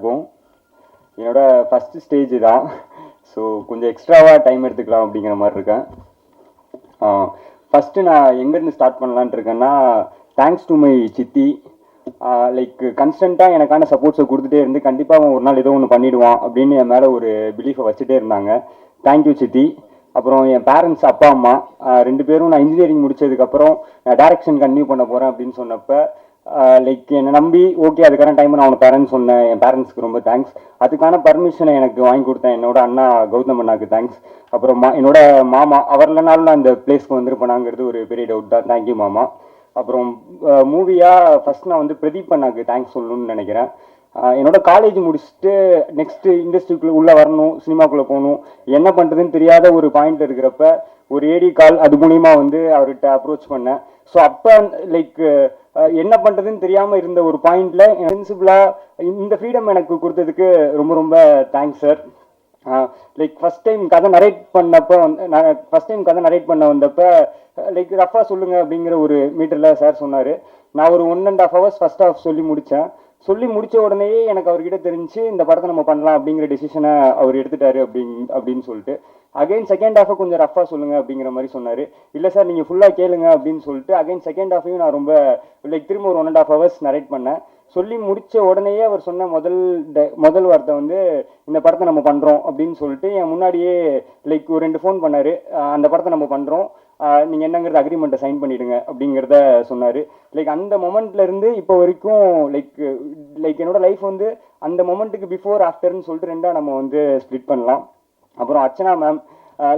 எல்லாருக்கும். என்னோட first stage தான். ஸோ கொஞ்சம் எக்ஸ்ட்ராவாக டைம் எடுத்துக்கலாம் அப்படிங்கிற மாதிரி இருக்கேன். ஃபஸ்ட்டு நான் எங்கேருந்து ஸ்டார்ட் பண்ணலான்ட்டு இருக்கேன்னா, தேங்க்ஸ் டு மை சித்தி. லைக் கன்ஸ்டண்ட்டாக எனக்கான சப்போர்ட்ஸை கொடுத்துட்டே இருந்து கண்டிப்பாக அவன் ஒரு நாள் ஏதோ ஒன்று பண்ணிவிடுவான் அப்படின்னு என் மேலே ஒரு பிலீஃபை வச்சுட்டே இருந்தாங்க. தேங்க்யூ சித்தி. அப்புறம் என் பேரண்ட்ஸ், அப்பா அம்மா 2 பேரும் நான் இன்ஜினியரிங் முடிச்சதுக்கப்புறம் நான் டேரக்ஷன் கன்டினியூ பண்ண போகிறேன் அப்படின்னு சொன்னப்போ லைக் என்னை நம்பி ஓகே அதுக்கான டைம் நான் அவனுக்கு தரேன்னு சொன்னேன். என் பேரண்ட்ஸ்க்கு ரொம்ப தேங்க்ஸ். அதுக்கான பர்மிஷனை எனக்கு வாங்கி கொடுத்தேன் என்னோட அண்ணா கௌதம் அண்ணாக்கு தேங்க்ஸ். அப்புறம் என்னோட மாமா, அவர் இல்லைனாலும் நான் அந்த பிளேஸ்க்கு வந்திருப்பேனாங்கிறது ஒரு பெரிய டவுட் தான். தேங்க்யூ மாமா. அப்புறம் மூவியாக ஃபஸ்ட் நான் வந்து பிரதீப் அண்ணாக்கு தேங்க்ஸ் சொல்லணும்னு நினைக்கிறேன். என்னோட காலேஜ் முடிச்சுட்டு நெக்ஸ்ட்டு இண்டஸ்ட்ரிக்குள்ளே உள்ளே வரணும், சினிமாக்குள்ளே போகணும், என்ன பண்ணுறதுன்னு தெரியாத ஒரு பாயிண்ட் இருக்கிறப்ப ஒரு ஏடி கால் அது மூலிமா வந்து அவர்கிட்ட அப்ரோச் பண்ணேன். ஸோ அப்போ லைக் என்ன பண்ணுறதுன்னு தெரியாமல் இருந்த ஒரு பாயிண்டில் பிரின்சிபலாக இந்த ஃப்ரீடம் எனக்கு கொடுத்ததுக்கு ரொம்ப ரொம்ப thanks sir. Like first time கதை நரேட் பண்ணப்போ பண்ண வந்தப்போ லைக் ரஃபாக சொல்லுங்கள் அப்படிங்கிற ஒரு மீட்டரில் சார் சொன்னார். நான் ஒரு 1.5 hours ஃபஸ்ட் ஹாஃப் சொல்லி முடித்தேன். சொல்லி முடித்த உடனேயே எனக்கு அவர்கிட்ட தெரிஞ்சு இந்த படத்தை நம்ம பண்ணலாம் அப்படிங்கிற டிசிஷனை அவர் எடுத்துட்டாரு அப்படின்னு சொல்லிட்டு அகைன் செகண்ட் ஹாஃபை கொஞ்சம் ரஃபாக சொல்லுங்கள் அப்படிங்கிற மாதிரி சொன்னார். இல்லை சார் நீங்கள் ஃபுல்லாக கேளுங்க அப்படின்னு சொல்லிட்டு அகைன் செகண்ட் ஹாஃபையும் நான் ரொம்ப லைக் திரும்ப ஒரு 1.5 hours நரேட் பண்ணேன். சொல்லி முடித்த உடனேயே அவர் சொன்ன முதல் வார்த்தை வந்து இந்த படத்தை நம்ம பண்ணுறோம் அப்படின்னு சொல்லிட்டு என் முன்னாடியே லைக் ஒரு 2 ஃபோன் பண்ணார். அந்த படத்தை நம்ம பண்ணுறோம், நீங்கள் என்னங்கிறது அக்ரிமெண்ட்டை சைன் பண்ணிவிடுங்க அப்படிங்கிறத சொன்னார். லைக் அந்த மொமெண்ட்லேருந்து இப்போ வரைக்கும் லைக் என்னோட லைஃப் வந்து அந்த மொமெண்ட்டுக்கு பிஃபோர் ஆஃப்டர்னு சொல்லிட்டு ரெண்டாக நம்ம வந்து ஸ்ப்ளிட் பண்ணலாம். அப்புறம் அர்ச்சனா மேம்,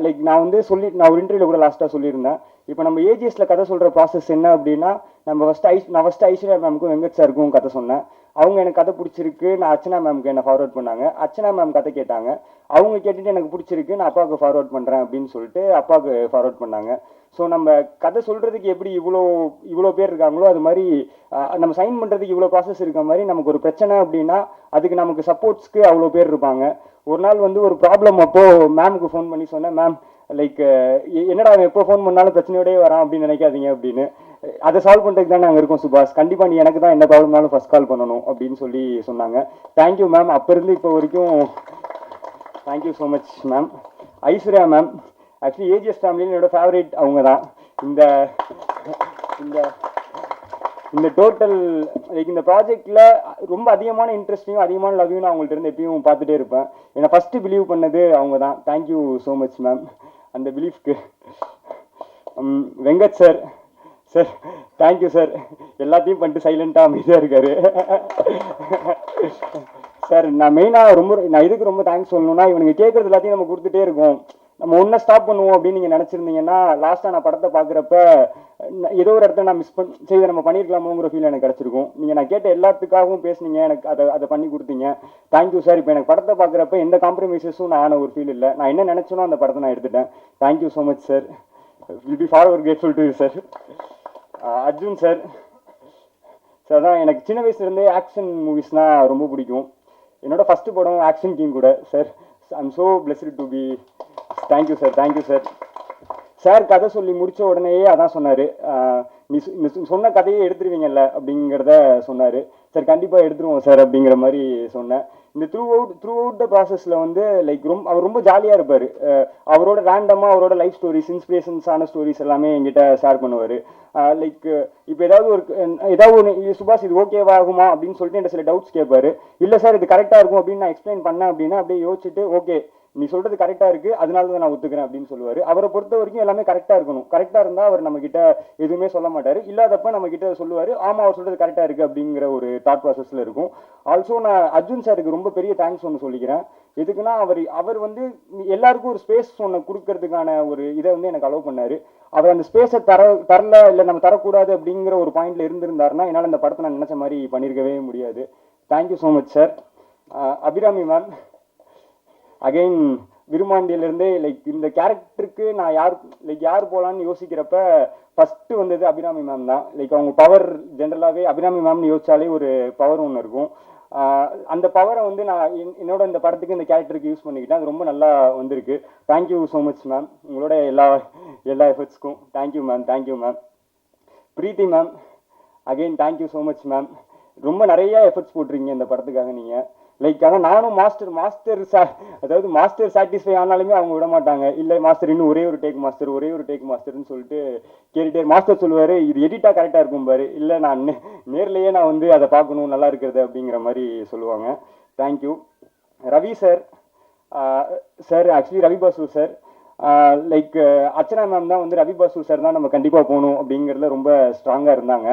லைக் நான் ஒரு இன்டர்வியூவில் கூட லாஸ்ட்டாக சொல்லியிருந்தேன். இப்போ நம்ம ஏஜிஎஸில் கதை சொல்கிற ப்ராசஸ் என்ன அப்படின்னா, நான் ஃபஸ்ட்டு ஐஸ்வர்யா மேமுக்கும் வெங்கட் சாருக்கும் கதை சொன்னேன். அவங்க எனக்கு கதை பிடிச்சிருக்கு, நான் அர்ச்சனா மேமுக்கு என்ன ஃபார்வர்ட் பண்ணாங்க. அர்ச்சனா மேம் கதை கேட்டாங்க, அவங்க கேட்டுட்டு எனக்கு பிடிச்சிருக்கு, நான் அப்பாவுக்கு ஃபார்வர்ட் பண்ணுறேன் அப்படின்னு சொல்லிட்டு அப்பாவுக்கு ஃபார்வர்ட் பண்ணாங்க. ஸோ நம்ம கதை சொல்கிறதுக்கு எப்படி இவ்வளோ பேர் இருக்காங்களோ அது மாதிரி நம்ம சைன் பண்ணுறதுக்கு இவ்வளோ ப்ராசஸ் இருக்க மாதிரி நமக்கு ஒரு பிரச்சனை அப்படின்னா அதுக்கு நமக்கு சப்போர்ட்ஸ்க்கு அவ்வளோ பேர் இருப்பாங்க. ஒரு நாள் வந்து ஒரு ப்ராப்ளம் அப்போது மேமுக்கு ஃபோன் பண்ணி சொன்னேன், மேம் லைக் என்னடா அவன் எப்போ ஃபோன் பண்ணாலும் பிரச்சனையோடய வரான் அப்படின்னு நினைக்காதீங்க அப்படின்னு. அதை சால்வ் பண்ணுறதுக்கு தான் நாங்கள் இருக்கோம் சுபாஷ், கண்டிப்பாக நீ எனக்கு தான் என்ன ப்ராப்ளம்னாலும் ஃபஸ்ட் கால் பண்ணணும் அப்படின்னு சொல்லி சொன்னாங்க. Thank you ma'am. அப்போ இருந்து இப்போ வரைக்கும் thank you so much ma'am. Aishwarya ma'am, actually AGS ஃபேமிலியில் என்னோட ஃபேவரேட் அவங்க தான். இந்த இந்த இந்த டோட்டல் லைக் இந்த ப்ராஜெக்டில் ரொம்ப அதிகமான இன்ட்ரெஸ்டிங்கும் அதிகமான லவ்யும் நான் அவங்கள்ட்ட இருந்து எப்பயும் பார்த்துட்டே இருப்பேன். என்னை ஃபஸ்ட்டு பிலீவ் பண்ணது அவங்க தான். தேங்க்யூ ஸோ மச் மேம் அந்த பிலீஃப்க்கு. Venkat sir, sir thank you sir, எல்லாத்தையும் பண்ணிட்டு சைலண்ட்டாக அமைதியாக இருக்காரு. சார் நான் இதுக்கு ரொம்ப தேங்க்ஸ் சொல்லணும்னா, இவனுங்க கேட்குறது எல்லாத்தையும் நம்ம கொடுத்துட்டே இருக்கோம். நம்ம ஒன்றை ஸ்டாப் பண்ணுவோம் அப்படின்னு நீங்கள் நினச்சிருந்தீங்கன்னா லாஸ்ட்டாக நான் படத்தை பார்க்குறப்ப ஏதோ ஒரு இடத்துல நான் செய்த நம்ம பண்ணியிருக்கலாமோங்கிற ஃபீல் எனக்கு கிடச்சிருக்கும். நீங்கள் நான் கேட்ட எல்லாத்துக்காகவும் பேசுனீங்க, எனக்கு அதை பண்ணி கொடுத்தீங்க. Thank you sir. இப்போ எனக்கு படத்தை பார்க்குறப்ப எந்த காம்ப்ரமைசஸும் நான் ஆன ஒரு ஃபீல் இல்லை. நான் என்ன நினச்சனோ அந்த படத்தை நான் எடுத்துட்டேன். Thank you so much sir. Will be for grateful to you sir. Arjun sir, sir தான் எனக்கு சின்ன வயசுலேருந்தே ஆக்ஷன் மூவிஸ்னால் ரொம்ப பிடிக்கும். என்னோட ஃபஸ்ட்டு படம் ஆக்ஷன் கிங் கூட sir. I am so blessed to be. Thank you sir, thank you sir. Sir கதை சொல்லி முடித்த உடனேயே அதான் சொன்னார், நீ சொன்ன கதையே எடுத்துருவீங்கல்ல அப்படிங்கிறத சொன்னார். சார் கண்டிப்பாக எடுத்துருவோம் சார் அப்படிங்கிற மாதிரி சொன்னேன். இந்த த்ரூ அவுட் த ப்ராசஸில் வந்து லைக் அவர் ரொம்ப ஜாலியாக இருப்பார். அவரோட ரேண்டமாக அவரோட லைஃப் ஸ்டோரிஸ், இன்ஸ்பிரேஷன்ஸான ஸ்டோரிஸ் எல்லாமே எங்கிட்ட ஷேர் பண்ணுவார். லைக் இப்போ ஏதாவது ஒன்று சுபாஷ் இது ஓகேவாகுமா அப்படின்னு சொல்லிட்டு என்கிட்ட சில டவுட்ஸ் கேட்பாரு. இல்லை சார் இது கரெக்டாக இருக்கும் அப்படின்னு நான் எக்ஸ்பிளைன் பண்ணேன் அப்படின்னா அப்படியே யோசிச்சுட்டு ஓகே நீ சொல்கிறது கரெக்டாக இருக்குது, அதனால தான் நான் ஒத்துக்கிறேன் அப்படின்னு சொல்லுவார். அவரை பொறுத்த வரைக்கும் எல்லாமே கரெக்டாக இருக்கணும். கரெக்டாக இருந்தால் அவர் நம்மக்கிட்ட எதுவுமே சொல்ல மாட்டார். இல்லாதப்ப நம்மக்கிட்ட சொல்லுவார், ஆமாம் அவர் சொல்கிறது கரெக்டாக இருக்குது அப்படிங்கிற ஒரு தாட் ப்ராசஸில் இருக்கும். ஆல்சோ நான் அர்ஜுன் சாருக்கு ரொம்ப பெரிய தேங்க்ஸ் ஒன்று சொல்லிக்கிறேன். எதுக்குன்னா அவர் வந்து எல்லாருக்கும் ஒரு ஸ்பேஸ் ஒன்று கொடுக்கறதுக்கான ஒரு இதை வந்து எனக்கு அலோவ் பண்ணார். அவர் அந்த ஸ்பேஸை தரல இல்லை நம்ம தரக்கூடாது அப்படிங்கிற ஒரு பாயிண்டில் இருந்திருந்தாருன்னா என்னால் அந்த படத்தை நான் நினச்ச மாதிரி பண்ணியிருக்கவே முடியாது. Thank you so much sir. Abhirami ma'am, again விருமாண்டியிலேருந்தே லைக் இந்த கேரக்டருக்கு நான் யார் போகலான்னு யோசிக்கிறப்ப ஃபஸ்ட்டு வந்தது அபிராமி மேம் தான். லைக் அவங்க பவர் ஜென்ரலாகவே அபிராமி மேம்னு யோசிச்சாலே ஒரு பவர் ஒன்று இருக்கும். அந்த பவரை வந்து நான் என்னோட இந்த படத்துக்கு இந்த கேரக்டருக்கு யூஸ் பண்ணிக்கிட்டேன். அது ரொம்ப நல்லா வந்திருக்கு. தேங்க்யூ ஸோ மச் மேம், உங்களோட எல்லா எஃபர்ட்ஸ்க்கும் thank you ma'am. Thank you ma'am. Preethi ma'am, again thank you so much ma'am. ரொம்ப நிறைய எஃபர்ட்ஸ் போட்டிருக்கீங்க இந்த படத்துக்காக நீங்கள். லைக் ஆனால் நானும் அதாவது மாஸ்டர் சாட்டிஸ்ஃபை ஆனாலுமே அவங்க விட மாட்டாங்க. இல்லை மாஸ்டர் இன்னும் ஒரே ஒரு டேக் மாஸ்டர்னு சொல்லிட்டு கேட்டுட்டே மாஸ்டர் சொல்லுவார் இது எடிட்டாக கரெக்டாக இருக்கும் பாரு. இல்லை நான் நேர்லேயே நான் வந்து அதை பார்க்கணும் நல்லா இருக்கிறது அப்படிங்கிற மாதிரி சொல்லுவாங்க. Thank you. Ravi sir actually Ravi Basu sir like Archana ma'am தான் வந்து ரவி பாசு சார் தான் நம்ம கண்டிப்பாக போகணும் அப்படிங்கிறதுல ரொம்ப ஸ்ட்ராங்காக இருந்தாங்க.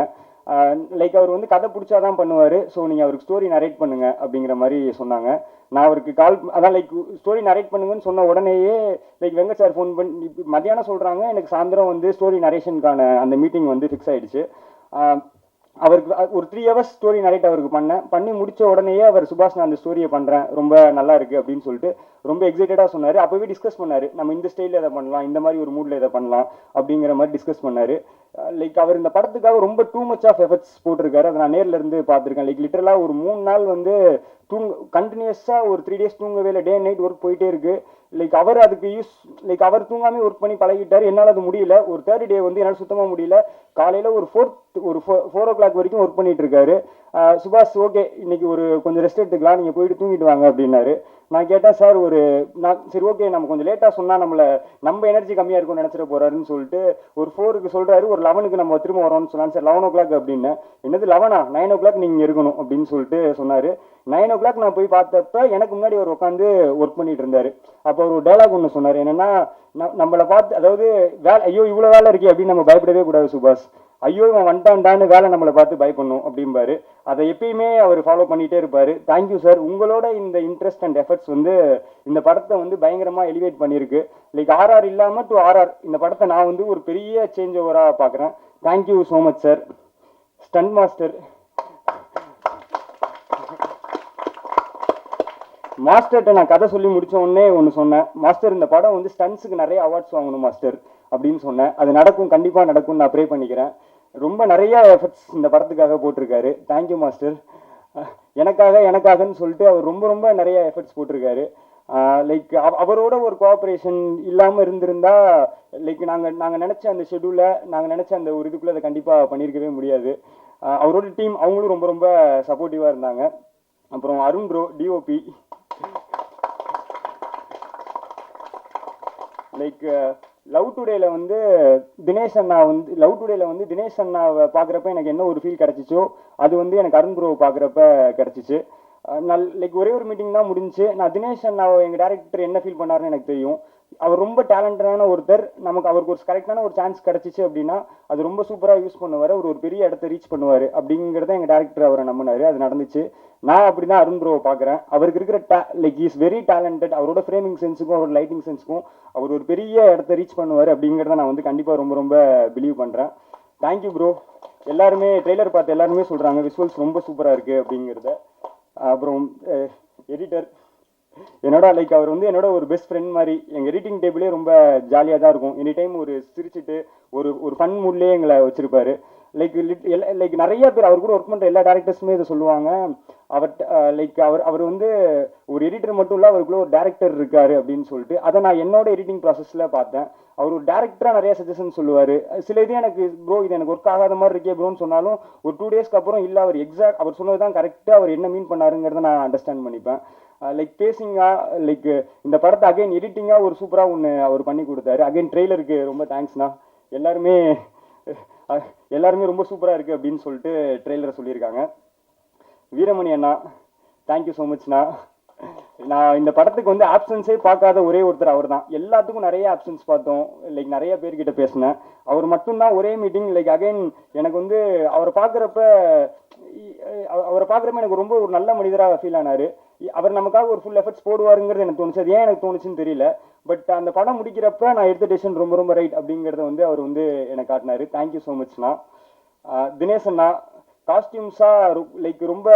லைக் அவர் வந்து கதை பிடிச்சாதான் பண்ணுவார். ஸோ நீங்கள் அவருக்கு ஸ்டோரி நரேட் பண்ணுங்க அப்படிங்கிற மாதிரி சொன்னாங்க. நான் அவருக்கு அதான் லைக் ஸ்டோரி நரேட் பண்ணுங்கன்னு சொன்ன உடனேயே லைக் வெங்கட் சார் ஃபோன் பண்ணி மத்தியானம் சொல்கிறாங்க, எனக்கு சாயந்தரம் வந்து ஸ்டோரி நரேஷனுக்கான அந்த மீட்டிங் வந்து ஃபிக்ஸ் ஆகிடுச்சு. அவருக்கு ஒரு 3 hours ஸ்டோரி நரேட் அவருக்கு பண்ணி முடிச்ச உடனேயே அவர் சுபாஷ் நான் அந்த ஸ்டோரியை பண்ணுறேன் ரொம்ப நல்லா இருக்குது அப்படின்னு சொல்லிட்டு ரொம்ப எக்ஸைட்டடாக சொன்னார். அப்போவே டிஸ்கஸ் பண்ணார், நம்ம இந்த ஸ்டைலில் எதை பண்ணலாம், இந்த மாதிரி ஒரு மூடில் எதை பண்ணலாம் அப்படிங்கிற மாதிரி டிஸ்கஸ் பண்ணார். லைக் அவர் இந்த படத்துக்காக ரொம்ப டூ மச் ஆஃப் எஃபர்ட்ஸ் போட்டிருக்காரு. அதை நான் நேரில் இருந்து பார்த்துருக்கேன். லைக் லிட்டரலாக ஒரு 3 நாள் வந்து கண்டினியூஸாக ஒரு 3 days தூங்கவே இல்லை. டே அண்ட் நைட் ஒர்க் போயிட்டே இருக்கு. லைக் அவர் அதுக்கு அவர் தூங்காமே ஒர்க் பண்ணி பழகிட்டார். என்னால் அது முடியல. ஒரு 3rd day வந்து என்னால் சுத்தமாக முடியல. காலையில் ஒரு 4 o'clock வரைக்கும் ஒர்க் பண்ணிட்டு இருக்காரு. சுபாஷ் ஓகே இன்னைக்கு ஒரு கொஞ்சம் ரெஸ்ட் எடுத்துக்கலாம், நீங்கள் போயிட்டு தூங்கிட்டு வாங்க அப்படின்னாரு. நான் கேட்டேன் சார் சரி ஓகே நம்ம கொஞ்சம் லேட்டாக சொன்னால் நம்ம எனர்ஜி கம்மியாக இருக்கும்னு நினச்சிட போறாருன்னு சொல்லிட்டு ஒரு 4க்கு சொல்கிறாரு, ஒரு 11க்கு நம்ம திரும்ப வரோம்னு சொன்னாங்க. சார் 11 o'clock அப்படின்னு. என்னது 11 9 o'clock நீங்கள் இருக்கணும் அப்படின்னு சொல்லிட்டு சொன்னார். 9 o'clock நான் போய் பார்த்தப்ப எனக்கு முன்னாடி அவர் உட்காந்து ஒர்க் பண்ணிட்டு இருந்தார். அப்போ ஒரு டைலாக் ஒன்று சொன்னார், என்னன்னா நம்மளை பார்த்து அதாவது ஐயோ இவ்வளோ வேலை இருக்கே அப்படின்னு நம்ம பயப்படவே கூடாது சுபாஷ். ஐயோ இவன் வந்துட்டான்டான்னு வேலை நம்மளை பார்த்து பயப்படணும் அப்படிம்பாரு. அதை எப்பயுமே அவர் ஃபாலோ பண்ணிகிட்டே இருப்பார். Thank you sir. உங்களோட இந்த இன்ட்ரெஸ்ட் அண்ட் எஃபர்ட்ஸ் வந்து இந்த படத்தை வந்து பயங்கரமாக எலிவேட் பண்ணியிருக்கு. லைக் RR இல்லாமல் டு RR இந்த படத்தை நான் வந்து ஒரு பெரிய சேஞ்ச் ஓவராக பார்க்குறேன். Thank you so much sir. Stunt மாஸ்டர்கிட்ட நான் கதை சொல்லி முடிச்ச உடனே ஒன்று சொன்னேன், மாஸ்டர் இந்த படம் வந்து ஸ்டன்ஸுக்கு நிறைய அவார்ட்ஸ் வாங்கணும் மாஸ்டர் அப்படின்னு சொன்னேன். அது நடக்கும், கண்டிப்பாக நடக்கும், நான் ப்ரே பண்ணிக்கிறேன். ரொம்ப நிறைய எஃபர்ட்ஸ் இந்த படத்துக்காக போட்டிருக்காரு. Thank you master. எனக்காகன்னு சொல்லிட்டு அவர் ரொம்ப ரொம்ப நிறைய எஃபர்ட்ஸ் போட்டிருக்காரு. லைக் அவரோட ஒரு கோஆப்ரேஷன் இல்லாமல் இருந்திருந்தா லைக் நாங்கள் நினச்ச அந்த ஷெடியூலை நாங்கள் நினச்ச அந்த ஒரு இதுக்குள்ளே அதை கண்டிப்பாக பண்ணியிருக்கவே முடியாது. அவரோட டீம் அவங்களும் ரொம்ப ரொம்ப சப்போர்ட்டிவாக இருந்தாங்க. அப்புறம் Arun bro DOP like Love டுடேல வந்து தினேஷ் அண்ணாவை பார்க்குறப்ப எனக்கு என்ன ஒரு ஃபீல் கிடச்சிச்சோ அது வந்து எனக்கு அருண் ப்ரோவை பார்க்குறப்ப கிடச்சிச்சு. லைக் ஒரே ஒரு மீட்டிங் தான் முடிஞ்சு. நான் தினேஷ் அண்ணாவை எங்கள் டேரக்டர் என்ன ஃபீல் பண்ணாருன்னு எனக்கு தெரியும். அவர் ரொம்ப டேலண்டடான ஒருத்தர். அவருக்கு ஒரு கரெக்டான ஒரு சான்ஸ் கிடச்சிச்சு அப்படின்னா அது ரொம்ப சூப்பராக யூஸ் பண்ணுவார். அவர் ஒரு பெரிய இடத்த ரீச் பண்ணுவார் அப்படிங்கிறத எங்கள் டேரக்டர் அவரை நம்பினார். அது நடந்துச்சு. நான் அப்படி தான் அருண் ப்ரோவை பார்க்குறேன். அவருக்கு இருக்கிற லைக் இஸ் வெரி டேலண்டட். அவரோட ஃப்ரேமிங் சென்ஸுக்கும் அவரோட லைட்டிங் சென்ஸுக்கும் அவர் ஒரு பெரிய இடத்த ரீச் பண்ணுவார் அப்படிங்கிறத நான் வந்து கண்டிப்பாக ரொம்ப ரொம்ப பிலீவ் பண்ணுறேன். Thank you bro. எல்லாருமே ட்ரெய்லர் பார்த்து எல்லாருமே சொல்கிறாங்க விஷுவல்ஸ் ரொம்ப சூப்பராக இருக்குது அப்படிங்கிறத. அப்புறம் எடிட்டர் என்னோட லைக் அவர் வந்து என்னோட ஒரு பெஸ்ட் ஃப்ரெண்ட் மாதிரி. எங்கள் எடிட்டிங் டேபிளே ரொம்ப ஜாலியாக தான் இருக்கும். எனி டைம் ஒரு சிரிச்சுட்டு ஒரு ஃபன் மூட்லேயே எங்களை வச்சுருப்பாரு. லைக் நிறைய பேர் அவர் கூட ஒர்க் பண்ணுற எல்லா டேரக்டர்ஸுமே இதை சொல்லுவாங்க. அவர் வந்து ஒரு எடிட்டர் மட்டும் இல்லை, அவருக்குள்ள ஒரு டேரக்டர் இருக்காரு அப்படின்னு சொல்லிட்டு. அதை நான் என்னோட எடிட்டிங் ப்ராசஸில் பார்த்தேன். அவர் ஒரு டேரக்டராக நிறைய சஜஷன் சொல்லுவார். சில இது எனக்கு ப்ரோ இது எனக்கு ஒர்க் ஆகாத மாதிரி இருக்கே ப்ரோன்னு சொன்னாலும் ஒரு 2 daysக்கு அப்புறம் இல்லை அவர் சொன்னது தான் கரெக்டாக அவர் என்ன மீன் பண்ணாருங்கிறத நான் அண்டர்ஸ்டாண்ட் பண்ணிப்பேன். லைக் பேசிங்காக லைக் இந்த படத்தை அகைன் எடிட்டிங்காக ஒரு சூப்பராக ஒன்று அவர் பண்ணி கொடுத்தாரு. அகைன் ட்ரெய்லருக்கு ரொம்ப தேங்க்ஸ்ண்ணா. எல்லாருமே ரொம்ப சூப்பராக இருக்குது அப்படின்னு சொல்லிட்டு ட்ரெய்லரை சொல்லியிருக்காங்க. வீரமணி அண்ணா தேங்க்யூ ஸோ மச்ண்ணா. நான் இந்த படத்துக்கு வந்து ஆப்ஷன்ஸே பார்க்காத ஒரே ஒருத்தர் அவர் தான். எல்லாத்துக்கும் நிறைய ஆப்ஷன்ஸ் பார்த்தோம். லைக் நிறைய பேர்கிட்ட பேசினேன். அவர் மட்டும்தான் ஒரே மீட்டிங். லைக் அகைன் எனக்கு வந்து அவரை பார்க்குறப்ப எனக்கு ரொம்ப ஒரு நல்ல மனிதராக ஃபீல் ஆனார். அவர் நமக்காக ஒரு ஃபுல் எஃபர்ட்ஸ் போடுவாருங்கிறது எனக்கு தோணுச்சு. அது ஏன் எனக்கு தோணுச்சுன்னு தெரியல. பட் அந்த படம் முடிக்கிறப்ப நான் எடுத்த டெசிஷன் ரொம்ப ரொம்ப ரைட் அப்படிங்கிறத வந்து அவர் வந்து எனக்கு காட்டினார். தேங்க்யூ ஸோ மச்ண்ணா. தினேஷ் அண்ணா காஸ்டியூம்ஸாக லைக் ரொம்ப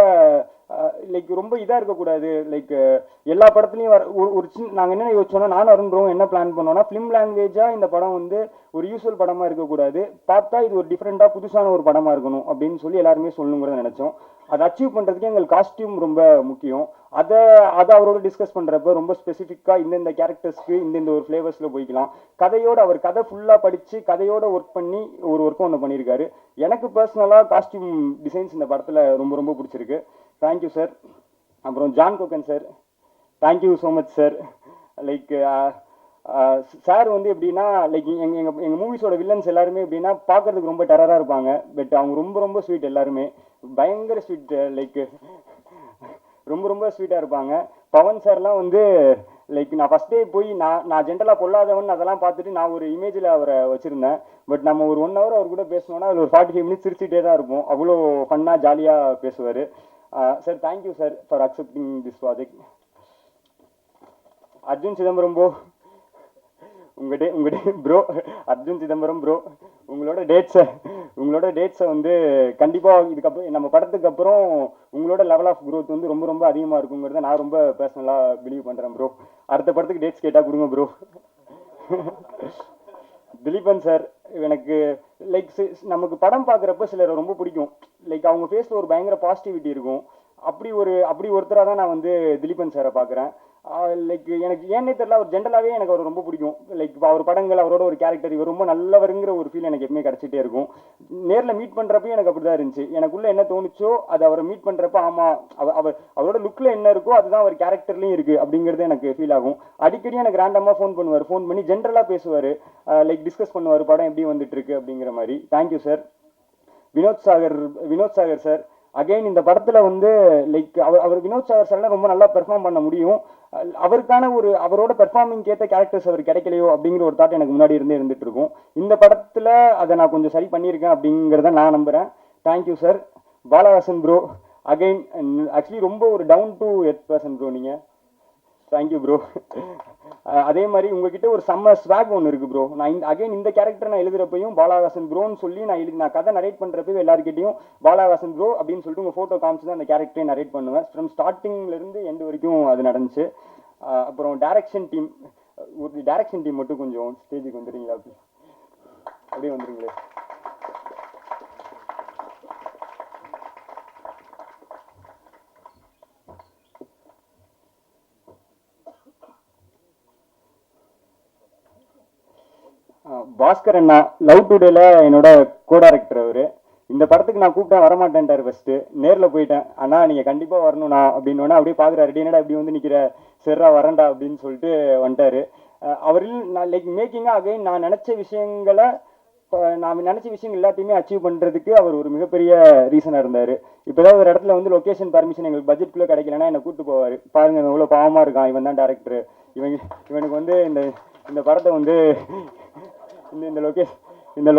லைக் ரொம்ப இதாக இருக்கக்கூடாது. லைக் எல்லா படத்துலையும் வர ஒரு சின்ன நாங்கள் என்ன யோசிச்சோன்னா, நானும் அருண்றோம் என்ன பிளான் பண்ணோன்னா, ஃபிலிம் லாங்குவேஜாக இந்த படம் வந்து ஒரு யூஸ்வல் படமாக இருக்கக்கூடாது, பார்த்தா இது ஒரு டிஃப்ரெண்ட்டாக புதுசான ஒரு படமாக இருக்கணும் அப்படின்னு சொல்லி எல்லாருமே சொல்லணுங்கிறத நினச்சோம். அதை அச்சீவ் பண்ணுறதுக்கு எங்களுக்கு காஸ்டியூம் ரொம்ப முக்கியம். அதை அதை அவரோட டிஸ்கஸ் பண்ணுறப்ப ரொம்ப ஸ்பெசிஃபிக்காக இந்தந்த கேரக்டர்ஸ்க்கு இந்தந்த ஒரு ஃப்ளேவர்ஸில் போய்க்கலாம். கதையோடு அவர் கதை ஃபுல்லாக படித்து கதையோடு ஒர்க் பண்ணி ஒரு ஒர்க்கும் ஒன்று பண்ணியிருக்காரு. எனக்கு பர்சனலாக காஸ்டியூம் டிசைன்ஸ் இந்த படத்தில் ரொம்ப ரொம்ப பிடிச்சிருக்கு. Thank you sir. அப்புறம் John Kokken sir, thank you so much sir. Like sir வந்து எப்படின்னா, லைக் எங்கள் மூவிஸோட வில்லன்ஸ் எல்லாருமே எப்படின்னா பார்க்கறதுக்கு ரொம்ப டெரராக இருப்பாங்க. பட் அவங்க ரொம்ப ரொம்ப ஸ்வீட், எல்லாருமே பயங்கர ஸ்வீட். லைக் ரொம்ப ரொம்ப ஸ்வீட்டாக இருப்பாங்க. பவன் சார்லாம் வந்து லைக் நான் ஃபஸ்ட்டே போய் நான் ஜென்ரலாக பொல்லாதவன் அதெல்லாம் பார்த்துட்டு நான் ஒரு இமேஜில் அவரை வச்சுருந்தேன். பட் நம்ம ஒரு 1 hour அவர் கூட பேசணுன்னா அதில் ஒரு 45 minutes சிரிச்சுட்டே தான் இருப்போம். அவ்வளோ ஃபன்னாக ஜாலியாக பேசுவார். Sir thank you sir for accepting this project. Arjun Chidambaram bro, உங்கள் ப்ரோ அர்ஜுன் சிதம்பரம் ப்ரோ, உங்களோட டேட்ஸை வந்து கண்டிப்பாக இதுக்கப்புறம் நம்ம படத்துக்கு அப்புறம் உங்களோட லெவல் ஆஃப் க்ரோத் வந்து ரொம்ப ரொம்ப அதிகமாக இருக்குங்கிறத நான் ரொம்ப பர்சனலாக பிலீவ் பண்ணுறேன் ப்ரோ. அடுத்த படத்துக்கு டேட்ஸ் கேட்டால் கொடுங்க ப்ரோ. திலீபன் சார் எனக்கு லைக் நமக்கு படம் பார்க்குறப்ப சிலரை ரொம்ப பிடிக்கும். லைக் அவங்க ஃபேஸில் ஒரு பயங்கர பாசிட்டிவிட்டி இருக்கும். அப்படி ஒருத்தராக தான் நான் வந்து திலீபன் சாரை பார்க்குறேன். லைக் எனக்கு ஏன்னே தெரியல, அவர் ஜென்ரலாகவே எனக்கு அவர் ரொம்ப பிடிக்கும். லைக் அவர் படங்கள், அவரோட ஒரு கேரக்டர், இவர் ரொம்ப நல்லவருங்கிற ஒரு ஃபீல் எனக்கு எப்பவுமே கிடச்சிட்டே இருக்கும். நேரில் மீட் பண்ணுறப்பையும் எனக்கு அப்படி தான் இருந்துச்சு. எனக்குள்ளே என்ன தோணுச்சோ அது அவரை மீட் பண்ணுறப்ப ஆமாம் அவரோட லுக்கில் என்ன இருக்கோ அதுதான் அவர் கேரக்டர்லையும் இருக்குது அப்படிங்கிறது எனக்கு ஃபீல் ஆகும். அடிக்கடி எனக்கு ரேண்டமாக ஃபோன் பண்ணி ஜென்ரலாக பேசுவார். லைக் டிஸ்கஸ் பண்ணுவார் படம் எப்படி வந்துட்டு இருக்கு அப்படிங்கிற மாதிரி. Thank you sir. Vinod Sagar sir, again இந்த படத்தில் வந்து லைக் அவர் வினோத் சாகர் சார்லாம் ரொம்ப நல்லா பெர்ஃபார்ம் பண்ண முடியும். அவருக்கான அவரோட பெர்ஃபார்மிங் ஏற்ற கேரக்டர்ஸ் அவர் கிடைக்கலையோ அப்படிங்கிற ஒரு தாட் எனக்கு முன்னாடி இருந்துட்டு இருக்கும். இந்த படத்தில் அதை நான் கொஞ்சம் சரி பண்ணியிருக்கேன் அப்படிங்கிறத நான் நம்புகிறேன். Thank you sir. Balahasan bro, again actually ரொம்ப ஒரு down to earth person bro நீங்கள். Thank you bro. அதே மாதிரி உங்ககிட்ட ஒரு செம்ம ஸ்வாக் ஒன்று இருக்குது ப்ரோ. நான் இந்த கேரக்டர் நான் எழுதுறப்பையும் பாலஹாசன் ப்ரோன்னு சொல்லி நான் கதை நரேட் பண்ணுறப்பையும் எல்லாருக்கிட்டையும் பாலஹாசன் ப்ரோ அப்படின்னு சொல்லிட்டு உங்கள் ஃபோட்டோ காமிச்சு தான் அந்த கேரக்டரை நரேட் பண்ணுவேன். ஃப்ரம் ஸ்டார்டிங்லேருந்து எண்டு வரைக்கும் அது நடந்துச்சு. அப்புறம் டேரக்ஷன் டீம் மட்டும் கொஞ்சம் ஸ்டேஜுக்கு வந்துடுறீங்களா? அப்படியே வந்துடுங்களே. பாஸ்கர் அண்ணா, லவ் டுடேல என்னோட கோ டைரக்டர் அவர். இந்த படத்துக்கு நான் கூப்பிட்டேன், வரமாட்டேன்ட்டார். ஃபர்ஸ்ட் நேரில் போயிட்டேன், அண்ணா நீங்கள் கண்டிப்பாக வரணும்ண்ணா அப்படின்னோடனே அப்படியே பார்க்குறாரு, என்னடா இப்படி வந்து நிற்கிற, சரிடா வரண்டா அப்படின்னு சொல்லிட்டு வந்துட்டார். அவரில் நான் லைக் மேக்கிங்காக அகைன் நான் நினச்ச விஷயங்கள் எல்லாத்தையுமே அச்சீவ் பண்ணுறதுக்கு அவர் ஒரு மிகப்பெரிய ரீசனாக இருந்தார். இப்போ ஏதாவது ஒரு இடத்துல வந்து லொக்கேஷன் பர்மிஷன் எங்களுக்கு பட்ஜெட்குள்ளே கிடைக்கலன்னா என்னை கூப்பிட்டு போவார். பாருங்க எவ்வளோ பாவமாக இருக்கான், இவன் தான் டேரக்டர், இவனுக்கு வந்து இந்த படத்தை வந்து இந்த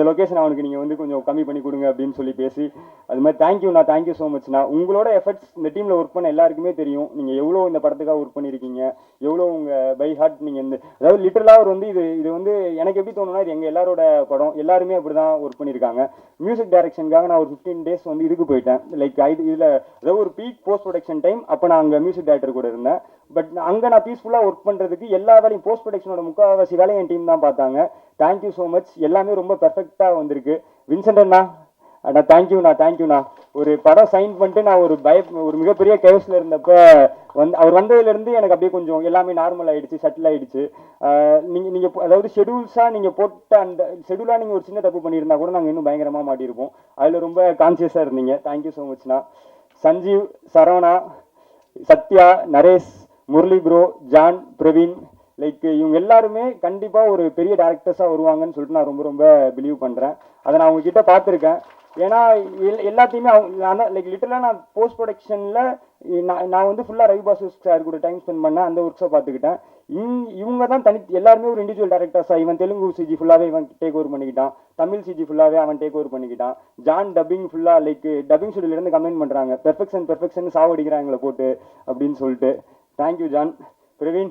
லொக்கேஷன் அவனுக்கு நீங்கள் வந்து கொஞ்சம் கம்மி பண்ணி கொடுங்க அப்படின்னு சொல்லி பேசி அது மாதிரி தேங்க்யூ ஸோ மச்ண்ணா. உங்களோட எஃபர்ட்ஸ் இந்த டீமில் ஒர்க் பண்ண எல்லாருக்குமே தெரியும். நீங்கள் எவ்வளோ இந்த படத்துக்காக ஒர்க் பண்ணியிருக்கீங்க, எவ்வளோ உங்கள் பை ஹார்ட் நீங்கள் அதாவது லிட்டரலாக அவர் வந்து இது வந்து எனக்கு எப்படி தோணுன்னா, இது எங்கள் எல்லாரோட படம், எல்லாருமே அப்படி தான் ஒர்க் பண்ணியிருக்காங்க. மியூசிக் டைரக்ஷனுக்காக நான் ஒரு 15 days வந்து இதுக்கு போயிட்டேன். லைக் இதில் அதாவது ஒரு பீக் போஸ்ட் ப்ரொடக்ஷன் டைம். அப்போ நான் அங்கே மியூசிக் டைரக்டர் கூட இருந்தேன். பட் அங்கே நான் பீஸ்ஃபுல்லாக ஒர்க் பண்ணுறதுக்கு எல்லா வேலையும் போஸ்ட் ப்ரொடக்ஷனோட முக்கால்வாசி வேலையை என் டீம் தான் பார்த்தாங்க. Thank you so much. எல்லாமே ரொம்ப பெர்ஃபெக்டாக வந்திருக்கு. வின்சென்ட் அண்ணா தேங்க்யூண்ணா. ஒரு படம் சைன் பண்ணிட்டு நான் ஒரு மிகப்பெரிய கேவ்ஸில் இருந்தப்போ அவர் வந்ததுலேருந்து எனக்கு அப்படியே கொஞ்சம் எல்லாமே நார்மல் ஆகிடுச்சு, செட்டில் ஆகிடுச்சு. நீங்கள் அதாவது ஷெடியூல்ஸாக நீங்கள் போட்ட அந்த ஷெடியூலாக நீங்கள் ஒரு சின்ன தப்பு பண்ணியிருந்தா கூட நாங்கள் இன்னும் பயங்கரமாக மாட்டியிருப்போம். அதில் ரொம்ப கான்சியஸாக இருந்தீங்க. தேங்க்யூ ஸோ மச்ண்ணா. சஞ்சீவ், சரவணா, சத்யா, நரேஷ், முரளி ப்ரோ, ஜான், பிரவீன், லைக் இவங்க எல்லாருமே கண்டிப்பாக ஒரு பெரிய டேரக்டர்ஸாக வருவாங்கன்னு சொல்லிட்டு நான் ரொம்ப ரொம்ப பிலீவ் பண்ணுறேன். அதை நான் உங்ககிட்ட பார்த்துருக்கேன். ஏன்னா எல்லாத்தையுமே லைக் லிட்டரலாக நான் போஸ்ட் ப்ரொடக்ஷனில் நான் வந்து ஃபுல்லாக ரவி பாசு சார் கூட டைம் ஸ்பெண்ட் பண்ணேன். அந்த ஒர்க்ஸை பார்த்துக்கிட்டேன். இவங்க தான் எல்லாருமே ஒரு இண்டிவிஜுவல் டேரக்டர்ஸாக. இவன் தெலுங்கு சிஜி ஃபுல்லாகவே இவன் டேக் ஓவர் பண்ணிக்கிட்டான், தமிழ் சிஜி ஃபுல்லாகவே அவன் டேக் ஓவர் பண்ணிக்கிட்டான். ஜான் டப்பிங் ஃபுல்லாக லைக் டப்பிங் ஸ்டுடியோலேருந்து கமெண்ட் பண்ணுறாங்க, பெர்ஃபெக்ஷன் சாவடிக்கிறாங்களே போட்டு அப்படின்னு சொல்லிட்டு. Thank you John. பிரவீன்,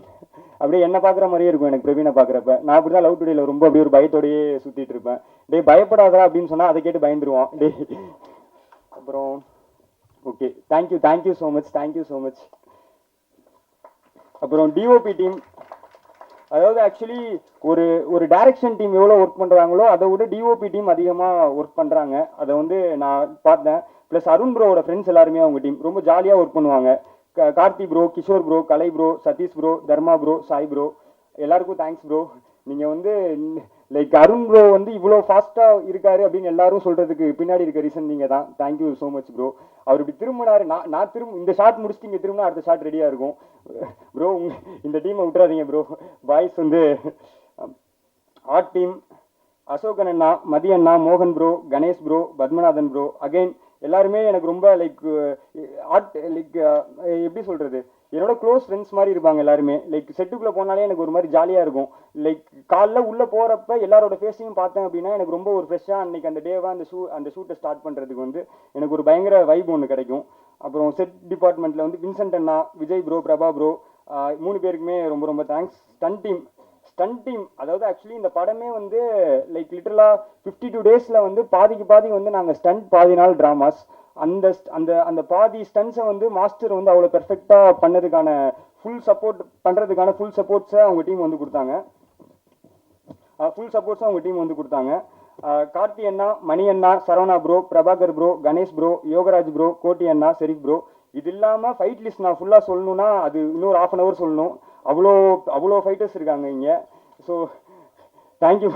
அப்படியே என்ன பார்க்குற மாதிரியே இருக்கும் எனக்கு பிரவீனை பார்க்குறப்ப. நான் அப்படி தான் லவ் டுடேல ரொம்ப அப்படியே ஒரு பயத்தோடையே சுற்றிட்டு இருப்பேன். பயப்படாதா அப்படின்னு சொன்னால் அதை கேட்டு பயந்துருவான். அப்புறம் okay. Okay, thank you so much. அப்புறம் டிஓபி டீம், அதாவது ஆக்சுவலி ஒரு ஒரு டைரக்ஷன் டீம் எவ்வளோ ஒர்க் பண்ணுறாங்களோ அதை விட டிஓபி டீம் அதிகமாக ஒர்க் பண்ணுறாங்க. அதை வந்து நான் பார்த்தேன். ப்ளஸ் அருண் ப்ரோவோட ஃப்ரெண்ட்ஸ் எல்லாருமே அவங்க டீம் ரொம்ப ஜாலியாக ஒர்க் பண்ணுவாங்க. கார்த்தி ப்ரோ, கிஷோர் ப்ரோ, கலை ப்ரோ, சதீஷ் ப்ரோ, தர்மா ப்ரோ, சாய் ப்ரோ, எல்லாருக்கும் தேங்க்ஸ் ப்ரோ. நீங்கள் வந்து லைக் அருண் ப்ரோ வந்து இவ்வளோ ஃபாஸ்ட்டாக இருக்காரு அப்படின்னு எல்லாரும் சொல்கிறதுக்கு பின்னாடி இருக்க ரீசன் நீங்கள் தான். Thank you so much bro. அவர் இப்படி திரும்பினாரு, நான் திரும்ப இந்த ஷாட் முடிச்சுட்டு இங்கே திரும்பினா அடுத்த ஷாட் ரெடியாக இருக்கும் ப்ரோ. இந்த டீமை விட்டுறாதீங்க ப்ரோ. பாய்ஸ் வந்து ஆர்ட் டீம், அசோகன் அண்ணா, மதி அண்ணா, மோகன் bro, Ganesh bro, Padmanathan bro, again எல்லாருமே எனக்கு ரொம்ப லைக் ஆர்ட் லைக் எப்படி சொல்கிறது, என்னோட க்ளோஸ் ஃப்ரெண்ட்ஸ் மாதிரி இருப்பாங்க எல்லாருமே. லைக் செட்டுக்குள்ளே போனாலே எனக்கு ஒரு மாதிரி ஜாலியாக இருக்கும். லைக் காலைல உள்ளே போகிறப்ப எல்லாரோட ஃபேஸையும் பார்த்தேன் அப்படின்னா எனக்கு ரொம்ப ஒரு ஃப்ரெஷ்ஷாக அன்னைக்கு அந்த டேவாக அந்த ஷூட்டை ஸ்டார்ட் பண்ணுறதுக்கு வந்து எனக்கு ஒரு பயங்கர வைப் ஒன்று கிடைக்கும். அப்புறம் செட் டிபார்ட்மெண்ட்டில் வந்து வின்சென்ட் அண்ணா, விஜய் ப்ரோ, பிரபா ப்ரோ, 3 பேருக்குமே ரொம்ப ரொம்ப தேங்க்ஸ். ஸ்டன்ட் டீம் அதாவது ஆக்சுவலி இந்த படமே வந்து லைக் லிட்டரலாக 52 டேஸில் வந்து பாதிக்கு பாதி வந்து நாங்கள் ஸ்டண்ட், பாதி நாள் ட்ராமாஸ். அந்த அந்த அந்த பாதி ஸ்டன்ஸை வந்து மாஸ்டர் வந்து அவ்வளோ பெர்ஃபெக்டாக பண்ணதுக்கான ஃபுல் சப்போர்ட்ஸை அவங்க டீம் வந்து கொடுத்தாங்க. கார்த்தி அண்ணா, மணி அண்ணா, Saravana bro, Prabhakar bro, Ganesh bro, Yogaraj bro, Koti அண்ணா, ஷெரீப் ப்ரோ. இது இல்லாமல் ஃபைட் லிஸ்ட் நான் ஃபுல்லாக சொல்லணும்னா அது இன்னொரு 1/2 hour சொல்லணும். அவ்வளோ ஃபைட்டர்ஸ் இருக்காங்க இங்கே. So thank you.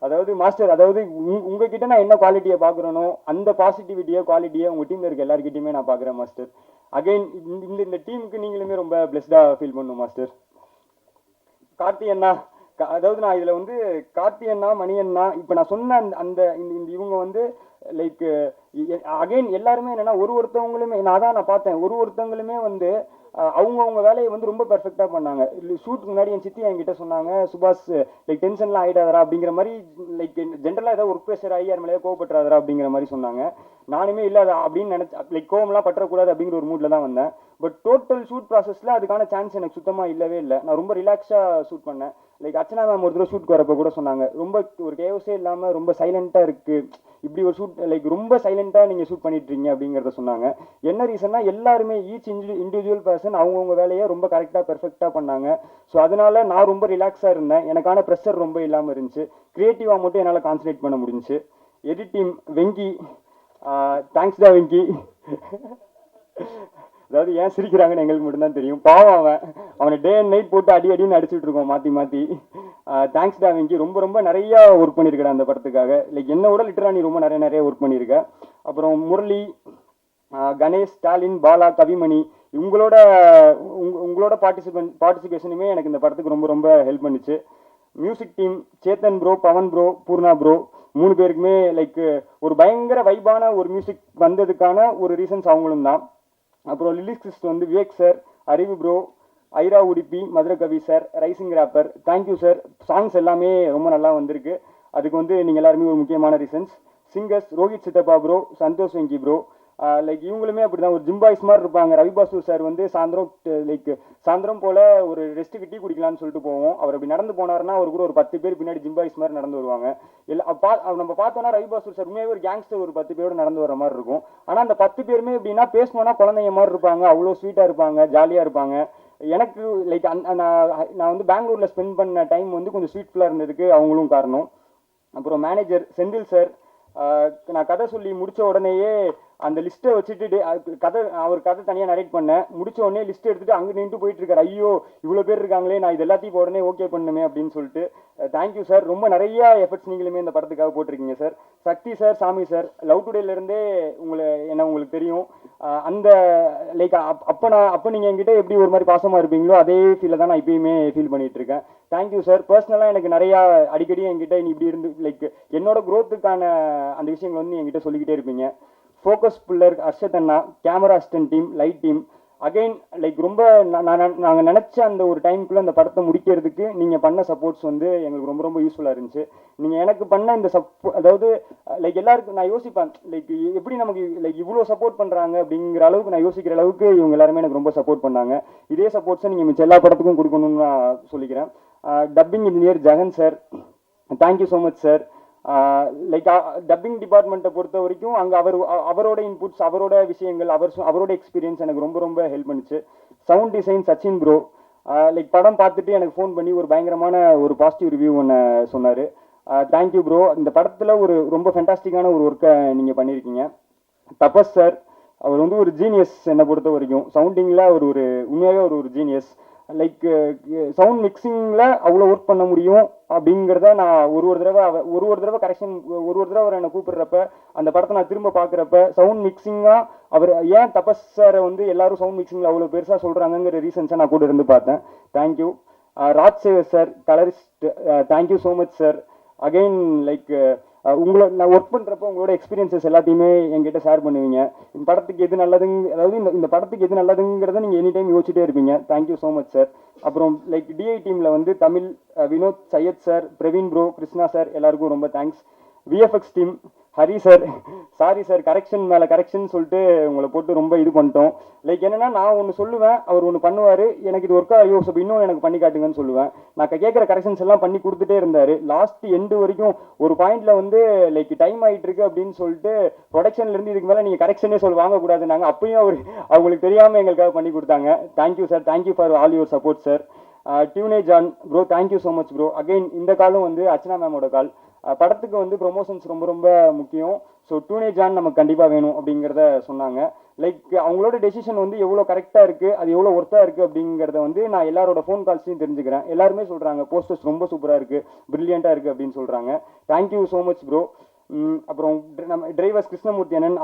அதாவது மாஸ்டர், அதாவது உங்ககிட்ட நான் என்ன குவாலிட்டியை பார்க்குறேனோ அந்த பாசிட்டிவிட்டியை, குவாலிட்டியை உங்கள் டீமில் இருக்க எல்லாருக்கிட்டையுமே நான் பார்க்குறேன் மாஸ்டர். அகைன் இந்த டீமுக்கு நீங்களுமே ரொம்ப பிளெஸ்டாக ஃபீல் பண்ணணும் மாஸ்டர். கார்த்தி அண்ணா, அதாவது நான் இதில் வந்து கார்த்தி அண்ணா, மணி அண்ணா, இப்போ நான் சொன்ன அந்த இவங்க வந்து லைக் அகைன் எல்லாருமே என்னென்னா ஒருத்தவங்களுமே நான் பார்த்தேன், ஒருத்தவங்களுமே வந்து அவங்கவுங்க வேலையை வந்து ரொம்ப பெர்ஃபெக்டாக பண்ணாங்க. ஷூட்டுக்கு முன்னாடி என் சித்தி என்கிட்ட சொன்னாங்க, சுபாஷ் லைக் டென்ஷன்லாம் ஆகிடாதரா அப்படிங்கிற மாதிரி, லைக் ஜென்ரலாக ஏதாவது ஒர்க் ப்ரெஷர் ஆகி யார் மேலேயே கோவப்பட்டுறாதரா அப்படிங்கிற மாதிரி சொன்னாங்க. நானுமே இல்லை அப்படின்னு நினச்சேன், லைக் கோவம்லாம் பற்றக்கூடாது அப்படிங்கிற ஒரு மூடில் தான் வந்தேன். பட் டோட்டல் ஷூட் ப்ராசஸில் அதுக்கான சான்ஸ் எனக்கு சுத்தமாக இல்லவே இல்லை. நான் ரொம்ப ரிலாக்ஸாக ஷூட் பண்ணேன். லைக் அர்ச்சனா மேம் ஒரு தடவை ஷூட்க்கு வரப்போ கூட சொன்னாங்க, ரொம்ப ஒரு கேவஸே இல்லாமல் ரொம்ப சைலண்ட்டாக இருக்குது, இப்படி ஒரு ஷூட் லைக் ரொம்ப சைலண்ட்டாக நீங்கள் ஷூட் பண்ணிட்டுருங்க அப்படிங்கிறத சொன்னாங்க. என்ன ரீசன்னா எல்லாருமே ஈச் இண்டிவிஜுவல் பர்சன் அவங்கவுங்க வேலையை ரொம்ப கரெக்டாக பெர்ஃபெக்டாக பண்ணாங்க. ஸோ அதனால நான் ரொம்ப ரிலாக்ஸாக இருந்தேன். எனக்கான ப்ரெஷர் ரொம்ப இல்லாமல் இருந்துச்சு. க்ரியேட்டிவாக மட்டும் என்னால் கான்சன்ட்ரேட் பண்ண முடிஞ்சுச்சு. எடிட் டீம், வெங்கி, தேங்க்ஸ்டா வெங்கி. அதாவது ஏன் சிரிக்கிறாங்கன்னு எங்களுக்கு மட்டும்தான் தெரியும். பாவம் அவனை டே அண்ட் நைட் போட்டு அடின்னு அடிச்சுட்டு இருக்கோம் மாற்றி. தேங்க்ஸ்டா வெங்கி, ரொம்ப நிறையா ஒர்க் பண்ணியிருக்கேன் அந்த படத்துக்காக. லைக் என்னோட லிட்டரா நீ ரொம்ப நிறைய ஒர்க் பண்ணியிருக்க. அப்புறம் முரளி, கணேஷ், ஸ்டாலின், பாலா, கவிமணி, உங்களோட பார்ட்டிசிபேஷனுமே எனக்கு இந்த படத்துக்கு ரொம்ப ஹெல்ப் பண்ணிச்சு. Music team, Chetan bro, Pavan bro, Poorna bro, 3 பேருக்குமே லைக் ஒரு பயங்கர வைபான ஒரு மியூசிக் வந்ததுக்கான ஒரு ரீசன்ஸ் அவங்களும் தான். அப்புறம் லிரிக்ஸிஸ்ட் வந்து Vivek sir, Arivu bro, Aira Udupi, Madurai Kavi sir, rising rapper, thank you sir. Songs எல்லாமே ரொம்ப நல்லா வந்திருக்கு. அதுக்கு வந்து நீங்கள் எல்லாருமே ஒரு முக்கியமான ரீசன்ஸ். சிங்கர்ஸ் ரோஹித் சித்தப்பா bro, Santhosh Venki bro, like இவங்களுமே அப்படி தான் ஒரு ஜிம்பாய்ஸ் மாதிரி இருப்பாங்க. ரவிபாசு சார் வந்து சாயந்தரம் போல் ஒரு ரெஸ்ட்டுக்கு டீ குடிக்கலான்னு சொல்லிட்டு போவோம். அவர் அப்படி நடந்து போனார்னா அவர் கூட ஒரு 10 பேர் பின்னாடி ஜிம்பாய்ஸ் மாதிரி நடந்து வருவாங்க. நம்ம பார்த்தோன்னா ரவிபாசு சார் உண்மையாகவே ஒரு கேங்ஸ்டர் ஒரு 10 பேரோட நடந்து வர மாதிரி இருக்கும். ஆனால் அந்த 10 பேருமே எப்படின்னா பேசணுன்னா குழந்தைங்க மாதிரி இருப்பாங்க, அவ்வளோ ஸ்வீட்டாக இருப்பாங்க, ஜாலியாக இருப்பாங்க. எனக்கு லைக் நான் வந்து பெங்களூரில் ஸ்பெண்ட் பண்ண டைம் வந்து கொஞ்சம் ஸ்வீட்ஃபுல்லாக இருந்ததுக்கு அவங்களும் காரணம். அப்புறம் மேனேஜர் செந்தில் சார், நான் கதை சொல்லி முடித்த உடனேயே அந்த லிஸ்ட்டை வச்சுட்டு அவர் கதை தனியாக நரேட் பண்ணேன். முடிச்ச உடனே லிஸ்ட் எடுத்துட்டு அங்கே நின்று போயிட்டு இருக்காரு. ஐயோ இவ்வளோ பேர் இருக்காங்களே, நான் இது எல்லாத்தையும் உடனே ஓகே பண்ணுமே அப்படின்னு சொல்லிட்டு. Thank you sir. ரொம்ப நிறைய எஃபர்ட்ஸ் நீங்களுமே இந்த படத்துக்காக போட்டிருக்கீங்க சார். சக்தி சார், சாமி சார், லவ் டுடேலேருந்தே உங்களுக்கு தெரியும். அந்த லைக் அப்போ நீங்கள் என்கிட்ட எப்படி ஒரு மாதிரி பாசமாக இருப்பீங்களோ அதே ஃபீலை தான் நான் இப்பயுமே ஃபீல் பண்ணிட்டு இருக்கேன். Thank you sir. பர்சனலாக எனக்கு நிறையா அடிக்கடி என்கிட்ட நீ இப்படி இருந்து லைக் என்னோட க்ரோத்துக்கான அந்த விஷயங்கள் வந்து என்கிட்ட சொல்லிக்கிட்டே இருப்பீங்க. ஃபோக்கஸ் புல்லர் அர்ஷத் அண்ணா, camera assistant team, light team, again like ரொம்ப நாங்கள் நினச்ச அந்த ஒரு டைமுக்குள்ளே அந்த படத்தை முடிக்கிறதுக்கு நீங்கள் பண்ண சப்போர்ட்ஸ் வந்து எங்களுக்கு ரொம்ப யூஸ்ஃபுல்லாக இருந்துச்சு. நீங்கள் எனக்கு பண்ண இந்த அதாவது லைக் எல்லாருக்கும் நான் யோசிப்பேன், லைக் எப்படி நமக்கு லைக் இவ்வளோ சப்போர்ட் பண்ணுறாங்க அப்படிங்கிற அளவுக்கு நான் யோசிக்கிற அளவுக்கு இவங்க எல்லாருமே எனக்கு ரொம்ப சப்போர்ட் பண்ணாங்க. இதே சப்போர்ட்ஸை நீங்கள் மிச்ச எல்லா படத்துக்கும் கொடுக்கணும்னு நான் சொல்லிக்கிறேன். Dubbing engineer Jagan sir, thank you so much sir. Like dubbing டிபார்ட்மெண்ட்டை பொறுத்த வரைக்கும் அங்கே அவரோட இன்புட்ஸ், அவரோட விஷயங்கள், அவரோட எக்ஸ்பீரியன்ஸ் எனக்கு ரொம்ப ரொம்ப ஹெல்ப் பண்ணுச்சு. Sound design Sachin bro, like படம் பார்த்துட்டு எனக்கு ஃபோன் பண்ணி ஒரு பயங்கரமான ஒரு பாசிட்டிவ் ரிவ்யூ ஒன்று சொன்னார். Thank you bro. இந்த படத்தில் ஒரு ரொம்ப ஃபென்டாஸ்டிக்கான ஒரு ஒர்க்கை நீங்கள் பண்ணியிருக்கீங்க. தபஸ் சார், அவர் வந்து ஒரு ஜீனியஸ். என்னை பொறுத்த வரைக்கும் சவுண்டிங்கில் அவர் உண்மையாகவே ஒரு ஜீனியஸ். லைக் சவுண்ட் மிக்சிங்கில் அவ்வளோ ஒர்க் பண்ண முடியும் அப்படிங்கிறத நான் ஒரு தடவை கரெக்ஷன், ஒரு தடவை அவர் என்னை கூப்பிடுறப்ப, அந்த படத்தை நான் திரும்ப பார்க்குறப்ப சவுண்ட் மிக்சிங்காக அவர் ஏன் தபஸ் சாரை வந்து எல்லாரும் சவுண்ட் மிக்சிங்கில் அவ்வளோ பெருசாக சொல்கிறாங்கங்கிற ரீசன்ஸை நான் கூட இருந்து பார்த்தேன். தேங்க்யூ. ராஜ் சேவர் sir, colourist, thank you so much sir. Again like உங்களை நான் ஒர்க் பண்ணுறப்போ உங்களோட எக்ஸ்பீரியன்ஸஸ் எல்லாத்தையுமே என்கிட்ட ஷேர் பண்ணுவீங்க. இந்த படத்துக்கு எது அதாவது இந்த படத்துக்கு எது நல்லதுங்கிறத நீங்கள் எனி டைம் யோசிச்சுட்டே இருப்பீங்க. Thank you so much sir. அப்புறம் லைக் டிஐ டீமில் வந்து Tamil, Vinod, Syed sir, Praveen bro, Krishna sir, எல்லாருக்கும் ரொம்ப thanks. VFX team, Hari sir, sorry sir correction மேலே கரெக்ஷன் சொல்லிட்டு உங்களை போட்டு ரொம்ப இது பண்ணிட்டோம். லைக் என்னன்னா, நான் ஒன்று சொல்லுவேன், அவர் ஒன்று பண்ணுவார், எனக்கு இது ஒர்க் ஆகியோ ஸோ இன்னும் எனக்கு பண்ணி காட்டுங்கன்னு சொல்லுவேன். நான் கேட்குற கரெக்ஷன்ஸ் எல்லாம் பண்ணி கொடுத்துட்டே இருந்தார். லாஸ்ட் எண்டு வரைக்கும் ஒரு பாயிண்ட்ல வந்து லைக் டைம் ஆகிட்டு இருக்கு அப்படின்னு சொல்லிட்டு ப்ரொடக்ஷன்லேருந்து இதுக்கு மேலே நீங்கள் கரெக்ஷனே வாங்கக்கூடாதுன்னாங்க. அப்பயும் அவங்களுக்கு தெரியாமல் எங்களுக்காக பண்ணி கொடுத்தாங்க. Thank you sir. Thank you for all your support sir. டியூனே John bro, thank you so much bro. Again இந்த காலும் வந்து அர்ச்சனா மேமோட கால். படத்துக்கு வந்து ப்ரொமோஷன்ஸ் ரொம்ப ரொம்ப முக்கியம். ஸோ டூனேஜ் ஆன் நமக்கு கண்டிப்பாக வேணும் அப்படிங்கிறத சொன்னாங்க. லைக் அவங்களோட டெசிஷன் வந்து எவ்வளோ கரெக்டாக இருக்குது, அது எவ்வளோ ஒர்த்தாக இருக்குது அப்படிங்கிறத வந்து நான் எல்லாரோட ஃபோன் கால்ஸையும் தெரிஞ்சுக்கிறேன். எல்லாருமே சொல்கிறாங்க போஸ்டர்ஸ் ரொம்ப சூப்பராக இருக்குது, ப்ரில்லியண்ட்டாக இருக்குது அப்படின்னு சொல்கிறாங்க. Thank you so much bro. அப்புறம் நம்ம டிரைவர்ஸ் கிருஷ்ணமூர்த்தி அண்ணன்,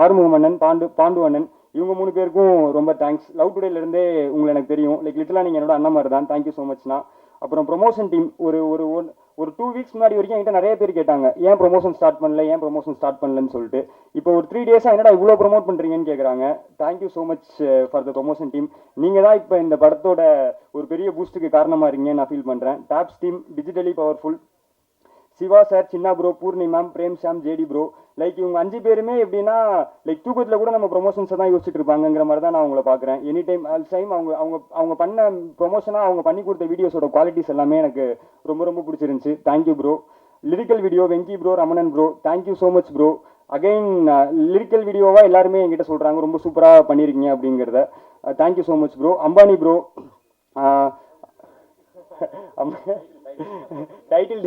ஆறுமுகம் அண்ணன், பாண்டு அண்ணன், இவங்க 3 பேருக்கும் ரொம்ப தேங்க்ஸ். லவ் டுடேலேருந்தே உங்களை எனக்கு தெரியும். லைக் லிட்டலாக நீங்கள் என்னோட அண்ணன் மாதிரி தான். தேங்க்யூ ஸோ மச்ண்ணா. அப்புறம் ப்ரொமோஷன் டீம் ஒரு 2 வீக்ஸ் முன்னாடி வரைக்கும் என்கிட்ட நிறைய பேர் கேட்டாங்க, ஏன் ப்ரொமோஷன் ஸ்டார்ட் பண்ணலன்னு சொல்லிட்டு. இப்போ ஒரு 3 டேஸாக என்னடா இவ்வளோ ப்ரொமோட் பண்ணுறீங்கன்னு கேட்குறாங்க. Thank you so much for the promotion team. நீங்கள் தான் இப்போ இந்த படத்தோட ஒரு பெரிய பூஸ்ட்டுக்கு காரணமாக இருக்கீங்க நான் ஃபீல் பண்ணுறேன். Tops team, digitally powerful, Siva sir, Chinna bro, பூர்ணிமாம், Prem Sham, JD bro. Like இவங்க 5 பேருமே எப்படின்னா லைக் தூக்கத்தில் கூட நம்ம ப்ரொமோஷன்ஸை தான் யோசிச்சுட்டு இருப்பாங்கிற மாதிரி தான் நான் அவங்கள பார்க்குறேன். எனி டைம் அவங்க பண்ண ப்ரொமோஷனாக அவங்க பண்ணி கொடுத்த வீடியோஸோட குவாலிட்டிஸ் எல்லாமே எனக்கு ரொம்ப ரொம்ப பிடிச்சிருந்துச்சு. Thank you bro. Lyrical video Venki bro, Ramanan bro, thank you so much bro. Again lyrical வீடியோவாக எல்லாருமே என்கிட்ட சொல்கிறாங்க ரொம்ப சூப்பராக பண்ணியிருக்கீங்க அப்படிங்கிறத. Thank you so much bro. Ambani bro, title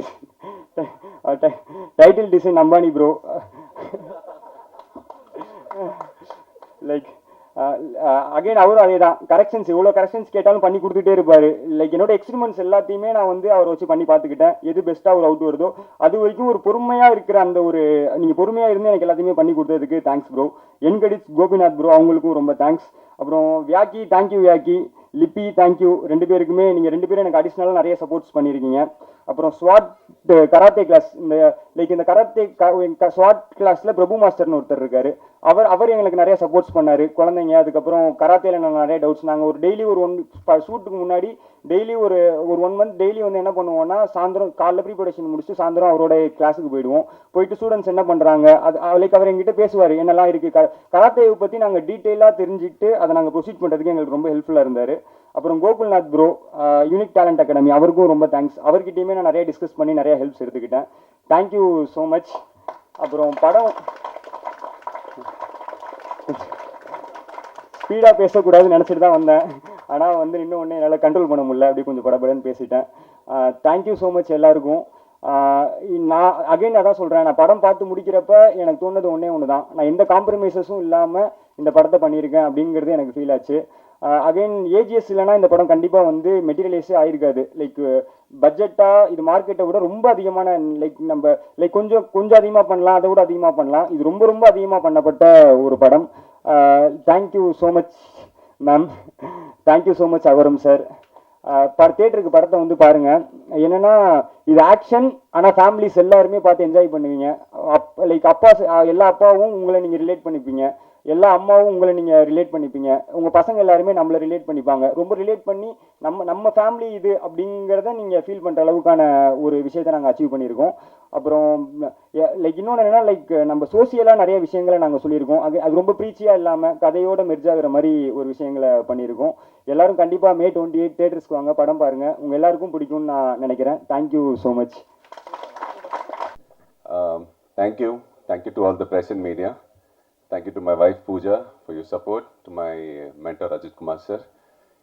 design Ambani bro. Like again அவரும் அதே தான், கரெக்ஷன்ஸ் எவ்வளோ கரெக்ஷன்ஸ் கேட்டாலும் பண்ணி கொடுத்துட்டே இருப்பார். லைக் என்னோட எக்ஸ்பெரிமெண்ட்ஸ் எல்லாத்தையுமே நான் வந்து அவரை வச்சு பண்ணி பார்த்துக்கிட்டேன். எது பெஸ்ட்டாக ஒரு அவுட் வருதோ அது வரைக்கும் ஒரு பொறுமையாக இருக்கிற அந்த நீங்கள் பொறுமையாக இருந்து எனக்கு எல்லாத்தையுமே பண்ணி கொடுத்ததுக்கு தேங்க்ஸ் ப்ரோ. என்கடிச் கோபிநாத் ப்ரோ, அவங்களுக்கும் ரொம்ப தேங்க்ஸ். அப்புறம் வியாக்கி, தேங்க்யூ வியாக்கி. லிப்பி, தேங்க்யூ. 2 பேருக்குமே நீங்கள் 2 பேரும் எனக்கு அடிஷ்னலாக நிறைய சப்போர்ட்ஸ் பண்ணியிருக்கீங்க. அப்புறம் ஸ்வாட் கராத்தே கிளாஸ், இந்த கராத்தே ஸ்வாட் கிளாஸில் பிரபு மாஸ்டர்னு ஒருத்தர் இருக்காரு. அவர் எங்களுக்கு நிறைய சப்போர்ட்ஸ் பண்ணார். குழந்தைங்க, அதுக்கப்புறம் கராத்தேல எனக்கு நிறைய டவுட்ஸ். நாங்கள் ஒரு டெய்லி ஒரு ஷூட்டுக்கு முன்னாடி டெய்லி ஒரு 1 மந்த் டெய்லி வந்து என்ன பண்ணுவோம்னா, சாயந்தரம் காலைல ப்ரீ ப்ரொடக்ஷன் முடிச்சுட்டு சாயந்தரம் அவரோட கிளாஸுக்கு போயிடுவோம். போயிட்டு ஸ்டூடெண்ட்ஸ் என்ன பண்ணுறாங்க லைக் அவர் எங்கிட்ட பேசுவார், என்னெல்லாம் இருக்குது கராத்தேவை பற்றி நாங்கள் டீட்டெயிலாக தெரிஞ்சுக்கிட்டு அதை நாங்கள் ப்ரொசீட் பண்ணுறதுக்கு எங்களுக்கு ரொம்ப ஹெல்ப்ஃபுல்லாக இருந்தார். அப்புறம் Gokulnath bro, unique talent academy, அவருக்கும் ரொம்ப தேங்க்ஸ். அவர்கிட்டயுமே நான் நிறைய டிஸ்கஸ் பண்ணி நிறைய ஹெல்ப்ஸ் எடுத்துக்கிட்டேன். Thank you so much. அப்புறம் படம் ஸ்பீடாக பேசக்கூடாதுன்னு நினச்சிட்டு தான் வந்தேன். ஆனால் வந்து இன்னும் ஒன்று என்னால் கண்ட்ரோல் பண்ண முடியல, அப்படி கொஞ்சம் படபடன்னு பேசிட்டேன். தேங்க்யூ ஸோ மச் எல்லாருக்கும். நான் அகைன் அதான் சொல்கிறேன், நான் படம் பார்த்து முடிக்கிறப்ப எனக்கு தோணுது ஒன்று தான், நான் எந்த காம்ப்ரமைசஸும் இல்லாமல் இந்த படத்தை பண்ணியிருக்கேன் அப்படிங்கிறது எனக்கு ஃபீல் ஆச்சு. அகைன் ஏஜிஎஸ் இல்லைனா இந்த படம் கண்டிப்பாக வந்து மெட்டீரியலைஸே ஆயிருக்காது. லைக் பட்ஜெட்டாக இது மார்க்கெட்டை விட ரொம்ப அதிகமான நம்ம கொஞ்சம் அதிகமாக பண்ணலாம், அதை விட அதிகமாக பண்ணலாம். இது ரொம்ப ரொம்ப அதிகமாக பண்ணப்பட்ட ஒரு படம். Thank you so much ma'am. Thank you so much அவரும் சார். தேட்டருக்கு படத்தை வந்து பாருங்கள். என்னென்னா இது ஆக்ஷன், ஆனால் ஃபேமிலிஸ் எல்லாருமே பார்த்து என்ஜாய் பண்ணுவீங்க. லைக் எல்லா அப்பாவும் உங்களை நீங்கள் ரிலேட் பண்ணிப்பீங்க, எல்லா அம்மாவும் உங்களை நீங்கள் ரிலேட் பண்ணிப்பீங்க, உங்கள் பசங்க எல்லாருமே நம்மளை ரிலேட் பண்ணிப்பாங்க. ரொம்ப ரிலேட் பண்ணி நம்ம ஃபேமிலி இது அப்படிங்கிறத நீங்கள் ஃபீல் பண்ணுற அளவுக்கான ஒரு விஷயத்தை நாங்கள் அச்சீவ் பண்ணியிருக்கோம். அப்புறம் லைக் இன்னொன்று என்னென்னா, லைக் நம்ம சோசியலாக நிறைய விஷயங்களை நாங்கள் சொல்லியிருக்கோம். அது ரொம்ப ப்ரீச்சியாக இல்லாமல் கதையோட மெர்ஜ் ஆகிற மாதிரி ஒரு விஷயங்களை பண்ணியிருக்கோம். எல்லாரும் கண்டிப்பாக May 28 தேட்டர்ஸ்க்கு வாங்க, படம் பாருங்கள். உங்கள் எல்லாருக்கும் பிடிக்கும்னு நான் நினைக்கிறேன். Thank you so much. Thank you. Thank you to all the press and media. Thank you to my wife Pooja for your support. To my mentor Ajit Kumar sir.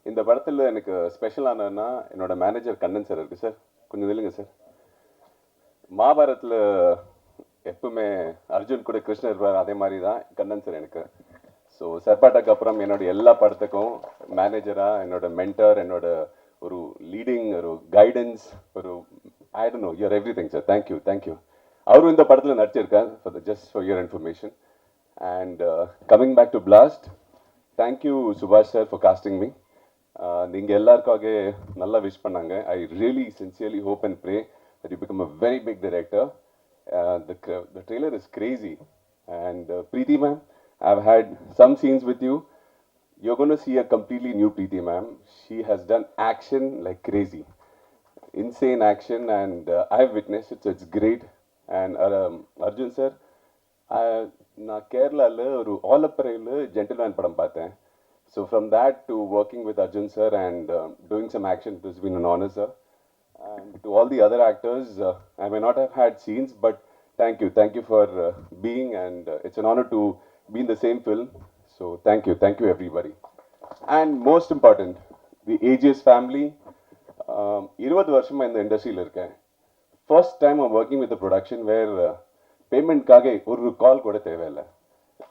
இந்த படத்தில் எனக்கு ஸ்பெஷலானன்னா என்னோட மேனேஜர் கண்ணன் சார் இருக்குது சார். கொஞ்சம் இல்லைங்க sir. மகாபாரத்தில் எப்பவுமே அர்ஜுன் கூட கிருஷ்ணர் இருப்பார், அதே மாதிரி தான் கண்ணன் சார் எனக்கு. ஸோ சர்பாட்டாக்கு அப்புறம் என்னோட எல்லா படத்துக்கும் மேனேஜராக என்னோட மென்டர், என்னோட ஒரு லீடிங், ஒரு கைடன்ஸ், ஒரு I don't know, you're everything sir. Thank you thank you. அவரும் இந்த படத்தில் நடிச்சிருக்கார், just for your information. And coming back to blast, thank you சுபாஷ் சார் ஃபார் காஸ்டிங் மீ. நீங்கள் எல்லாருக்காக நல்லா விஷ் பண்ணாங்க. I really sincerely hope and pray that you become a very big director. The trailer is crazy. And Preeti ma'am, I've had some scenes with you. You're going to see a completely new Preeti ma'am. She has done action like crazy. Insane action, and I've witnessed it, so it's great. And Arjun sir, நான் கேரளாவில் ஒரு ஆலப்பறையில் Gentleman படம் பார்த்தேன். So from that to working with Arjun sir and doing some action, it has been an honor sir. And to all the other actors, I may not have had scenes, but thank you for being, and it's an honor to be in the same film. So thank you everybody. And most important, the AGS family. 20 வருஷமா இந்த இண்டஸ்ட்ரியில் இருக்கேன். First time I'm working with a production where பேமெண்ட்காக ஒரு கால் கூட தேவையில்லை,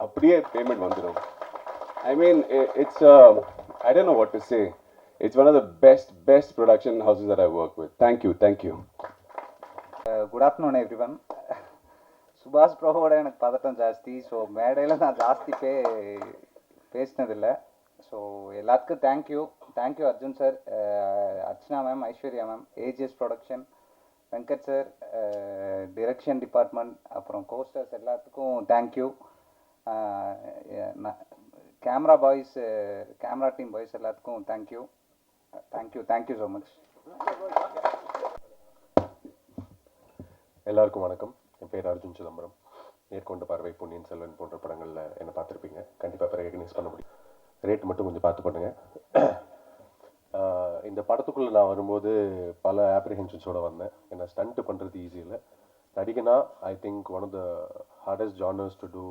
அப்படியே payment வந்துடும். I mean, it's I don't know what to say. It's one of the best production houses that I work with. Thank you. Good afternoon everyone. சுபாஷ் ப்ரோவோட எனக்கு பதட்டம் ஜாஸ்தி. So மேடையில் நான் ஜாஸ்தி பேசினதில்லை. ஸோ எல்லாத்துக்கும் thank you Arjun sir, Archana ma'am, Aishwarya ma'am, AGS production, Venkat sir, direction department, அப்புறம் coasters எல்லாத்துக்கும் thank you. Camera boys, camera team boys எல்லாத்துக்கும் தேங்க்யூ ஸோ மச். எல்லாருக்கும் வணக்கம். என் பேர் அர்ஜுன் சிதம்பரம். நேர்கொண்ட பார்வை, பொன்னியின் செல்வன் போன்ற படங்களில் என்னை பார்த்துருப்பீங்க. கண்டிப்பாக ரெகக்னைஸ் பண்ண முடியும். ரேட் மட்டும் கொஞ்சம் பார்த்து பண்ணுங்கள். இந்த படத்துக்குள்ளே நான் வரும்போது பல ஆப்ரிஹென்ஷன்ஸோடு வந்தேன். ஏன்னா ஸ்டண்ட்டு பண்ணுறது ஈஸி இல்லை. நடிகனா I think one of the hardest genres to do.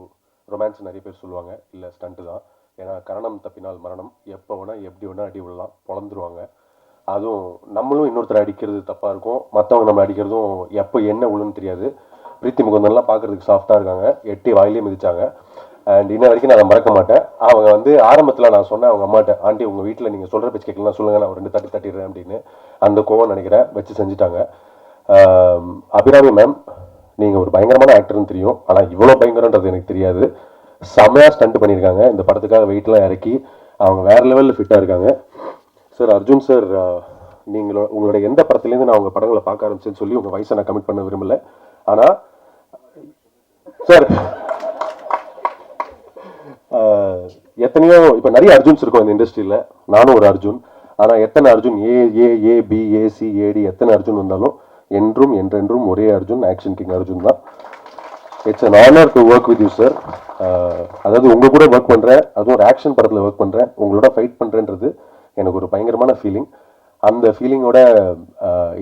Romance நிறைய பேர் சொல்லுவாங்க, இல்லை ஸ்டண்ட்டு தான். ஏன்னா கரணம் தப்பினால் மரணம், எப்போ வேணால் எப்படி வேணால் அடி விடலாம், பொழந்துருவாங்க. அதுவும் நம்மளும் இன்னொருத்தர் அடிக்கிறது தப்பாக இருக்கும், மற்றவங்க நம்ம அடிக்கிறதும் எப்போ என்ன விழுன்னு தெரியாது. பிரீத்தி முகுந்தன்லாம் பார்க்குறதுக்கு சாஃப்டாக இருக்காங்க, எட்டி வாயிலே மிதிச்சாங்க. அண்ட் இன்ன வரைக்கும் நான் அதை மறக்க மாட்டேன். அவங்க வந்து ஆரம்பத்தில் நான் சொன்னேன் அவங்க அம்மாட்ட, ஆண்டி உங்கள் வீட்டில் நீங்கள் சொல்கிற பேச்சு கேட்கலாம், சொல்லுங்கள், நான் ஒரு 2 தட்டி தட்டிடுறேன் அப்படின்னு. அந்த கோவம் நினைக்கிறேன் வச்சு செஞ்சுட்டாங்க. அபிராமி மேம், நீங்கள் ஒரு பயங்கரமான ஆக்டர்னு தெரியும், ஆனால் இவ்வளோ பயங்கரன்றது எனக்கு தெரியாது. செம்மையாக ஸ்டண்ட் பண்ணியிருக்காங்க. இந்த படத்துக்காக வெயிட்லாம் இறக்கி அவங்க வேறு லெவலில் ஃபிட்டாக இருக்காங்க. சார் அர்ஜுன் சார், உங்களோட எந்த படத்துலேருந்து நான் உங்கள் படங்களை பார்க்க ஆரம்பிச்சேன்னு சொல்லி உங்கள் வயசை நான் கமிட் பண்ண விரும்பலை. ஆனால் சார் எத்தனையோ இப்போ நிறைய அர்ஜுன்ஸ் இருக்கும் இந்த இண்டஸ்ட்ரியில், நானும் ஒரு அர்ஜுன். ஆனால் எத்தனை அர்ஜுன் ஏபி ஏசி ஏடி எத்தனை அர்ஜுன் வந்தாலும் என்றென்றும் ஒரே அர்ஜுன், ஆக்ஷன் கிங் அர்ஜுன் தான். It's an honour to work with you sir. அதாவது உங்கள் கூட ஒர்க் பண்ணுறேன், அதுவும் ஒரு ஆக்ஷன் படத்தில் ஒர்க் பண்ணுறேன், உங்களோட ஃபைட் பண்ணுறேன்றது எனக்கு ஒரு பயங்கரமான ஃபீலிங். அந்த ஃபீலிங்கோட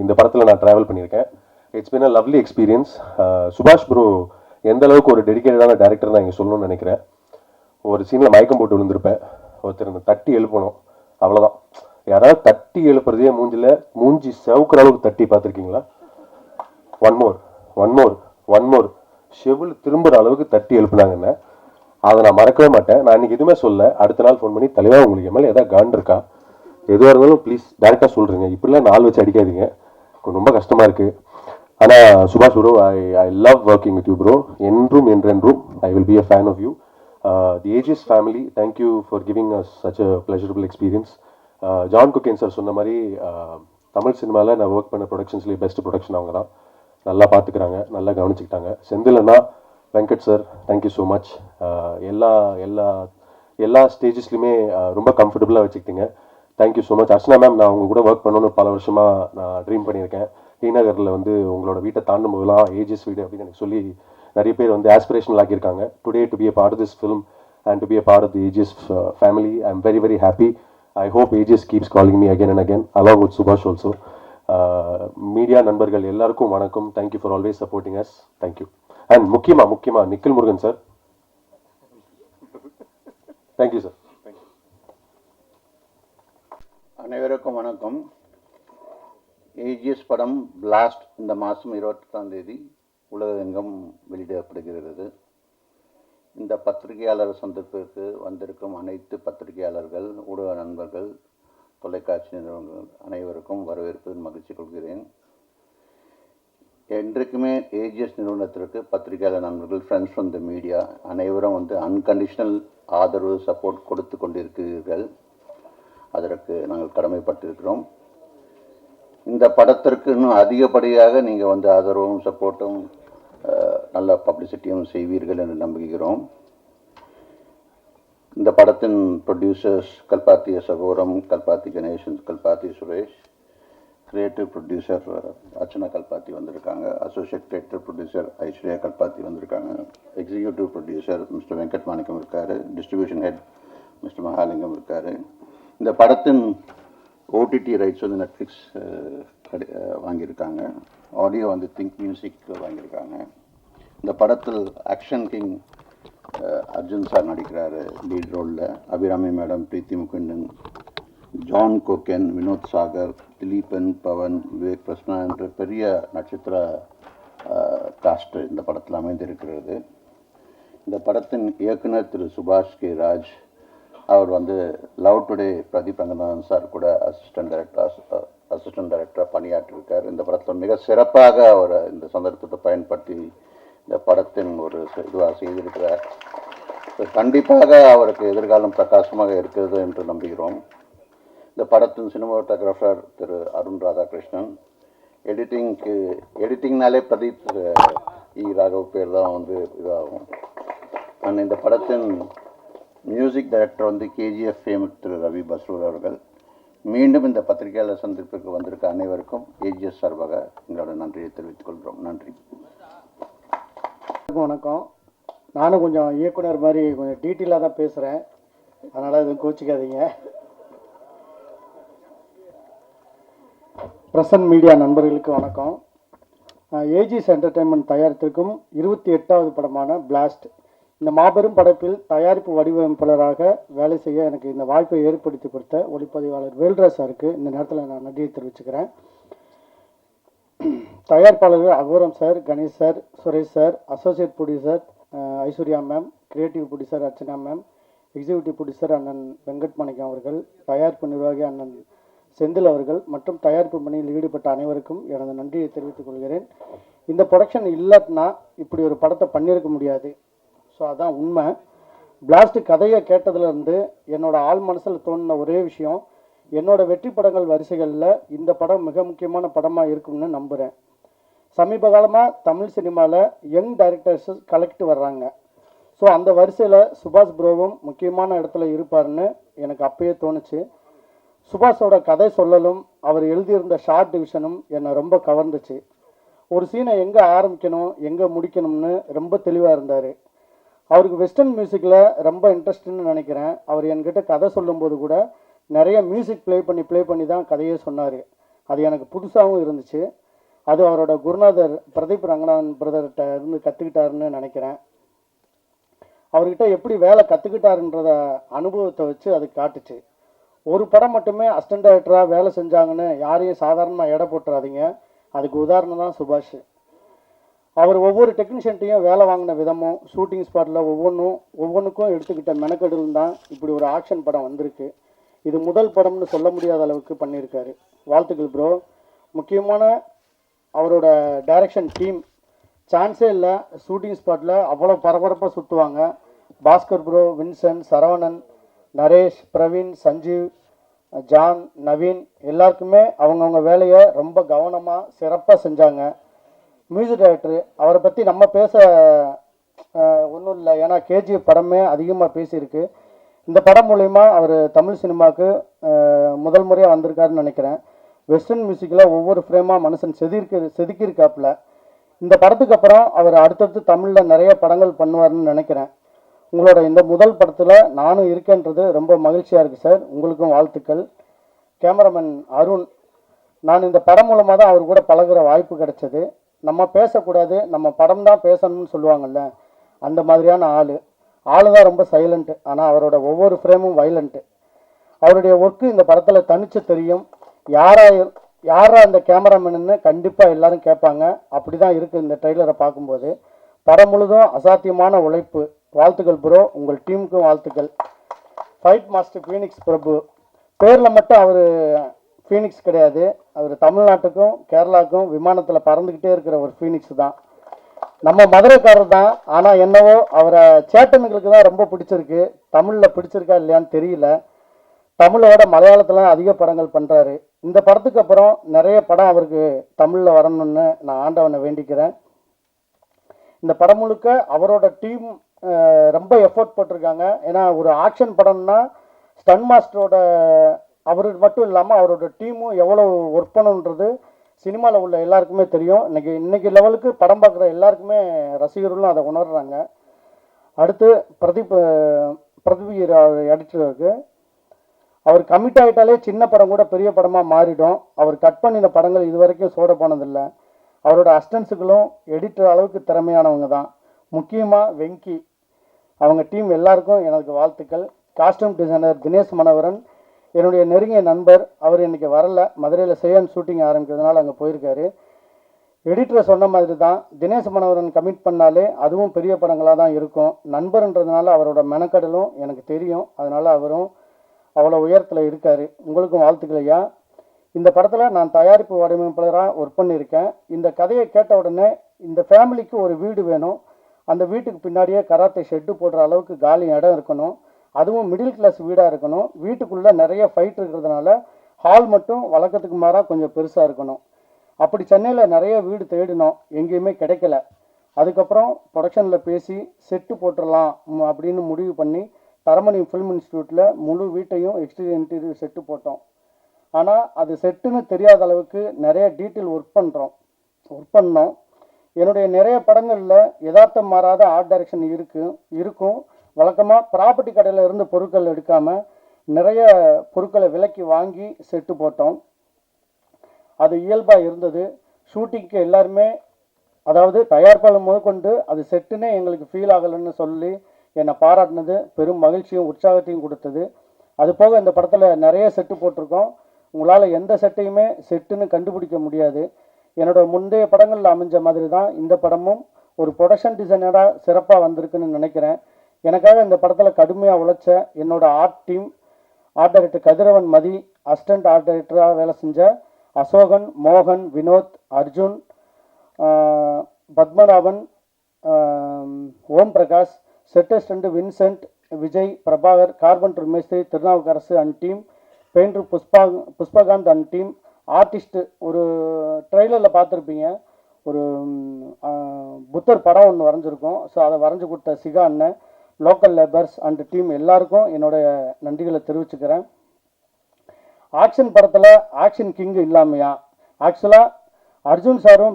இந்த படத்தில் நான் ட்ராவல் பண்ணியிருக்கேன். It's been a lovely experience. சுபாஷ் ப்ரோ எந்த அளவுக்கு ஒரு டெடிக்கேட்டடான டேரக்டர் நான் இங்கே சொல்லணும்னு நினைக்கிறேன். ஒரு சீனில் மயக்கம் போட்டு விழுந்திருப்பேன், ஒருத்தர் தட்டி எழுப்பணும், அவ்வளோதான். யாராவது தட்டி எழுப்புறதே மூஞ்சி செவுக்குற அளவுக்கு தட்டி பார்த்துருக்கீங்களா? ஒன் மோர் செவில் திரும்புகிற அளவுக்கு தட்டி எழுப்புனாங்கன்னு அதை நான் மறக்கவே மாட்டேன். நான் இன்னைக்கு எதுவுமே சொல்ல, அடுத்த நாள் ஃபோன் பண்ணி, தலைவா உங்களுக்கு எம்எல்ஏ ஏதாவது காண்ட் இருக்கா, எதுவாக இருந்தாலும் ப்ளீஸ் டேரெக்டாக சொல்கிறீங்க, இப்படிலாம் நாள் வச்சு அடிக்காதீங்க, ரொம்ப கஷ்டமாக இருக்குது. ஆனால் சுபாஷ் bro, I love working with you bro. என்றென்றும் I will be a fan of you. The AGS family, thank you for giving us such a pleasurable experience. John Kokken sir சொன்ன மாதிரி தமிழ் சினிமாவில் நான் ஒர்க் பண்ண ப்ரொடக்ஷன்ஸ்லேயே பெஸ்ட் ப்ரொடக்ஷன் அவங்க தான். நல்லா பார்த்துக்கிறாங்க, நல்லா கவனிச்சுக்கிட்டாங்க. செந்திலண்ணா, Venkat sir, thank you so much. எல்லா ஸ்டேஜஸ்லையுமே ரொம்ப கம்ஃபர்டபுளாக வச்சுக்கிட்டீங்க. Thank you so much. Archana ma'am, நான் உங்கள் கூட ஒர்க் பண்ணணும்னு பல வருஷமாக நான் ட்ரீம் பண்ணியிருக்கேன். டிநகரில் வந்து உங்களோட வீட்டை தாண்டும் போதெல்லாம் ஏஜிஎஸ் வீடு அப்படின்னு எனக்கு சொல்லி நிறைய பேர் வந்து ஆஸ்பிரேஷனல் ஆக்கியிருக்காங்க. Today to be a part of this film and to be a part of the AGS family, I'm very happy. I hope AGS keeps calling me again and again, along with Subhash also. Media நண்பர்கள் எல்லாருக்கும் வணக்கம். Thank you for always supporting us. Thank you. And முக்கியமாக Nikhil Murugan sir, thank you sir. அனைவருக்கும் வணக்கம். AGS படம் blast இந்த மாதம் 28ஆம் தேதி உலகெங்கும் வெளியிடப்படுகிறது. இந்த பத்திரிகையாளர் சந்திப்பிற்கு வந்திருக்கும் அனைத்து பத்திரிகையாளர்கள், ஊடக நண்பர்கள், தொலைக்காட்சி நிறுவனங்கள் அனைவருக்கும் வரவேற்பதில் மகிழ்ச்சி கொள்கிறேன். என்றைக்குமே ஏஜிஎஸ் நிறுவனத்திற்கு பத்திரிகையாளர் நண்பர்கள், ஃப்ரெண்ட்ஸ் ஃப்ரம் த மீடியா அனைவரும் அன்கண்டிஷனல் ஆதரவு, சப்போர்ட் கொடுத்து கொண்டிருக்கிறீர்கள். அதற்கு நாங்கள் கடமைப்பட்டிருக்கிறோம். இந்த படத்திற்கு இன்னும் அதிகப்படியாக நீங்கள் ஆதரவும் சப்போர்ட்டும் நல்ல பப்ளிசிட்டியும் செய்வீர்கள் என்று நம்புகிறோம். இந்த படத்தின் producers Kalpathi Aghoram, Kalpathi Ganesan, Kalpathi Suresh, creative producer Archana Kalpathi வந்திருக்காங்க, associate creative producer Aishwarya Kalpathi வந்திருக்காங்க, executive producer mister Venkat Manickam இருக்கார், டிஸ்ட்ரிபியூஷன் ஹெட் மிஸ்டர் மகாலிங்கம் இருக்கார். இந்த படத்தின் ஓடிடி ரைட்ஸ் நெட்ஃப்ளிக்ஸ் வாங்கியிருக்காங்க. ஆடியோ திங்க் மியூசிக் வாங்கியிருக்காங்க. இந்த படத்தில் ஆக்ஷன் கிங் அர்ஜுன் சார் நடிக்கிறாரு லீட் ரோலில். அபிராமி மேடம், பிரீத்தி முகுந்தன், ஜான் கோகென், வினோத் சாகர், திலீபன், பவன், விவேக் பிரஸ்னா என்ற பெரிய நட்சத்திர காஸ்ட் இந்த படத்தில் அமைந்திருக்கிறது. இந்த படத்தின் இயக்குனர் திரு சுபாஷ் கே ராஜ், அவர் love today Pradeep Ranganathan sir கூட அசிஸ்டன்ட் டைரக்டராக பணியாற்றிருக்கார். இந்த படத்தில் மிக சிறப்பாக அவர் இந்த சந்தர்ப்பத்தை பயன்படுத்தி இந்த படத்தின் ஒரு இதுவாக செய்திருக்கிறார். கண்டிப்பாக அவருக்கு எதிர்காலம் பிரகாசமாக இருக்கிறது என்று நம்புகிறோம். இந்த படத்தின் சினிமாட்டோகிராஃபர் திரு அருண் ராதாகிருஷ்ணன். எடிட்டிங்னாலே பிரதீப் ராகவ் பேர் தான் இதாகும். அண்ட் இந்த படத்தின் மியூசிக் டைரக்டர் கேஜிஎஃப் ஃபேம் திரு ரவி பஸ்ரூர் அவர்கள். மீண்டும் இந்த பத்திரிகையாளர் சந்திப்பிற்கு வந்திருக்க அனைவருக்கும் ஏஜிஎஸ் சார்பாக எங்களோட நன்றியை தெரிவித்துக் கொள்கிறோம். நன்றி. வணக்கம். நானும் கொஞ்சம் இயக்குனர் மாதிரி கொஞ்சம் டீட்டெயிலாக தான் பேசுகிறேன், அதனால் எதுவும் கோச்சிக்காதீங்க. பிரசன்ட் மீடியா நண்பர்களுக்கு வணக்கம். ஏஜிஎஸ் என்டர்டெயின்மெண்ட் தயாரித்திருக்கும் 28வது படமான பிளாஸ்ட், இந்த மாபெரும் படைப்பில் தயாரிப்பு வடிவமைப்பாளராக வேலை செய்ய எனக்கு இந்த வாய்ப்பை ஏற்படுத்தி கொடுத்த ஒளிப்பதிவாளர் வேல்ராஜ் சாருக்கு இந்த நேரத்தில் நான் நன்றியை தெரிவிச்சுக்கிறேன். தயாரிப்பாளர்கள் Aghoram sir, Ganesh sir, Suresh sir, associate producer Aishwarya ma'am, creative producer Archana ma'am, executive producer அண்ணன் வெங்கட் மாணிக்கம் அவர்கள், தயாரிப்பு நிர்வாகி அண்ணன் செந்தில் அவர்கள் மற்றும் தயாரிப்பு பணியில் ஈடுபட்ட அனைவருக்கும் எனது நன்றியை தெரிவித்துக் கொள்கிறேன். இந்த ப்ரொடக்ஷன் இல்லைன்னா இப்படி ஒரு படத்தை பண்ணியிருக்க முடியாது. ஸோ அதான் உண்மை. பிளாஸ்ட் கதையை கேட்டதுலேருந்து என்னோட ஆள் மனசில் தோணின ஒரே விஷயம், என்னோட வெற்றி படங்கள் வரிசைகளில் இந்த படம் மிக முக்கியமான படமாக இருக்கும்னு நம்புகிறேன். சமீப காலமாக தமிழ் சினிமாவில் யங் டைரக்டர்ஸ் கலெக்ட் வர்றாங்க. ஸோ அந்த வரிசையில் சுபாஷ் ப்ரோவும் முக்கியமான இடத்துல இருப்பார்னு எனக்கு அப்பயே தோணுச்சு. சுபாஷோட கதை சொல்லலும் அவர் எழுதியிருந்த ஷார்ட் டிவிஷனும் என்னை ரொம்ப கவர்ந்துச்சு. ஒரு சீனை எங்கே ஆரம்பிக்கணும் எங்கே முடிக்கணும்னு ரொம்ப தெளிவாக இருந்தார். அவருக்கு வெஸ்டர்ன் மியூசிக்கில் ரொம்ப இன்ட்ரெஸ்ட்னு நினைக்கிறேன். அவர் என்கிட்ட கதை சொல்லும்போது கூட நிறைய மியூசிக் ப்ளே பண்ணி தான் கதையே சொன்னார். அது எனக்கு புதுசாகவும் இருந்துச்சு. அது அவரோட குருநாதர் பிரதீப் ரங்கநாதன் பிரதர்கிட்ட இருந்து கற்றுக்கிட்டாருன்னு நினைக்கிறேன். அவர்கிட்ட எப்படி வேலை கற்றுக்கிட்டாருன்றத அனுபவத்தை வச்சு அது காட்டுச்சு. ஒரு படம் மட்டுமே அசிஸ்டன்ட் டைரக்டராக வேலை செஞ்சாங்கன்னு யாரையும் சாதாரணமாக எடை போட்டுறாதீங்க. அதுக்கு உதாரணம் தான் சுபாஷ். அவர் ஒவ்வொரு டெக்னீஷியன்ட்டையும் வேலை வாங்கின விதமும், ஷூட்டிங் ஸ்பாட்டில் ஒவ்வொன்றுக்கும் எடுத்துக்கிட்ட மெனக்கெடலும் தான் இப்படி ஒரு ஆக்ஷன் படம் வந்திருக்கு. இது முதல் படம்னு சொல்ல முடியாத அளவுக்கு பண்ணியிருக்காரு. வாழ்த்துக்கள் ப்ரோ. முக்கியமான அவரோட டைரக்ஷன் டீம் சான்ஸே இல்லை. ஷூட்டிங் ஸ்பாட்டில் அவ்வளோ பரபரப்பாக சுற்றுவாங்க. Bhaskar bro, Vincent, Saravanan, Naresh, Praveen, Sanjeev, John, Naveen எல்லாருக்குமே அவங்கவுங்க வேலையை ரொம்ப கவனமாக சிறப்பாக செஞ்சாங்க. மியூசிக் டைரக்டரு அவரை பற்றி நம்ம பேச ஒன்றும் இல்லை, ஏன்னா கேஜிஎஃப் படமே அதிகமாக பேசியிருக்கு. இந்த படம் மூலயமா அவர் தமிழ் சினிமாவுக்கு முதல் முறையாக வந்திருக்காருன்னு நினைக்கிறேன். வெஸ்டர்ன் மியூசிக்கில் ஒவ்வொரு ஃப்ரேமாக மனுஷன் செதுக்கியிருக்காப்புல. இந்த படத்துக்கு அப்புறம் அவர் அடுத்தடுத்து தமிழில் நிறைய படங்கள் பண்ணுவார்னு நினைக்கிறேன். உங்களோட இந்த முதல் படத்தில் நானும் இருக்கேன்றது ரொம்ப மகிழ்ச்சியாக இருக்குது சார். உங்களுக்கும் வாழ்த்துக்கள். கேமராமேன் அருண், நான் இந்த படம் மூலமாக தான் அவர் கூட பழகுற வாய்ப்பு கிடைச்சது. நம்ம பேசக்கூடாது, நம்ம படம் தான் பேசணும்னு சொல்லுவாங்கல்ல, அந்த மாதிரியான ஆள் தான் ரொம்ப சைலண்ட்டு. ஆனால் அவரோட ஒவ்வொரு ஃப்ரேமும் வைலண்ட்டு. அவருடைய ஒர்க்கு இந்த படத்தில் தனிச்சு தெரியும். யாரா அந்த கேமராமேனுன்னு கண்டிப்பாக எல்லாரும் கேட்பாங்க. அப்படி தான் இருக்குது இந்த ட்ரெய்லரை பார்க்கும்போது. படம் முழுதும் அசாத்தியமான உழைப்பு. வாழ்த்துக்கள் ப்ரோ, உங்கள் டீமுக்கும் வாழ்த்துக்கள். ஃபைட் மாஸ்டர் ஃபீனிக்ஸ் பிரபு. பேரில் மட்டும் அவர் ஃபீனிக்ஸ் கிடையாது, அவர் தமிழ்நாட்டுக்கும் கேரளாவுக்கும் விமானத்தில் பறந்துக்கிட்டே இருக்கிற ஒரு ஃபீனிக்ஸ் தான். நம்ம மதுரைக்காரர் தான், ஆனால் என்னவோ அவரை சேட்டனுங்களுக்கு தான் ரொம்ப பிடிச்சிருக்கு. தமிழில் பிடிச்சிருக்கா இல்லையான்னு தெரியல. தமிழோட மலையாளத்தில் அதிக படங்கள் பண்ணுறாரு. இந்த படத்துக்கு அப்புறம் நிறைய படம் அவருக்கு தமிழில் வரணும்னு நான் ஆண்டவனை வேண்டிக்கிறேன். இந்த படம் முழுக்க அவரோட டீம் ரொம்ப எஃபோர்ட் போட்டிருக்காங்க. ஏன்னா ஒரு ஆக்ஷன் படம்னா ஸ்டன் மாஸ்டரோட அவர் மட்டும் இல்லாமல் அவரோட டீமும் எவ்வளோ ஒர்க் பண்ணணுன்றது சினிமாவில் உள்ள எல்லாருக்குமே தெரியும். இன்னைக்கு லெவலுக்கு படம் பார்க்குற எல்லாருக்குமே ரசிகர்களும் அதை உணர்றாங்க. அடுத்து பிரதீப் எடிட்டருக்கு அவர் கமிட் ஆகிட்டாலே சின்ன படம் கூட பெரிய படமாக மாறிடும். அவர் கட் பண்ணின படங்கள் இது வரைக்கும் சோட போனதில்லை. அவரோட அசிஸ்டன்ஸுகளும் எடிட்டர் அளவுக்கு திறமையானவங்க தான். முக்கியமாக வெங்கி, அவங்க டீம் எல்லாருக்கும் எனக்கு வாழ்த்துக்கள். காஸ்டியூம் டிசைனர் தினேஷ் மனோகரன் என்னுடைய நெருங்கிய நண்பர். அவர் இன்றைக்கி வரல, மதுரையில் சேயன் ஷூட்டிங் ஆரம்பிக்கிறதுனால அங்கே போயிருக்காரு. எடிட்டரை சொன்ன மாதிரி தான், தினேஷ் மனோகரன் கமிட் பண்ணாலே அதுவும் பெரிய படங்களாக தான் இருக்கும். நண்பர்ன்றதுனால அவரோட மெனக்கடலும் எனக்கு தெரியும். அதனால் அவரும் அவ்வளோ உயரத்தில் இருக்கார். உங்களுக்கும் வாழ்த்துக்கள் ஐயா. இந்த படத்தில் நான் தயாரிப்பு வடிவமைப்பாளராக ஒர்க் பண்ணியிருக்கேன். இந்த கதையை கேட்ட உடனே இந்த ஃபேமிலிக்கு ஒரு வீடு வேணும், அந்த வீட்டுக்கு பின்னாடியே கராத்தே ஷெட்டு போடுற அளவுக்கு காலி இடம் இருக்கணும், அதுவும் மிடில் கிளாஸ் வீடாக இருக்கணும், வீட்டுக்குள்ளே நிறைய ஃபைட் இருக்கிறதுனால ஹால் மட்டும் வழக்கத்துக்கு மாறாக கொஞ்சம் பெருசாக இருக்கணும். அப்படி சென்னையில் நிறைய வீடு தேடினோம், எங்கேயுமே கிடைக்கல. அதுக்கப்புறம் ப்ரொடக்ஷனில் பேசி செட்டு போட்டுடலாம் அப்படின்னு முடிவு பண்ணி தரமணி ஃபிலிம் இன்ஸ்டியூட்டில் முழு வீட்டையும் எக்ஸ்டீரியர் இன்டீரியர் செட்டு போட்டோம். ஆனால் அது செட்டுன்னு தெரியாத அளவுக்கு நிறைய டீட்டெயில் ஒர்க் பண்ணோம். என்னுடைய நிறைய படங்களில் யதார்த்தம் மாறாத ஆர்ட் டைரக்ஷன் இருக்கும். வழக்கமாக ப்ராப்பர்ட்டி கடையில் இருந்து பொருட்கள் எடுக்காமல் நிறைய பொருட்களை விலைக்கு வாங்கி செட்டு போட்டோம். அது இயல்பாக இருந்தது. ஷூட்டிங்க்கு எல்லாருமே, அதாவது தயாரிப்பாளர் முதற்கொண்டு அது செட்டுன்னே எங்களுக்கு ஃபீல் ஆகலைன்னு சொல்லி என்னை பாராட்டினது பெரும் மகிழ்ச்சியும் உற்சாகத்தையும் கொடுத்தது. அது போக இந்த படத்தில் நிறைய செட்டு போட்டிருக்கோம். உங்களால் எந்த செட்டையுமே செட்டுன்னு கண்டுபிடிக்க முடியாது. என்னோடய முந்தைய படங்களில் அமைஞ்ச மாதிரி தான் இந்த படமும் ஒரு ப்ரொடக்ஷன் டிசைனராக சிறப்பாக வந்திருக்குன்னு நினைக்கிறேன். எனக்காக இந்த படத்தில் கடுமையாக உழைச்ச என்னோட art director Kathiravan Mathi, assistant art டைரக்டராக வேலை செஞ்ச அசோகன், மோகன், Vinoth, Arjun, Padmanabhan, Om Prakash, set assistant Vincent, Vijay, Prabhakar, carpenter மேஸ்திரி, Thirunavukkarasu and team, painter Pushpakanth and team, artist. ஒரு ட்ரெய்லரில் பார்த்துருப்பீங்க, ஒரு புத்தர் படம் ஒன்று வரைஞ்சிருக்கோம். ஸோ அதை வரைஞ்சி கொடுத்த சிகா அண்ணன், லோக்கல் லேபர்ஸ் அண்ட் டீம் எல்லாருக்கும் என்னோடய நன்றிகளை தெரிவிச்சுக்கிறேன். ஆக்ஷன் படத்தில் ஆக்ஷன் கிங்கு இல்லாமையா? ஆக்சுவலாக அர்ஜுன் சாரும்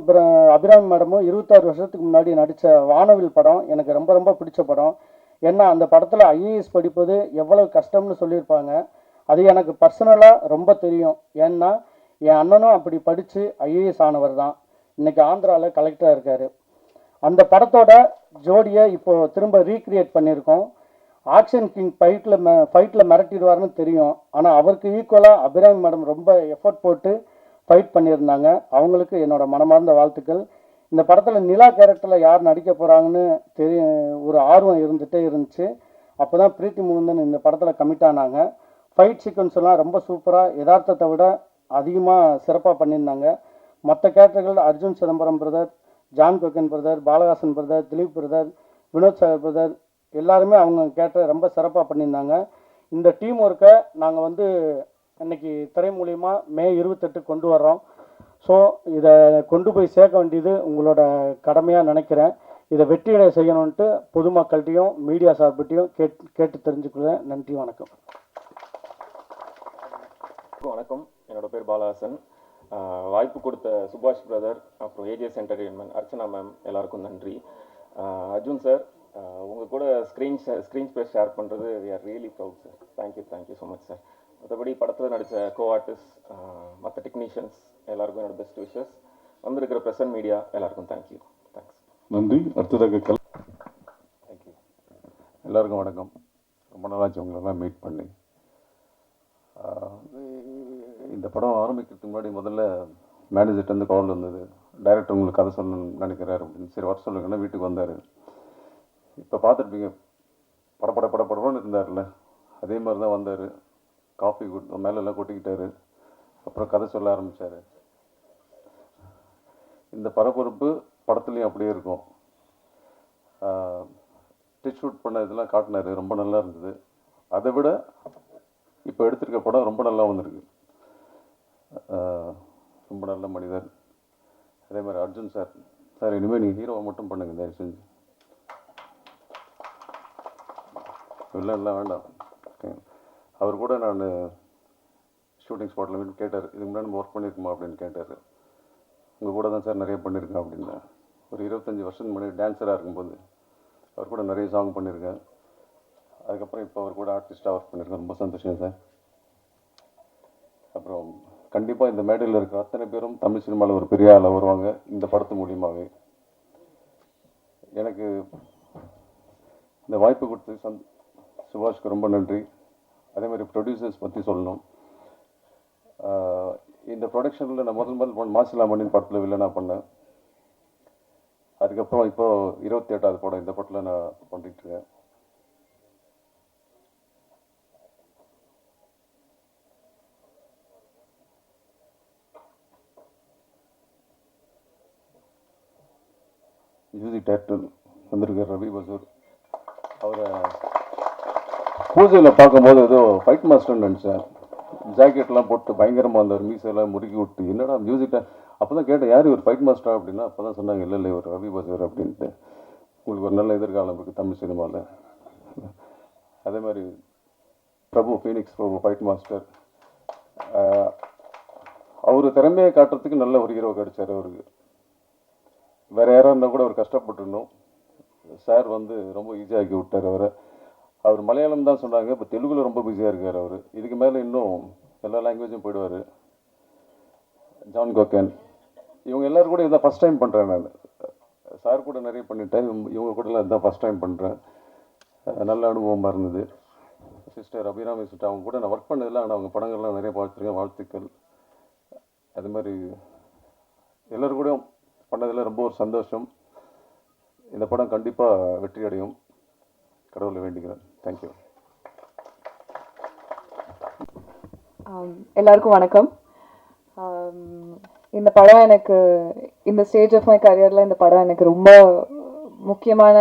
அபிராமி மேடமும் 26 வருஷத்துக்கு முன்னாடி நடித்த வானவில் படம் எனக்கு ரொம்ப ரொம்ப பிடிச்ச படம். ஏன்னா அந்த படத்தில் ஐஏஎஸ் படிப்பது எவ்வளவு கஷ்டம்னு சொல்லியிருப்பாங்க. அது எனக்கு பர்சனலாக ரொம்ப தெரியும். ஏன்னா என் அண்ணனும் அப்படி படித்து ஐஏஎஸ் ஆனவர் தான். இன்றைக்கி ஆந்திராவில் கலெக்டராக இருக்கார். அந்த ஜோடியை இப்போது திரும்ப ரீக்ரியேட் பண்ணியிருக்கோம். ஆக்ஷன் கிங் ஃபைட்டில் மிரட்டிடுவார்னு தெரியும். ஆனால் அவருக்கு ஈக்குவலாக அபிராமி மேடம் ரொம்ப எஃபர்ட் போட்டு ஃபைட் பண்ணியிருந்தாங்க. அவங்களுக்கு என்னோட மனமார்ந்த வாழ்த்துக்கள். இந்த படத்தில் நிலா கேரக்டரில் யார் நடிக்க போகிறாங்கன்னு ஒரு ஆர்வம் இருந்துகிட்டே இருந்துச்சு. அப்போ தான் பிரீத்தி முகுந்தன் இந்த படத்தில் கமிட் ஆனாங்க. ஃபைட் சீக்வன்ஸ் எல்லாம் ரொம்ப சூப்பராக, யதார்த்தத்தை விட அதிகமாக சிறப்பாக பண்ணியிருந்தாங்க. மற்ற கேரக்டர்கள் Arjun Chidambaram brother, John Kokken brother, Balakasan brother, Dileep brother, Vinoth Sagar brother எல்லாருமே அவங்க கேரக்டர் ரொம்ப சிறப்பாக பண்ணியிருந்தாங்க. இந்த டீம் ஒர்க்கை நாங்கள் இன்னைக்கு திரை மூலிமா மே 28 கொண்டு வர்றோம். ஸோ இதை கொண்டு போய் சேர்க்க வேண்டியது உங்களோட கடமையாக நினைக்கிறேன். இதை வெற்றியடை செய்யணுன்ட்டு பொதுமக்கள்கிட்டையும் மீடியா சார்பிட்டையும் கேட்டு தெரிஞ்சுக்கிறேன். நன்றி, வணக்கம். வணக்கம், என்னோட பேர் பாலஹாசன். வாய்ப்பு கொடுத்த சுபாஷ் பிரதர், அப்புறம் ஏஜிஎஸ் என்டர்டெயின்மெண்ட், அர்ச்சனா மேம் எல்லாருக்கும் நன்றி. அர்ஜுன் சார், உங்கள் கூட ஸ்க்ரீன் ஸ்பேஸ் ஷேர் பண்ணுறது we are really proud sir. Thank you so much sir. மற்றபடி படத்தில் நடித்த கோ ஆர்டிஸ்ட், மற்ற டெக்னீஷியன்ஸ் எல்லாருக்கும் என்னோட பெஸ்ட் விஷஸ். வந்திருக்கிற ப்ரெசன்ட் மீடியா எல்லாருக்கும் தேங்க்யூ. தேங்க்ஸ். நன்றி. அடுத்ததாக தேங்க்யூ. எல்லாருக்கும் வணக்கம். ரொம்ப நாளாச்சு உங்களெல்லாம் மீட் பண்ணி. இந்த படம் ஆரம்பிக்கிறதுக்கு முன்னாடி முதல்ல மேனேஜர்லேருந்து கால் வந்தது, டைரக்டர் உங்களுக்கு கதை சொல்லணும்னு நினைக்கிறாரு அப்படின்னு. சரி வர சொல்லுங்கன்னா வீட்டுக்கு வந்தார். இப்போ பார்த்துருப்பீங்க, படப்படன்னு இருந்தார்ல, அதே மாதிரி தான் வந்தார். காஃபி மேலெல்லாம் கொட்டிக்கிட்டாரு. அப்புறம் கதை சொல்ல ஆரம்பித்தார். இந்த பரபரப்பு படத்துலையும் அப்படியே இருக்கும். டிச் ஷூட் பண்ண இதெல்லாம் காட்டினார், ரொம்ப நல்லா இருந்தது. அதை விட இப்போ எடுத்திருக்க படம் ரொம்ப நல்லா வந்திருக்கு. ரொம்ப நல்ல மனிதர். அதே மாதிரி அர்ஜுன் சார், சார் இனிமேல் நீங்கள் ஹீரோவை மட்டும் பண்ணுங்க தயவு செஞ்சு, எல்லாம் வேண்டாம். அவர் கூட நான் ஷூட்டிங் ஸ்பாட்டில் மீட் கேட்டார், இதுக்கு முன்னாடி நம்ம ஒர்க் பண்ணியிருக்குமா அப்படின்னு கேட்டார். உங்கள் கூட தான் சார் நிறைய பண்ணியிருக்கேன் அப்படின்னா. ஒரு 25 வருஷத்துக்கு முன்னாடி டான்ஸராக இருக்கும்போது அவர் கூட நிறைய சாங் பண்ணியிருக்கேன். அதுக்கப்புறம் இப்போ அவர் கூட ஆர்டிஸ்டாக ஒர்க் பண்ணியிருக்கேன். ரொம்ப சந்தோஷம் சார். அப்புறம் கண்டிப்பாக இந்த மேடையில் இருக்கிற அத்தனை பேரும் தமிழ் சினிமாவில் ஒரு பெரிய ஆளாக வருவாங்க இந்த படத்து மூலியமாகவே. எனக்கு இந்த வாய்ப்பு கொடுத்து சுபாஷ்க்கு ரொம்ப நன்றி. அதே மாதிரி ப்ரொடியூசர்ஸ் பற்றி சொல்லணும். இந்த ப்ரொடக்ஷனில் நான் முதல் மாசிலாமணின்னு படத்தில் வில்லனாக பண்ணேன். அதுக்கப்புறம் இப்போது 28வது படம் இந்த படத்தில் நான் பண்ணிட்டுருக்கேன். மியூசிக் டைரக்டர் வந்திருக்கார் ரவி பசூர். அவரை பூஜையில் பார்க்கும்போது ஏதோ ஃபைட் மாஸ்டர்னு நினச்சேன். ஜாக்கெட்லாம் போட்டு பயங்கரமாக வந்தார், மீசெல்லாம் முறுக்கி விட்டு. என்னடா மியூசிக், அப்போ தான் கேட்டேன் யார் ஒரு ஃபைட் மாஸ்டரா அப்படின்னா. அப்போ தான் சொன்னாங்க இல்லை ஒரு ரவி பசூர் அப்படின்ட்டு. உங்களுக்கு ஒரு நல்ல எதிர்காலம் இருக்குது தமிழ் சினிமாவில். அதே மாதிரி ஃபீனிக்ஸ் பிரபு ஃபைட் மாஸ்டர். அவர் திறமையை காட்டுறதுக்கு நல்ல ஒரு ஹீரோ கிடைச்சார் அவருக்கு. வேறு யாராக இருந்தால் கூட அவர் கஷ்டப்பட்டுருந்தோம். சார் ரொம்ப ஈஸியாகி விட்டார் அவரை. அவர் மலையாளம் தான் சொன்னாங்க, இப்போ தெலுங்குல ரொம்ப பிஸியாக இருக்கார் அவர். இதுக்கு மேலே இன்னும் எல்லா லாங்குவேஜும் போயிடுவார். ஜான் கோக்கன், இவங்க எல்லோரும் கூட இதான் ஃபஸ்ட் டைம் பண்ணுறேன் நான். சார் கூட நிறைய பண்ணிட்டேன், இவங்க கூடலாம் இதுதான் ஃபஸ்ட் டைம் பண்ணுறேன். நல்ல அனுபவமாக இருந்தது. சிஸ்டர் அபிராமி சிஸ்டர் அவங்க கூட நான் ஒர்க் பண்ணதில்லை, ஆனால் அவங்க படங்கள்லாம் நிறைய பார்த்துருக்கேன். வாழ்த்துக்கள். அது மாதிரி எல்லோரும் கூட பண்ணதில் ரொம்ப ஒரு சந்தோஷம். இந்த படம் கண்டிப்பாக வெற்றி அடையும், கடவுளை வேண்டிக்கிறேன். தேங்க்யூ. எல்லாருக்கும் வணக்கம். இந்த படம் எனக்கு இந்த ஸ்டேஜ் ஆஃப் மை கரியரில் இந்த படம் எனக்கு ரொம்ப முக்கியமான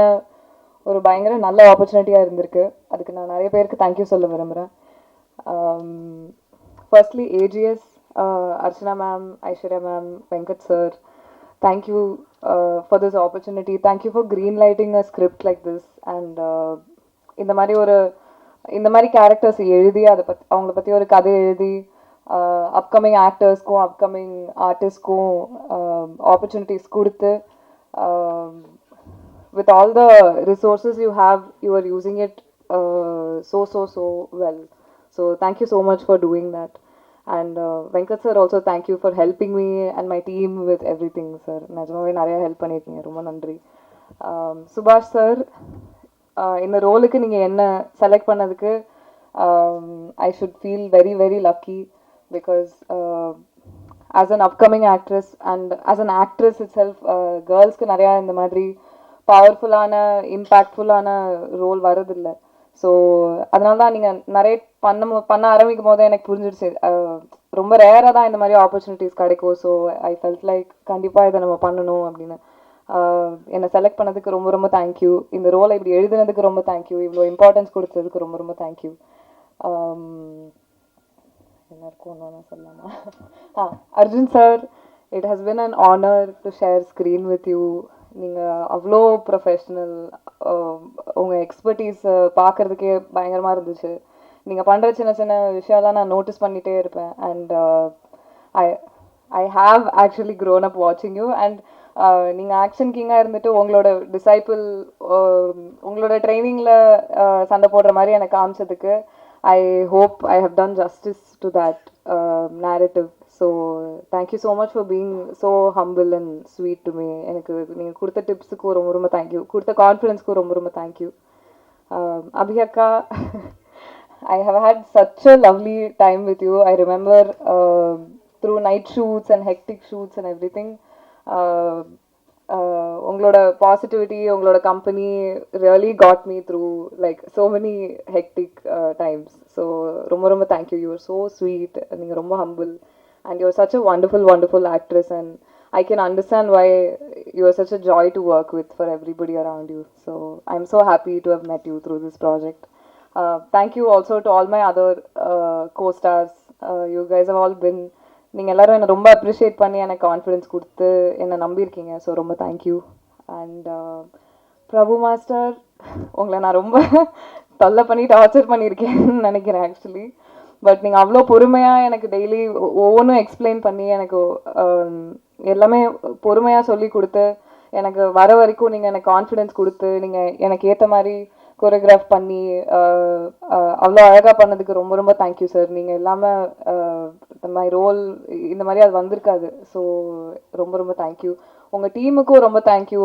ஒரு பயங்கர நல்ல ஆப்பர்ச்சுனிட்டியாக இருந்திருக்கு. அதுக்கு நான் நிறைய பேருக்கு தேங்க்யூ சொல்ல விரும்புகிறேன். Firstly AGS, Archana ma'am, Aishwarya ma'am, Venkat sir, thank you for this opportunity. Thank you for green lighting a script like this. And இந்த மாதிரி கேரக்டர்ஸ் எழுதி அவங்கள பற்றி ஒரு கதை எழுதி அப்கமிங் ஆக்டர்ஸ்க்கும் அப்கமிங் ஆர்டிஸ்ட்க்கும் ஆப்பர்ச்சுனிட்டிஸ் கொடுத்து with all the resources you have, you are using it so well. So thank you so much for doing that. And Venkat sir, also thank you for helping me and my team with everything, sir. Najmave nariya help பண்ணிருக்கீங்க, ரொம்ப நன்றி. சுபாஷ் sir, இந்த ரோலுக்கு நீங்கள் என்ன select பண்ணதுக்கு I should feel very very lucky because as an upcoming actress and as an actress itself, girlsக்கு நிறையா இந்த மாதிரி பவர்ஃபுல்லான இம்பேக்ட்ஃபுல்லான ரோல் வரதில்லை. ஸோ அதனால தான் நீங்கள் நிறைய பண்ண ஆரம்பிக்கும் போது எனக்கு புரிஞ்சிடுச்சு, ரொம்ப ரேராக தான் இந்த மாதிரி ஆப்பர்ச்சுனிட்டிஸ் கிடைக்கும். ஸோ ஐ ஃபெல்ட் லைக் கண்டிப்பாக இதை நம்ம பண்ணணும் அப்படின்னு. என்னை செலக்ட் பண்ணதுக்கு ரொம்ப ரொம்ப தேங்க்யூ. இந்த ரோலை இப்படி எழுதுனதுக்கு ரொம்ப தேங்க்யூ. இவ்வளோ இம்பார்ட்டன்ஸ் கொடுத்ததுக்கு ரொம்ப ரொம்ப தேங்க்யூ. எல்லாருக்கும் ஒன்று சொல்லலாமா? Arjun sir, it has been an honour to share screen with you. நீங்கள் அவ்வளோ ப்ரொஃபஷ்னல், உங்கள் எக்ஸ்பர்டீஸ் பார்க்குறதுக்கே பயங்கரமாக இருந்துச்சு. நீங்கள் பண்ணுற சின்ன சின்ன விஷயம்லாம் நான் நோட்டீஸ் பண்ணிகிட்டே இருப்பேன். And I have actually grown up வாட்சிங் யூ. அண்ட் நீங்கள் ஆக்ஷன் கிங்காக இருந்துட்டு உங்களோட டிசைபிள் உங்களோட ட்ரைனிங்கில் சண்டை போடுற மாதிரி எனக்கு காமிச்சதுக்கு I hope I have done justice to that narrative. So thank you so much for being so humble and sweet to me. எனக்கு நீங்க கொடுத்த டிப்ஸுக்கு ரொம்ப ரொம்ப தேங்க்யூ, கொடுத்த கான்ஃபிடன்ஸ்க்கு ரொம்ப ரொம்ப thank you. Abhiyaka, I have had such a lovely time with you. I remember through night shoots and hectic shoots and everything. உங்களோட positivity, உங்களோட company really got me through like so many hectic times. So ரொம்ப ரொம்ப thank you. You are so sweet, நீங்கள் ரொம்ப humble, and you are such a wonderful actress, and I can understand why you are such a joy to work with for everybody around you. So I'm so happy to have met you through this project. Thank you also to all my other co-stars. You guys have all been, நீங்கள் எல்லாரும் என்னை ரொம்ப appreciate பண்ணி எனக்கு confidence கொடுத்து என்னை நம்பியிருக்கீங்க. So ரொம்ப thank you. And Prabhu master, உங்களை நான் ரொம்ப தொல்லை பண்ணி டார்ச்சர் பண்ணியிருக்கேன்னு நினைக்கிறேன் ஆக்சுவலி. பட் நீங்கள் அவ்வளோ பொறுமையாக எனக்கு டெய்லி ஒவ்வொன்றும் எக்ஸ்பிளைன் பண்ணி எனக்கு எல்லாமே பொறுமையாக சொல்லி கொடுத்து எனக்கு வர வரைக்கும் நீங்கள் எனக்கு கான்ஃபிடென்ஸ் கொடுத்து நீங்கள் எனக்கு ஏற்ற மாதிரி கோரியோகிராஃப் பண்ணி அவ்வளோ அழகாக பண்ணதுக்கு ரொம்ப ரொம்ப தேங்க்யூ சார். நீங்கள் இல்லாமல் மை ரோல் இந்த மாதிரி அது வந்திருக்காது. ஸோ ரொம்ப ரொம்ப தேங்க்யூ. உங்கள் டீமுக்கும் ரொம்ப தேங்க்யூ.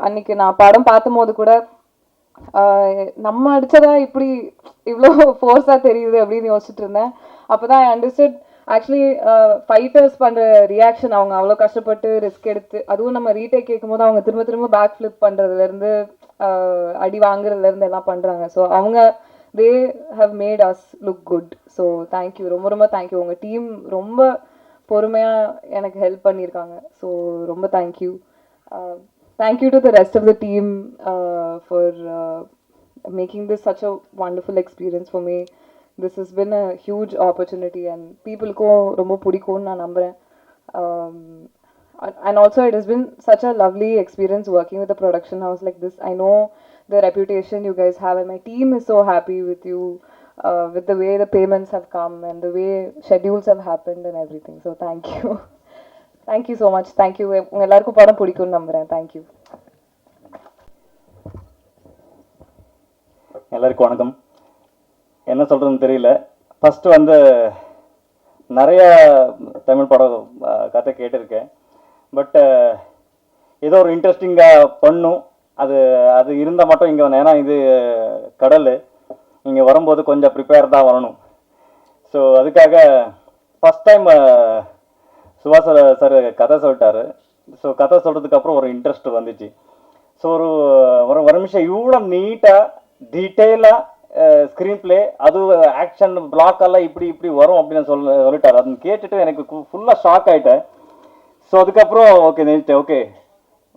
அன்றைக்கி நான் படம் பார்த்தும் போது கூட நம்ம அடித்ததா இப்படி இவ்வளோ ஃபோர்ஸாக தெரியுது அப்படின்னு யோசிச்சுட்டு இருந்தேன். அப்போ தான் ஐ அண்டர்ஸ்டுட் ஆக்சுவலி ஃபைட்டர்ஸ் பண்ணுற ரியாக்ஷன், அவங்க அவ்வளோ கஷ்டப்பட்டு ரிஸ்க் எடுத்து, அதுவும் நம்ம ரீடேக் கேட்கும் போது அவங்க திரும்ப திரும்ப பேக் ஃப்ளிப் பண்ணுறதுலேருந்து அடி வாங்குறதுலேருந்து எல்லாம் பண்ணுறாங்க. ஸோ அவங்க they have made us look good. So thank you, ரொம்ப ரொம்ப தேங்க்யூ. உங்கள் டீம் ரொம்ப பொறுமையாக எனக்கு ஹெல்ப் பண்ணியிருக்காங்க. ஸோ ரொம்ப thank you. Thank you to the rest of the team for making this such a wonderful experience for me. This has been a huge opportunity and people ko romba pudikonu na nambren. And also it has been such a lovely experience working with a production house like this. I know the reputation you guys have and my team is so happy with you, with the way the payments have come and the way schedules have happened and everything. So thank you. Thank you so much. Thank you. உங்கள் எல்லாருக்கும் படம் பிடிக்கும்னு நம்புகிறேன். Thank you. எல்லாருக்கும் வணக்கம். என்ன சொல்கிறதுன்னு தெரியல. ஃபஸ்ட்டு வந்து நிறைய தமிழ் படம் கதை கேட்டிருக்கேன். பட் ஏதோ ஒரு இன்ட்ரெஸ்டிங்காக பண்ணும், அது அது இருந்தால் மட்டும் இங்கே ஏன்னா இது கடல், இங்கே வரும்போது கொஞ்சம் ப்ரிப்பேர் தான் வரணும். ஸோ அதுக்காக ஃபஸ்ட் டைம் சுபாஷ் சார் கதை சொல்லிட்டாரு. ஸோ கதை சொல்கிறதுக்கப்புறம் ஒரு இன்ட்ரெஸ்ட் வந்துச்சு. ஸோ ஒரு நிமிஷம் இவ்வளோ நீட்டாக டீட்டெயிலாக ஸ்க்ரீன் பிளே, அது ஆக்ஷன் பிளாக் எல்லாம் இப்படி வரும் அப்படின்னு சொல்லிட்டாரு. அது கேட்டுட்டு எனக்கு ஃபுல்லாக ஷாக் ஆகிட்டேன். ஸோ அதுக்கப்புறம் ஓகே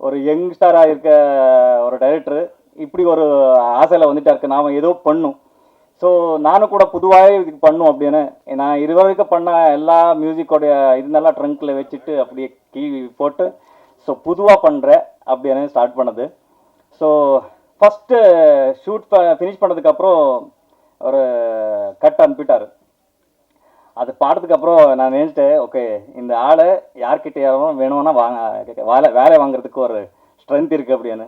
ஒரு யங்ஸ்டராக இருக்க ஒரு டைரக்டர் இப்படி ஒரு ஆசையில் வந்துட்டா நாம் ஏதோ பண்ணும். ஸோ நானும் கூட புதுவாகவே இதுக்கு பண்ணும் அப்படின்னு நான் இதுவரைக்கும் பண்ண எல்லா மியூசிக்கோடைய இதெல்லாம் ட்ரங்க்கில் வச்சுட்டு அப்படியே கீ போட்டு ஸோ பொதுவாக பண்ணுறேன் அப்படின்னு ஸ்டார்ட் பண்ணது. ஸோ ஃபஸ்ட்டு ஷூட் ஃபினிஷ் பண்ணதுக்கப்புறம் ஒரு கட் அனுப்பிட்டார். அது பாடுறதுக்கப்புறம் நான் நினைச்சிட்டேன், ஓகே இந்த ஆள் யார்கிட்ட யாரும் வேணும்னா வேலை வாங்குறதுக்கு ஒரு ஸ்ட்ரென்த் இருக்குது அப்படின்னு.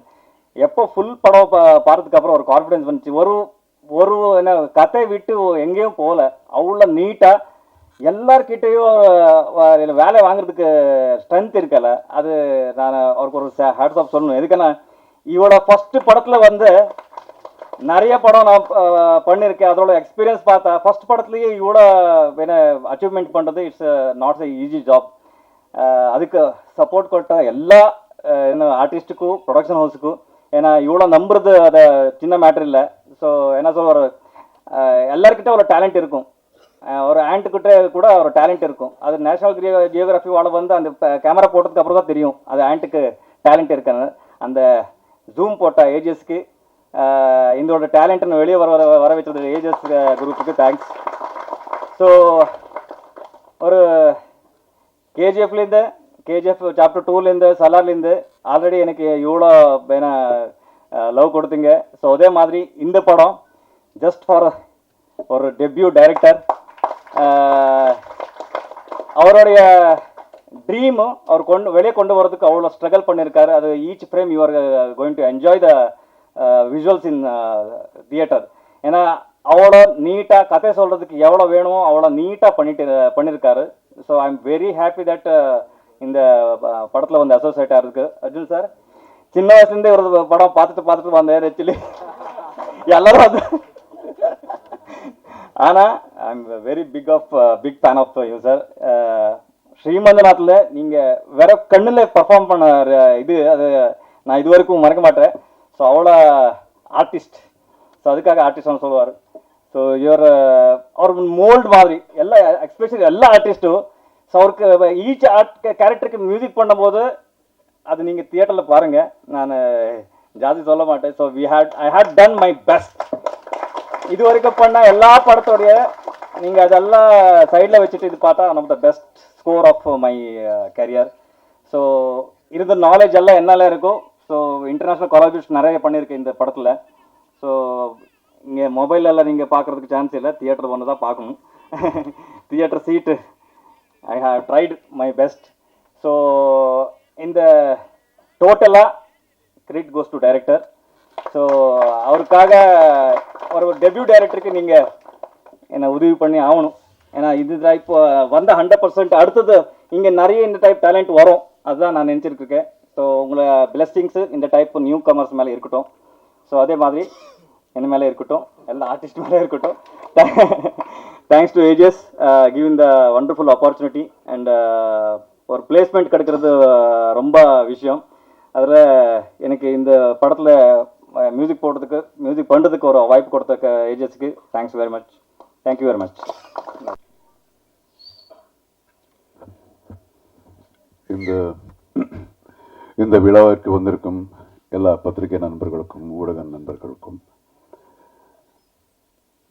எப்போ ஃபுல் படம் பாடுறதுக்கப்புறம் ஒரு கான்ஃபிடென்ஸ் வந்துச்சு. ஒரு என்ன கதை விட்டு எங்கேயும் போகல, அவ்வளோ நீட்டாக எல்லார்கிட்டையும் வேலை வாங்குறதுக்கு ஸ்ட்ரென்த் இருக்கல. அது நான் அவருக்கு ஒரு ஹேட்ஸ் ஆஃப் சொல்லணும். எதுக்குன்னா இவரோட ஃபஸ்ட்டு படத்தில் வந்து நிறைய படம் நான் பண்ணியிருக்கேன். அதோட எக்ஸ்பீரியன்ஸ் பார்த்தா ஃபஸ்ட் படத்துலேயே இவ்வளோ என்ன அச்சீவ்மெண்ட் பண்ணுறது it's not a easy job. அதுக்கு சப்போர்ட் கொட்ட எல்லா என்ன ஆர்டிஸ்ட்டுக்கும் ப்ரொடக்ஷன் ஹவுஸுக்கும், ஏன்னா இவ்வளோ நம்புறது அதை சின்ன மேட்ரு இல்லை. ஸோ என்ன சொல்ற, எல்லாருக்கிட்ட ஒரு டேலண்ட் இருக்கும், ஒரு ஆண்ட்டுக்கிட்ட கூட ஒரு டேலண்ட் இருக்கும். அது நேஷனல் ஜியோகிராஃபி வாழ வந்து அந்த கேமரா போட்டதுக்கு அப்புறம் தான் தெரியும் அது ஆண்ட்டுக்கு டேலண்ட் இருக்குன்னு. அந்த ஜூம் போட்ட ஏஜஸ்க்கு இதோட டேலண்ட்னு வெளியே வர வச்சது ஏஜஸ் குரூப்புக்கு தேங்க்ஸ். ஸோ ஒரு கேஜிஎஃப் சாப்டர் 2லேருந்து சலார்லேருந்து ஆல்ரெடி எனக்கு இவ்வளோ லவ் கொடுத்தீங்க. ஸோ அதே மாதிரி இந்த படம் ஜஸ்ட் ஃபார் ஒரு டெபியூ டைரக்டர், அவருடைய ட்ரீமு அவர் வெளியே கொண்டு வரதுக்கு அவ்வளோ ஸ்ட்ரகிள் பண்ணியிருக்காரு. அது each frame you are going to enjoy the visuals in theatre. ஏன்னா அவ்வளோ நீட்டாக கதை சொல்கிறதுக்கு எவ்வளோ வேணுமோ அவ்வளோ நீட்டாக பண்ணியிருக்காரு. So I am very happy that இந்த படத்தில் வந்து அசோசியேட் ஆகிருக்கு. அர்ஜுன் சார் சின்ன வயசுலேருந்தே ஒரு படம் பார்த்துட்டு வந்தேன் ஆக்சுவலி எல்லாரும் வந்து. ஆனால் I am very big fan of you sir. ஸ்ரீமந்தநாத்தில் நீங்கள் வேற கண்ணில் பர்ஃபார்ம் பண்ண இது அது நான் இது வரைக்கும் மறக்க மாட்டேன். ஸோ அவ்வளோ ஆர்டிஸ்ட். ஸோ அதுக்காக ஆர்டிஸ்ட்னு சொல்லுவார். ஸோ இவர் அவர் மோல்டு மாதிரி எல்லா எஸ்பெஷலி எல்லா ஆர்டிஸ்ட்டும். ஸோ அவருக்கு ஈச் கேரக்டருக்கு மியூசிக் பண்ணும்போது அது நீங்கள் தியேட்டரில் பாருங்கள், நான் ஜாஸ்தி சொல்ல மாட்டேன். So I had done my best. இது வரைக்கும் பண்ண எல்லா படத்தோடைய நீங்கள் அதெல்லாம் சைடில் வச்சுட்டு இது பார்த்தா one of the best score of my career. So இருந்த நாலேஜ் எல்லாம் என்னெல்லாம் இருக்கும். ஸோ இன்டர்நேஷ்னல் கொலாபரேஷன் நிறைய பண்ணியிருக்கேன் இந்த படத்தில். ஸோ இங்கே மொபைலெல்லாம் நீங்கள் பார்க்குறதுக்கு சான்ஸ் இல்லை, தியேட்டர் வந்து தான் பார்க்கணும். Theatre seat I have tried my best. So இந்த டோட்டலாக credit goes to director. So அவருக்காக ஒரு டெபியூ டைரக்டருக்கு நீங்கள் என்னை உதவி பண்ணி ஆகணும். ஏன்னா இது இப்போ வந்த 100% அடுத்தது இங்கே நிறைய இந்த டைப் டேலண்ட் வரும், அதுதான் நான் நினச்சிருக்கேன். ஸோ உங்களை பிளெஸ்ஸிங்ஸு இந்த டைப் நியூ கமர்ஸ் மேலே இருக்கட்டும். ஸோ அதே மாதிரி என்ன மேலே இருக்கட்டும், எல்லா ஆர்டிஸ்ட் மேலே இருக்கட்டும். Thanks to AGS giving the wonderful opportunity. And ஒரு பிளேஸ்மெண்ட் கிடைக்கிறது ரொம்ப விஷயம். அதில் எனக்கு இந்த படத்தில் மியூசிக் பண்ணுறதுக்கு ஒரு வாய்ப்பு கொடுத்த ஏஜஸ்க்கு thanks very much. Thank you very much. இந்த விழாவிற்கு வந்திருக்கும் எல்லா பத்திரிகை நண்பர்களுக்கும் ஊடக நண்பர்களுக்கும்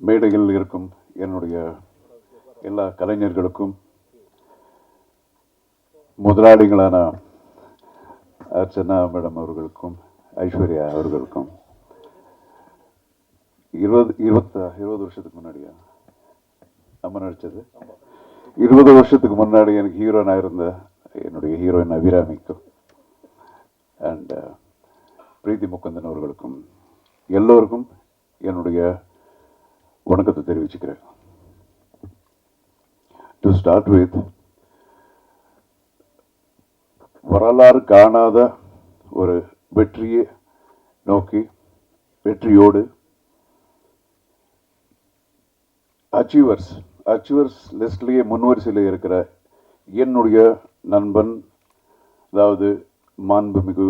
மேடையில் இருக்கும் என்னுடைய எல்லா கலைஞர்களுக்கும் முதலாளிகளான அர்ச்சனா மேடம் அவர்களுக்கும் ஐஸ்வர்யா அவர்களுக்கும் 20 வருஷத்துக்கு முன்னாடியா நம்ம நடிச்சது 20 வருஷத்துக்கு முன்னாடி எனக்கு ஹீரோயினாக இருந்த என்னுடைய ஹீரோயின் அபிராமிக்கும் அண்ட் பிரீத்தி முகுந்தன் அவர்களுக்கும் எல்லோருக்கும் என்னுடைய வணக்கத்தை தெரிவிச்சுக்கிறேன். டு ஸ்டார்ட் வித், வரலாறு காணாத ஒரு வெற்றியை நோக்கி வெற்றியோடு அச்சீவர்ஸ் லிஸ்ட்லேயே முன்வரிசையில் இருக்கிற என்னுடைய நண்பன், அதாவது மாண்புமிகு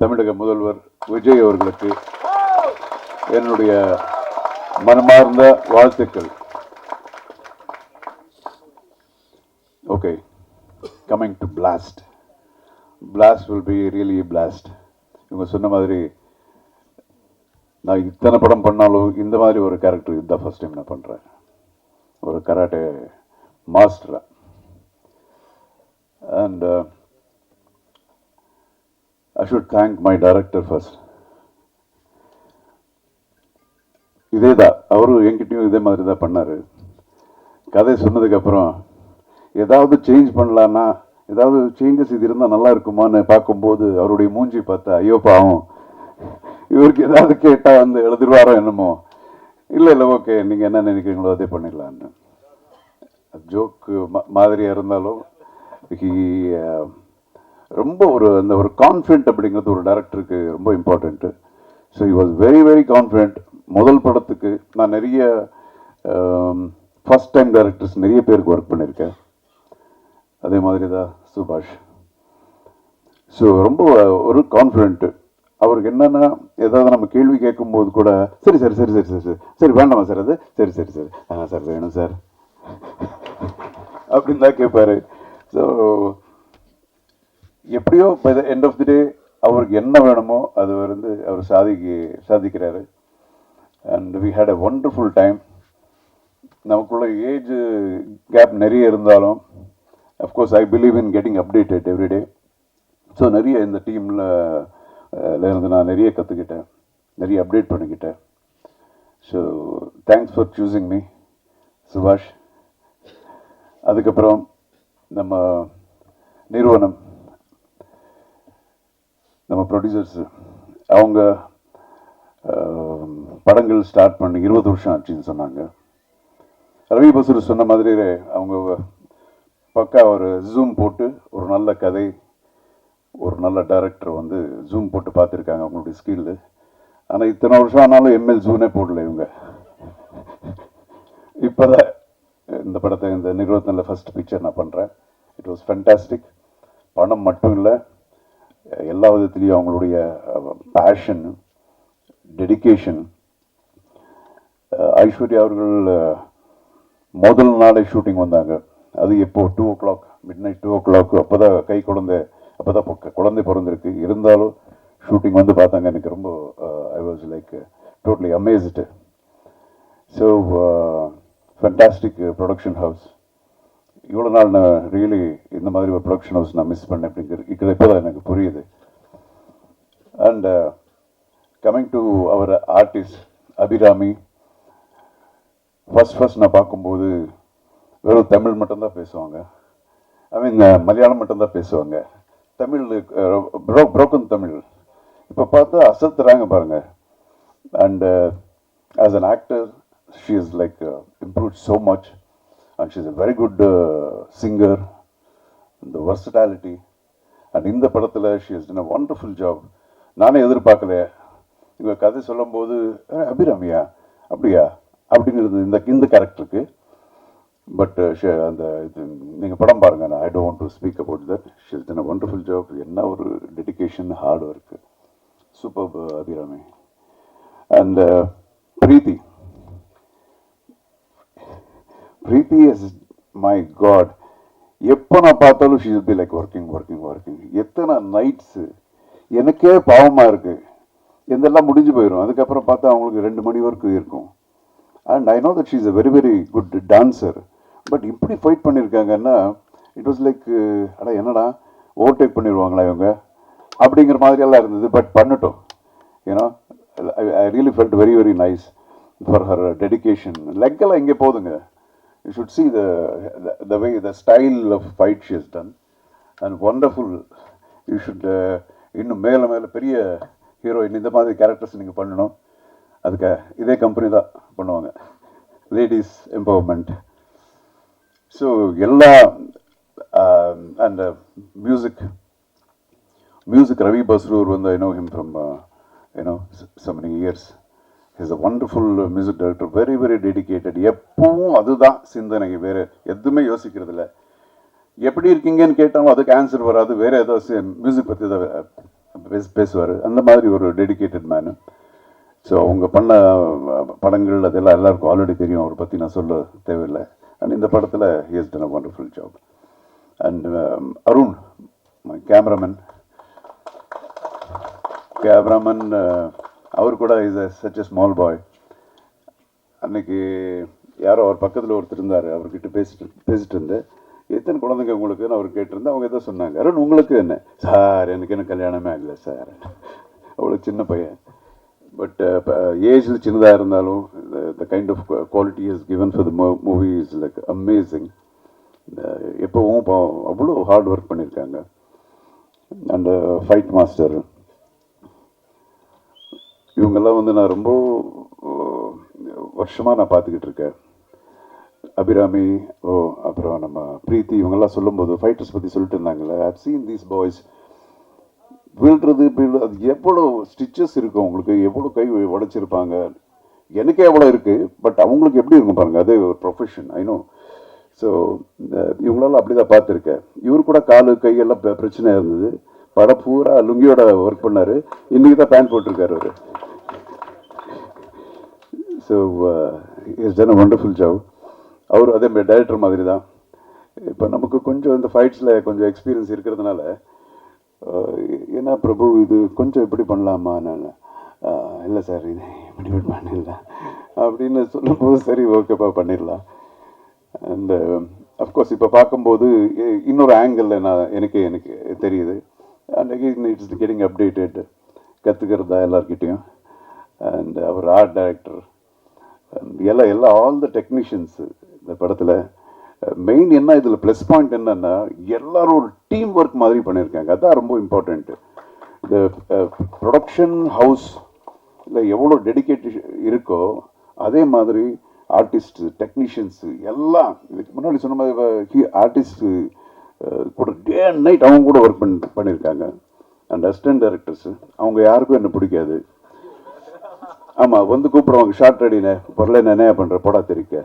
தமிழக முதல்வர் விஜய் அவர்களுக்கு என்னுடைய மனமார்ந்த வாழ்த்துக்கள். Okay, coming to blast will be really blast. இவங்க சொன்ன மாதிரி நான் இத்தனை படம் பண்ணாலும் இந்த மாதிரி ஒரு கேரக்டர் இதுதான் ஃபர்ஸ்ட் டைம் நான் பண்ணுறேன். ஒரு கராட்டே மாஸ்டரா. And I should thank my director first. இதே தான் அவரும் என்கிட்டயும் இதே மாதிரி தான் பண்ணார். கதை சொன்னதுக்கப்புறம் ஏதாவது சேஞ்ச் பண்ணலான்னா, ஏதாவது சேஞ்சஸ் இது இருந்தால் நல்லா இருக்குமான்னு பார்க்கும்போது அவருடைய மூஞ்சி பார்த்தா ஐயோ பாவம், இவருக்கு ஏதாவது கேட்டால் வந்து எழுதிருவாரோ என்னமோ. இல்லை ஓகே, நீங்கள் என்ன நினைக்கிறீங்களோ அதே பண்ணிடலான்னு. ஜோக்கு மாதிரியாக இருந்தாலும் ரொம்ப அந்த ஒரு கான்ஃபிடென்ட் அப்படிங்கிறது ஒரு டைரக்டருக்கு ரொம்ப important. So he was very very confident. முதல் படத்துக்கு நான் நிறைய ஃபஸ்ட் டைம் டைரக்டர்ஸ் நிறைய பேருக்கு ஒர்க் பண்ணியிருக்கேன். அதே மாதிரி தான் சுபாஷ். ஸோ ரொம்ப ஒரு கான்ஃபிடென்ட்டு. அவருக்கு என்னென்னா ஏதாவது நம்ம கேள்வி கேட்கும்போது கூட சரி சரி சரி சரி சரி சரி சரி வேண்டாமா சார், அது சரி சரி சரி சார் வேணும் சார் அப்படின்னு தான் கேட்பாரு. ஸோ எப்படியோ by the end of the day அவருக்கு என்ன வேணுமோ அது வந்து அவர் சாதிக்கிறாரு. And we had a wonderful time. நமக்குள்ள ஏஜ் கேப் நிறைய இருந்தாலும் of course I believe in getting updated every day. So நிறைய இந்த டீமில் இருந்து நான் நிறைய கற்றுக்கிட்டேன், நிறைய அப்டேட் பண்ணிக்கிட்டேன். So thanks for choosing me சுபாஷ். அதுக்கப்புறம் நம்ம நிறுவனம், நம்ம ப்ரொடியூசர்ஸ், அவங்க படங்கள் ஸ்டார்ட் பண்ணி 20 வருஷம் ஆச்சுன்னு சொன்னாங்க. ரவி பசூர் சொன்ன மாதிரி அவங்க பக்கா ஒரு ஜூம் போட்டு ஒரு நல்ல கதை, ஒரு நல்ல டைரக்டர் வந்து ஜூம் போட்டு பார்த்துருக்காங்க அவங்களுடைய ஸ்கில்லு. ஆனால் இத்தனை வருஷம் ஆனாலும் எம்எல் ஜூனே போடல இவங்க. இப்போதான் இந்த படத்தை இந்த நிறுவனத்தில் ஃபர்ஸ்ட் பிக்சர் நான் பண்ணுறேன். It was fantastic. பணம் மட்டும் இல்லை, எல்லா விதத்துலேயும் அவங்களுடைய பேஷன், டெடிக்கேஷன். ஐஸ்வர்யா அவர்கள் முதல் நாளே ஷூட்டிங் வந்தாங்க. அது எப்போ 2 o'clock, midnight 2 o'clock. அப்போ தான் குழந்தை பிறந்திருக்கு. இருந்தாலும் ஷூட்டிங் வந்து பார்த்தாங்க. எனக்கு ரொம்ப I was like totally amazed. So fantastic production house. இவ்வளோ நாள் நான் ரியலி இந்த மாதிரி ஒரு ப்ரொடக்ஷன் ஹவுஸ் நான் மிஸ் பண்ணேன் அப்படிங்கிறது இப்போ தான் எனக்கு புரியுது. And coming to our artist Abhirami, first நான் பார்க்கும்போது வெறும் தமிழ் மட்டும்தான் பேசுவாங்க. ஐ மீன் மலையாளம் மட்டும்தான் பேசுவாங்க. தமிழ் புரோக்கன் தமிழ். இப்போ பார்த்தா அசத்துறாங்க பாருங்க. And as an actor she is like improved so much. And she is a very good singer. இந்த வர்சட்டாலிட்டி. அண்ட் இந்த படத்தில் she is done a wonderful job. நானே எதிர்பார்க்கல. இவங்க கதை சொல்லும்போது அபிராமியா அப்படியா அப்படிங்கிறது இந்த கேரக்டருக்கு. பட் அந்த இது நீங்கள் படம் பாருங்க. நான் I don't want to speak about that. She is done a wonderful job. என்ன ஒரு dedication, hard work. Super Abhirami. And Preethi is my God. எப்போ நான் பார்த்தாலும் she will be like working. எத்தனை நைட்ஸு எனக்கே பாவமாக இருக்குது. இதெல்லாம் முடிஞ்சு போயிடும். அதுக்கப்புறம் பார்த்தா அவங்களுக்கு 2 மணி வரைக்கும் இருக்கும். And I know that she is a very very good dancer. But இப்படி ஃபைட் பண்ணியிருக்காங்கன்னா இட் வாஸ் லைக் அடா என்னடா ஓவர்டேக் பண்ணிடுவாங்களா இவங்க அப்படிங்கிற மாதிரியெல்லாம் இருந்தது. பட் பண்ணட்டும். ஏன்னா I really felt very very nice for her dedication. லெக்கெல்லாம் இங்கே போதுங்க. You should see the way the style of fight she has done and wonderful. You should இன்னும் மேலே பெரிய ஹீரோயின் இந்த மாதிரி கேரக்டர்ஸ் நீங்கள் பண்ணணும். அதுக்கு இதே கம்பெனி தான் பண்ணுவாங்க. Ladies empowerment. ஸோ எல்லா அண்ட் மியூசிக் ரவி பஸ்ரூர் வந்து I know him from so many years. He is a wonderful music director, very very dedicated. எப்பவும் அதுதான் சிந்தனை, வேறு எதுவுமே யோசிக்கிறது இல்லை. எப்படி இருக்கீங்கன்னு கேட்டாலும் அதுக்கு ஆன்சர் வராது. வேறு ஏதோ மியூசிக் பற்றி தான் பேசுவார். அந்த மாதிரி ஒரு டெடிக்கேட்டட் மேனு. ஸோ அவங்க பண்ண படங்கள் அதெல்லாம் எல்லாருக்கும் ஆல்ரெடி தெரியும். அவரை பற்றி நான் சொல்ல தேவையில்லை. அண்ட் இந்த படத்தில் he has done a wonderful job. And Arun my cameraman அவர் கூட is such a small boy. அன்னைக்கு யாரோ அவர் பக்கத்தில் ஒருத்தர் இருந்தார். அவர்கிட்ட பேசிட்டு இருந்தேன். எத்தனை குழந்தைங்க உங்களுக்குன்னு அவர் கேட்டிருந்தேன். அவங்க ஏதோ சொன்னாங்க, அருண் உங்களுக்கு என்ன சார், எனக்கு என்ன கல்யாணமே ஆகலை சார். அவ்வளோ சின்ன பையன். பட் ஏஜில் சின்னதாக இருந்தாலும் the kind of quality is given for the movie is like amazing. எப்போவும் அவ்வளோ ஹார்ட் ஒர்க் பண்ணியிருக்காங்க. அண்ட் ஃபைட் மாஸ்டர் இவங்கெல்லாம் வந்து நான் ரொம்ப வருஷமாக நான் பார்த்துக்கிட்டு இருக்கேன். அபிராமி, அப்புறம் நம்ம பிரீத்தி, இவங்கெல்லாம் சொல்லும்போது ஃபைட்டர்ஸ் பற்றி சொல்லிட்டு இருந்தாங்களே, I have seen these boys வீழ்றது. அது எவ்வளோ ஸ்டிச்சஸ் இருக்கும் அவங்களுக்கு, எவ்வளோ கை உடைச்சிருப்பாங்க. எனக்கே எவ்வளோ இருக்குது. பட் அவங்களுக்கு எப்படி இருக்கும் பாருங்கள். அதே ஒரு ப்ரொஃபஷன் ஐ நோ. ஸோ இவங்களால அப்படி தான் பார்த்துருக்கேன். இவர் கூட காலு கையெல்லாம் பிரச்சனையாக இருந்தது. படம் பூரா லுங்கியோட ஒர்க் பண்ணார். இன்றைக்கி தான் பேண்ட் போட்டிருக்காரு அவர். So is done a wonderful job. அவர் அதே மாதிரி டைரக்டர் மாதிரி தான். இப்போ நமக்கு கொஞ்சம் இந்த ஃபைட்ஸில் கொஞ்சம் எக்ஸ்பீரியன்ஸ் இருக்கிறதுனால, ஏன்னா பிரபு இது கொஞ்சம் இப்படி பண்ணலாமா, நான் இல்லை சார் இது இப்படி பண்ணிடலாம் அப்படின்னு சொல்லும்போது சரி ஓகேப்பா பண்ணிடலாம். அண்டு அஃப்கோர்ஸ் இப்போ பார்க்கும்போது இன்னொரு ஆங்கிளில் எனக்கு தெரியுது. And again it's getting updated, கற்றுக்கிறதா எல்லார்கிட்டையும். அண்ட் அவர் ஆர்ட் டைரக்டர் எல்லாம் ஆல் த டெக்னீஷியன்ஸ் இந்த படத்தில் மெயின் என்ன இதில் ப்ளஸ் பாயிண்ட் என்னன்னா எல்லாரும் ஒரு டீம் ஒர்க் மாதிரி பண்ணியிருக்காங்க. அதுதான் ரொம்ப இம்பார்ட்டண்ட்டு. இந்த ப்ரொடக்ஷன் ஹவுஸ் இல்லை எவ்வளோ டெடிகேட்டட் இருக்கோ அதே மாதிரி ஆர்டிஸ்ட்டு டெக்னீஷியன்ஸு எல்லாம் இதுக்கு முன்னாடி சொன்ன மாதிரி ஆர்டிஸ்ட்டு கூட டே அண்ட் நைட் அவங்க கூட ஒர்க் பண்ணியிருக்காங்க. அண்ட் அசிஸ்டன்ட் டைரக்டர்ஸு அவங்க யாருக்கும் என்ன பிடிக்காது. ஆமாம், வந்து கூப்பிடுவாங்க, ஷார்ட் ரெடினே பொருளை என்ன பண்ணுற போடா தெரிக்க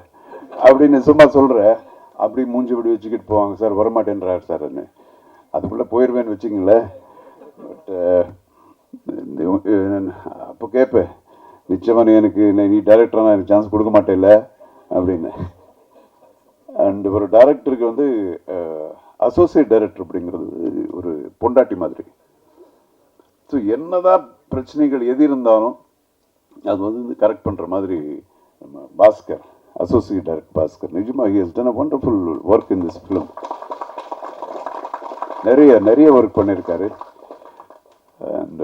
அப்படின்னு சும்மா சொல்கிற, அப்படி மூஞ்சி இப்படி வச்சுக்கிட்டு போவாங்க. சார் வரமாட்டேன்றார் சார்ன்னு. அதுக்குள்ளே போயிடுவேன்னு வச்சுங்களேன். பட் அப்போ கேட்பேன், நிச்சயமாக எனக்கு நீ டைரக்டராக எனக்கு சான்ஸ் கொடுக்க மாட்டேல்ல அப்படின்னு. அண்ட் ஒரு டைரக்டருக்கு வந்து அசோசியேட் டைரக்டர் அப்படிங்கிறது ஒரு பொண்டாட்டி மாதிரி. ஸோ என்னதான் பிரச்சனைகள் எது இருந்தாலும் அது வந்து கரெக்ட் பண்ணுற மாதிரி நம்ம பாஸ்கர், அசோசியேட் டைரக்டர் பாஸ்கர், நிஜமாக he has done a wonderful work in this film. நிறைய ஒர்க் பண்ணியிருக்காரு. அண்ட்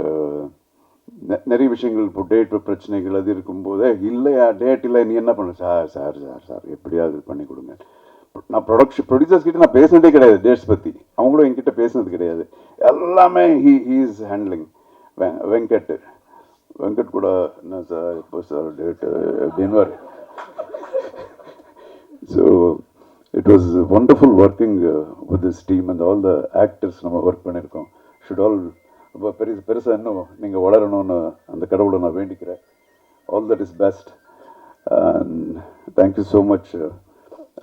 நிறைய விஷயங்கள் இப்போ டேட் பிரச்சனைகள் அது இருக்கும்போதே, இல்லையா டேட் இல்லை நீ என்ன பண்ண சார் சார் சார் சார் எப்படியாவது பண்ணி கொடுங்க. நான் ப்ரொடியூசர்ஸ் கிட்ட நான் பேசினதே கிடையாது டேட்ஸ் பற்றி, அவங்களும் என்கிட்ட பேசினது கிடையாது. எல்லாமே ஹீ இஸ் ஹேண்ட்லிங். வெங்கட் கூட என்ன சார் இப்போ சார் டேட்டு அப்படின்னு. So it was wonderful working with this team and all the actors நம்ம ஒர்க் பண்ணியிருக்கோம். ஷுட் ஆல் ரொம்ப பெருசாக இன்னும் நீங்கள் வளரணும்னு அந்த கடவுளை நான் வேண்டிக்கிறேன். All that is best. And thank you so much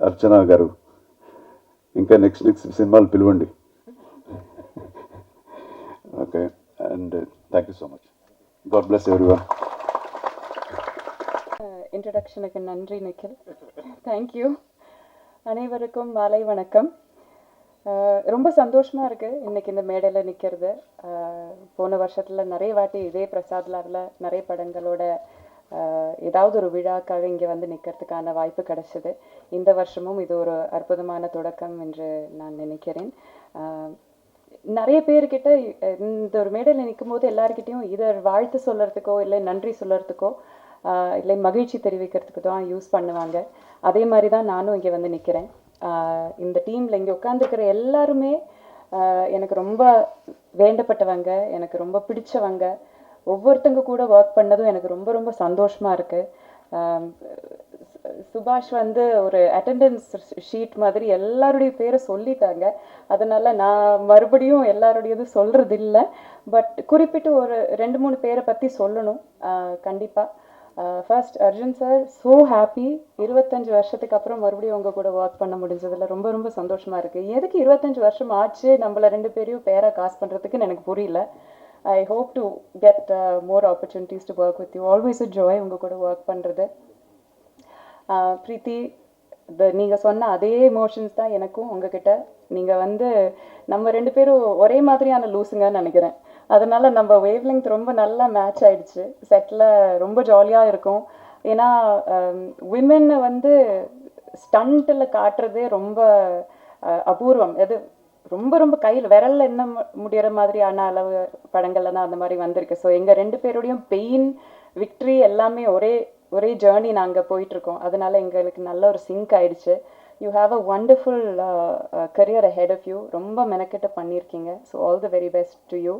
Archana garu. ఇంకా నెక్స్ట్ సినిమాలు పిలవండి. Okay, and thank you so much. God bless everyone. இன்ட்ரடக்ஷனுக்கு நன்றி நிக்கில். தேங்க்யூ. அனைவருக்கும் மாலை வணக்கம். ரொம்ப சந்தோஷமாக இருக்குது இன்றைக்கி இந்த மேடையில் நிற்கிறது. போன வருஷத்தில் நிறைய வாட்டி இதே பிரசாத் லாரில் நிறைய படங்களோட ஏதாவது ஒரு விழாக்காக இங்கே வந்து நிற்கிறதுக்கான வாய்ப்பு கிடைச்சிது. இந்த வருஷமும் இது ஒரு அற்புதமான தொடக்கம் என்று நான் நினைக்கிறேன். நிறைய பேர்கிட்ட இந்த ஒரு மேடையில் நிற்கும் போது எல்லாருக்கிட்டையும் இதை வாழ்த்து சொல்கிறதுக்கோ இல்லை நன்றி சொல்கிறதுக்கோ இல்லை மகிழ்ச்சி தெரிவிக்கிறதுக்கு தான் யூஸ் பண்ணுவாங்க. அதே மாதிரி தான் நானும் இங்கே வந்து நிற்கிறேன். இந்த டீமில் இங்கே உட்காந்துருக்கிற எல்லாருமே எனக்கு ரொம்ப வேண்டப்பட்டவங்க, எனக்கு ரொம்ப பிடிச்சவங்க. ஒவ்வொருத்தங்க கூட ஒர்க் பண்ணதும் எனக்கு ரொம்ப ரொம்ப சந்தோஷமாக இருக்குது. சுபாஷ் வந்து ஒரு அட்டெண்டன்ஸ் ஷீட் மாதிரி எல்லாருடைய பேரை சொல்லிட்டாங்க. அதனால் நான் மறுபடியும் எல்லாருடையது சொல்கிறது இல்லை. பட் குறிப்பிட்டு ஒரு 2-3 பேரை பற்றி சொல்லணும் கண்டிப்பாக. First Arjun sir, so happy. 25 வருஷத்துக்கு அப்புறம் மறுபடியும் உங்கள் கூட ஒர்க் பண்ண முடிஞ்சதில் ரொம்ப ரொம்ப சந்தோஷமாக இருக்குது. எதுக்கு 25 வருஷம் ஆச்சு நம்மளை 2 பேரையும் பேராக காசு பண்ணுறதுக்குன்னு எனக்கு புரியல. I hope to get more opportunities to work with you. Always a joy உங்கள் கூட ஒர்க் பண்ணுறது. பிரீத்தி, நீங்கள் சொன்ன அதே எமோஷன்ஸ் தான் எனக்கும் உங்ககிட்ட. நீங்கள் வந்து நம்ம 2 பேரும் ஒரே மாதிரியான லூஸுங்கன்னு நினைக்கிறேன். அதனால் நம்ம வேவ் லெங்த் ரொம்ப நல்லா மேட்ச் ஆகிடுச்சு. செட்டில் ரொம்ப ஜாலியாக இருக்கும். ஏன்னா விமென்னை வந்து ஸ்டண்ட்டில் காட்டுறதே ரொம்ப அபூர்வம். அது ரொம்ப ரொம்ப கையில் விரலில் என்ன முடிகிற மாதிரியான அளவு படங்கள்ல தான் அந்த மாதிரி வந்திருக்கு. ஸோ எங்கள் 2 பேருடையும் பெயின் விக்ட்ரி எல்லாமே ஒரே ஜேர்னி நாங்கள் போயிட்டுருக்கோம். அதனால எங்களுக்கு நல்ல ஒரு சிங்க் ஆயிடுச்சு. You have a wonderful career ahead of you. ரொம்ப மெனக்கெட்டு பண்ணியிருக்கீங்க. So all the very best to you.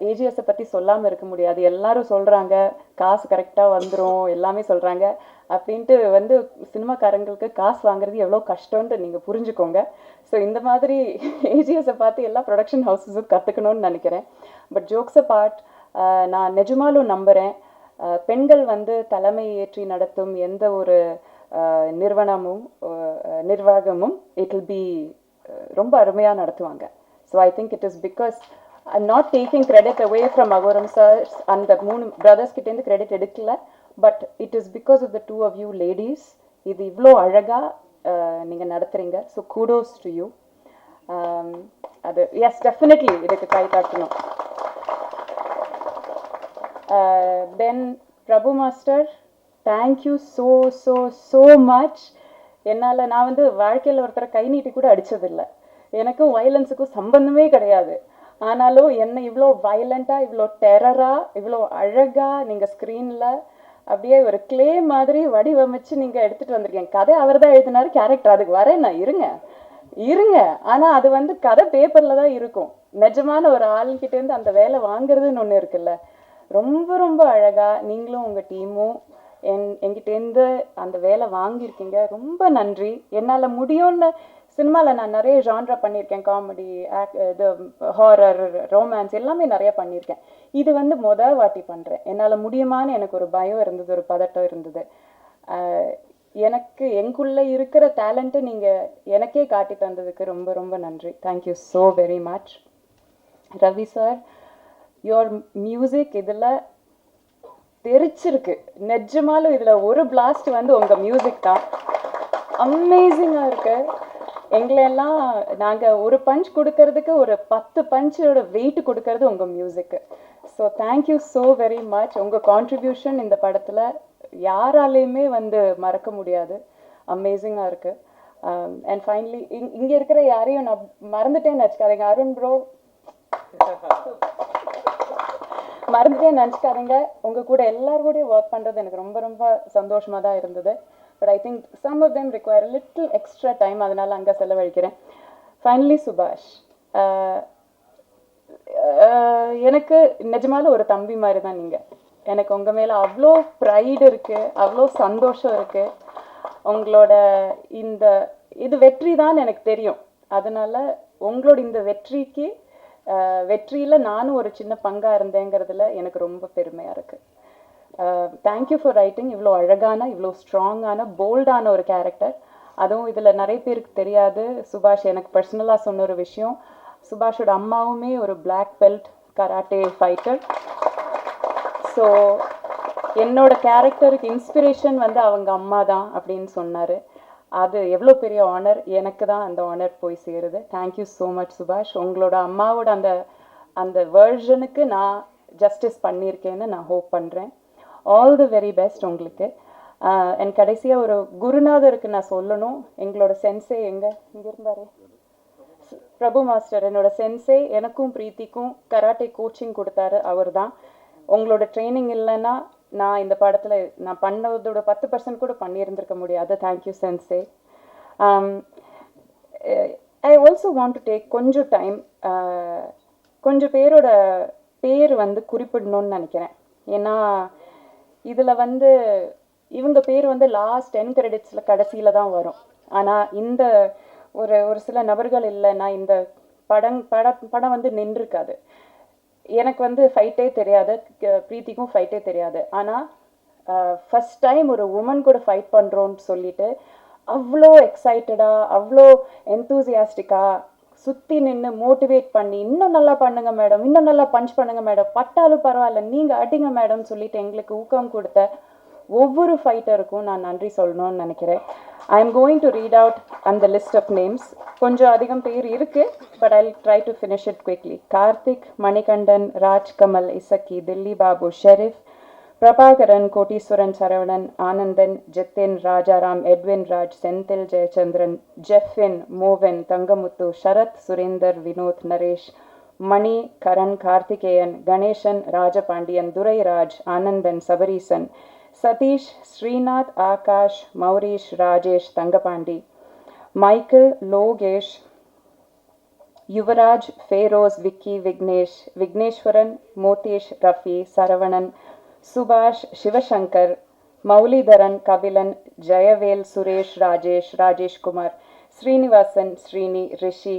ஏஜிஎஸை பற்றி சொல்லாமல் இருக்க முடியாது. எல்லாரும் சொல்கிறாங்க காசு கரெக்டாக வந்துடும் எல்லாமே சொல்கிறாங்க. அப்படின்ட்டு வந்து சினிமாக்காரங்களுக்கு காசு வாங்குறது எவ்வளோ கஷ்டம்ன்ட்டு நீங்கள் புரிஞ்சுக்கோங்க. ஸோ இந்த மாதிரி ஏஜிஎஸை பார்த்து எல்லா ப்ரொடக்ஷன் ஹவுஸஸும் கற்றுக்கணும்னு நினைக்கிறேன். பட் ஜோக்ஸ் பார்ட், நான் நிஜமாலும் நம்புகிறேன் பெண்கள் வந்து தலைமை ஏற்றி நடத்தும் எந்த ஒரு நிர்வாகமும் இட் வில் பி ரொம்ப அருமையாக நடத்துவாங்க. So I think it is because I'm not taking credit away from Agoram sir and the 3 brothers கிட்டேருந்து கிரெடிட் எடுக்கல. But it is because of the 2 of you ladies. இது இவ்வளோ அழகாக நீங்கள் நடத்துகிறீங்க. So kudos to you. அது yes definitely இதுக்கு கை காட்டணும். Then Prabhu master, thank you so so so much. என்னால் நான் வந்து வாழ்க்கையில் ஒருத்தரை கை நீட்டி கூட அடித்ததில்லை. எனக்கும் வயலன்ஸுக்கும் சம்பந்தமே கிடையாது. ஆனாலும் என்ன இவ்வளோ வயலண்ட்டாக, இவ்வளோ டெரராக, இவ்வளோ அழகாக நீங்கள் ஸ்க்ரீனில் அப்படியே ஒரு கிளே மாதிரி வடிவமைச்சு நீங்கள் எடுத்துகிட்டு வந்திருக்கீங்க. கதை அவர் தான் எழுதினாரு, கேரக்டர் அதுக்கு வரேன் நான் இருங்க. ஆனால் அது வந்து கதை பேப்பரில் தான் இருக்கும். நிஜமான ஒரு ஆளுங்கிட்டேருந்து அந்த வேலை வாங்குறதுன்னு ஒன்று இருக்குல்ல, ரொம்ப ரொம்ப அழகாக நீங்களும் உங்கள் டீமும் என்கிட்டேருந்து அந்த வேலை வாங்கியிருக்கீங்க. ரொம்ப நன்றி. என்னால் முடியும்னு சினிமாவில் நான் நிறைய ஜான்ரா பண்ணியிருக்கேன். காமெடி, இது ஹாரர், ரொமான்ஸ் எல்லாமே நிறைய பண்ணியிருக்கேன். இது வந்து வாட்டி பண்ணுறேன். என்னால் முடியுமான்னு எனக்கு ஒரு பயம் இருந்தது, ஒரு பதட்டம் இருந்தது. எனக்கு எங்குள்ளே இருக்கிற டேலண்ட்டை நீங்கள் எனக்கே காட்டி தந்ததுக்கு ரொம்ப ரொம்ப நன்றி. Thank you so very much. Ravi sir, your music இதில் தெரிச்சிருக்கு. நிஜமாலும் இதில் ஒரு பிளாஸ்ட் வந்து உங்கள் மியூசிக் தான். அமேசிங்காக இருக்கு. எங்களெல்லாம் நாங்கள் ஒரு பஞ்ச் கொடுக்கறதுக்கு ஒரு 10 பஞ்சோட வெயிட் கொடுக்கறது உங்கள் மியூசிக்கு. So thank you so very much. உங்கள் கான்ட்ரிபியூஷன் இந்த படத்தில் யாராலையுமே வந்து மறக்க முடியாது. அமேசிங்காக இருக்குது. அண்ட் ஃபைனலி இங்கே இருக்கிற யாரையும் நான் மறந்துட்டேன்னு வச்சுக்காதீங்க. அருண் ப்ரோ மறந்துட்டேன்னு நினச்சிக்காதீங்க. உங்கள் கூட எல்லாரோடையும் ஒர்க் பண்ணுறது எனக்கு ரொம்ப ரொம்ப சந்தோஷமாக தான் இருந்தது. But I think some of them require little extra time, அதனால் அங்கே செலவழிக்கிறேன். ஃபைனலி சுபாஷ், எனக்கு நிஜமாலும் ஒரு தம்பி மாதிரி தான் நீங்கள். எனக்கு உங்கள் மேலே அவ்வளோ ப்ரைடு இருக்குது, அவ்வளோ சந்தோஷம் இருக்குது. உங்களோட இது வெற்றி தான் எனக்கு தெரியும். அதனால் உங்களோட இந்த வெற்றியில் நானும் ஒரு சின்ன பங்காக இருந்தேங்கிறதுல எனக்கு ரொம்ப பெருமையாக இருக்குது. தேங்க்யூ ஃபார் ரைட்டிங் இவ்வளோ அழகான, இவ்வளோ ஸ்ட்ராங்கான, போல்டான ஒரு கேரக்டர். அதுவும் இதில் நிறைய பேருக்கு தெரியாது. சுபாஷ் எனக்கு பர்சனலாக சொன்ன ஒரு விஷயம், சுபாஷோட அம்மாவுமே ஒரு black belt karate fighter. So என்னோட கேரக்டருக்கு இன்ஸ்பிரேஷன் வந்து அவங்க அம்மா தான் அப்படின்னு சொன்னார். அது எவ்வளோ பெரிய ஆனர். எனக்கு தான் அந்த ஆனர் போய் சேருது. தேங்க்யூ ஸோ மச் சுபாஷ். உங்களோட அம்மாவோட அந்த வேர்ஷனுக்கு நான் ஜஸ்டிஸ் பண்ணியிருக்கேன்னு நான் ஹோப் பண்ணுறேன். ஆல் தி வெரி பெஸ்ட் உங்களுக்கு. என் கடைசியாக ஒரு குருநாதருக்கு நான் சொல்லணும். எங்களோட சென்சே இங்கே இருந்தார், பிரபு மாஸ்டர். என்னோட சென்சே எனக்கும் பிரீத்திக்கும் கராட்டே கோச்சிங் கொடுத்தாரு அவர் தான். உங்களோட ட்ரைனிங் இல்லைன்னா நான் இந்த படத்தில் நான் பண்ணதோட 10% கூட பண்ணியிருந்திருக்க முடியாது. Thank you sensei. I also want to take கொஞ்சம் டைம், கொஞ்சம் பேரோட பேர் வந்து குறிப்பிடணும்னு நினைக்கிறேன். ஏன்னா இதில் வந்து இவங்க பேர் வந்து லாஸ்ட் 10 கிரெடிட்ஸில் கடைசியில் தான் வரும். ஆனால் இந்த ஒரு சில நபர்கள் இல்லைன்னா இந்த படம் வந்து நின்றுருக்காது. எனக்கு வந்து ஃபைட்டே தெரியாது, பிரீத்திக்கும் ஃபைட்டே தெரியாது. ஆனால் ஃபஸ்ட் டைம் ஒரு உமன் கூட ஃபைட் பண்ணுறோன்னு சொல்லிட்டு அவ்வளோ எக்ஸைட்டடாக, அவ்வளோ என்தூசியாஸ்டிக்காக சுற்றி நின்று மோட்டிவேட் பண்ணி, இன்னும் நல்லா பண்ணுங்க மேடம், இன்னும் நல்லா பஞ்ச் பண்ணுங்க மேடம், பட்டாலும் பரவாயில்ல நீங்கள் அடிங்க மேடம் சொல்லிட்டு எங்களுக்கு ஊக்கம் கொடுத்த ஒவ்வொரு ஃபைட்டருக்கும் நான் நன்றி சொல்லணும்னு நினைக்கிறேன். I am going to read out அந்த லிஸ்ட் ஆஃப் நேம்ஸ். கொஞ்சம் அதிகம் பேர் இருக்குது, but I try to finish it quickly. Karthik, Manikandan, Rajkamal, Isakki, Dilli Babu, Sharif, Prabhakaran, Koteeswaran, Saravanan, Anandan, Jithin, Rajaram, Edwin Raj, Senthil, Jayachandran, Jefin, Movan, Thangamuthu, Sarath, Surender, Vinoth, Naresh, Mani, Karan, Karthikeyan, Ganesan, Rajapandian, Durairaj, Anandan, Sabareesan, Satish, Srinath, Akash, Mourish, Rajesh, Thangapandi, Michael, Lokesh, Yuvaraj, Feroz, Vicky, Vignesh, Vigneswaran, மோதேஷ், Rafi, Saravanan, சுபாஷ், சிவசங்கர், மௌலிதரன், கபிலன், ஜெயவேல், சுரேஷ், ராஜேஷ், ராஜேஷ்குமார், ஸ்ரீனிவாசன், ஸ்ரீனி, ரிஷி,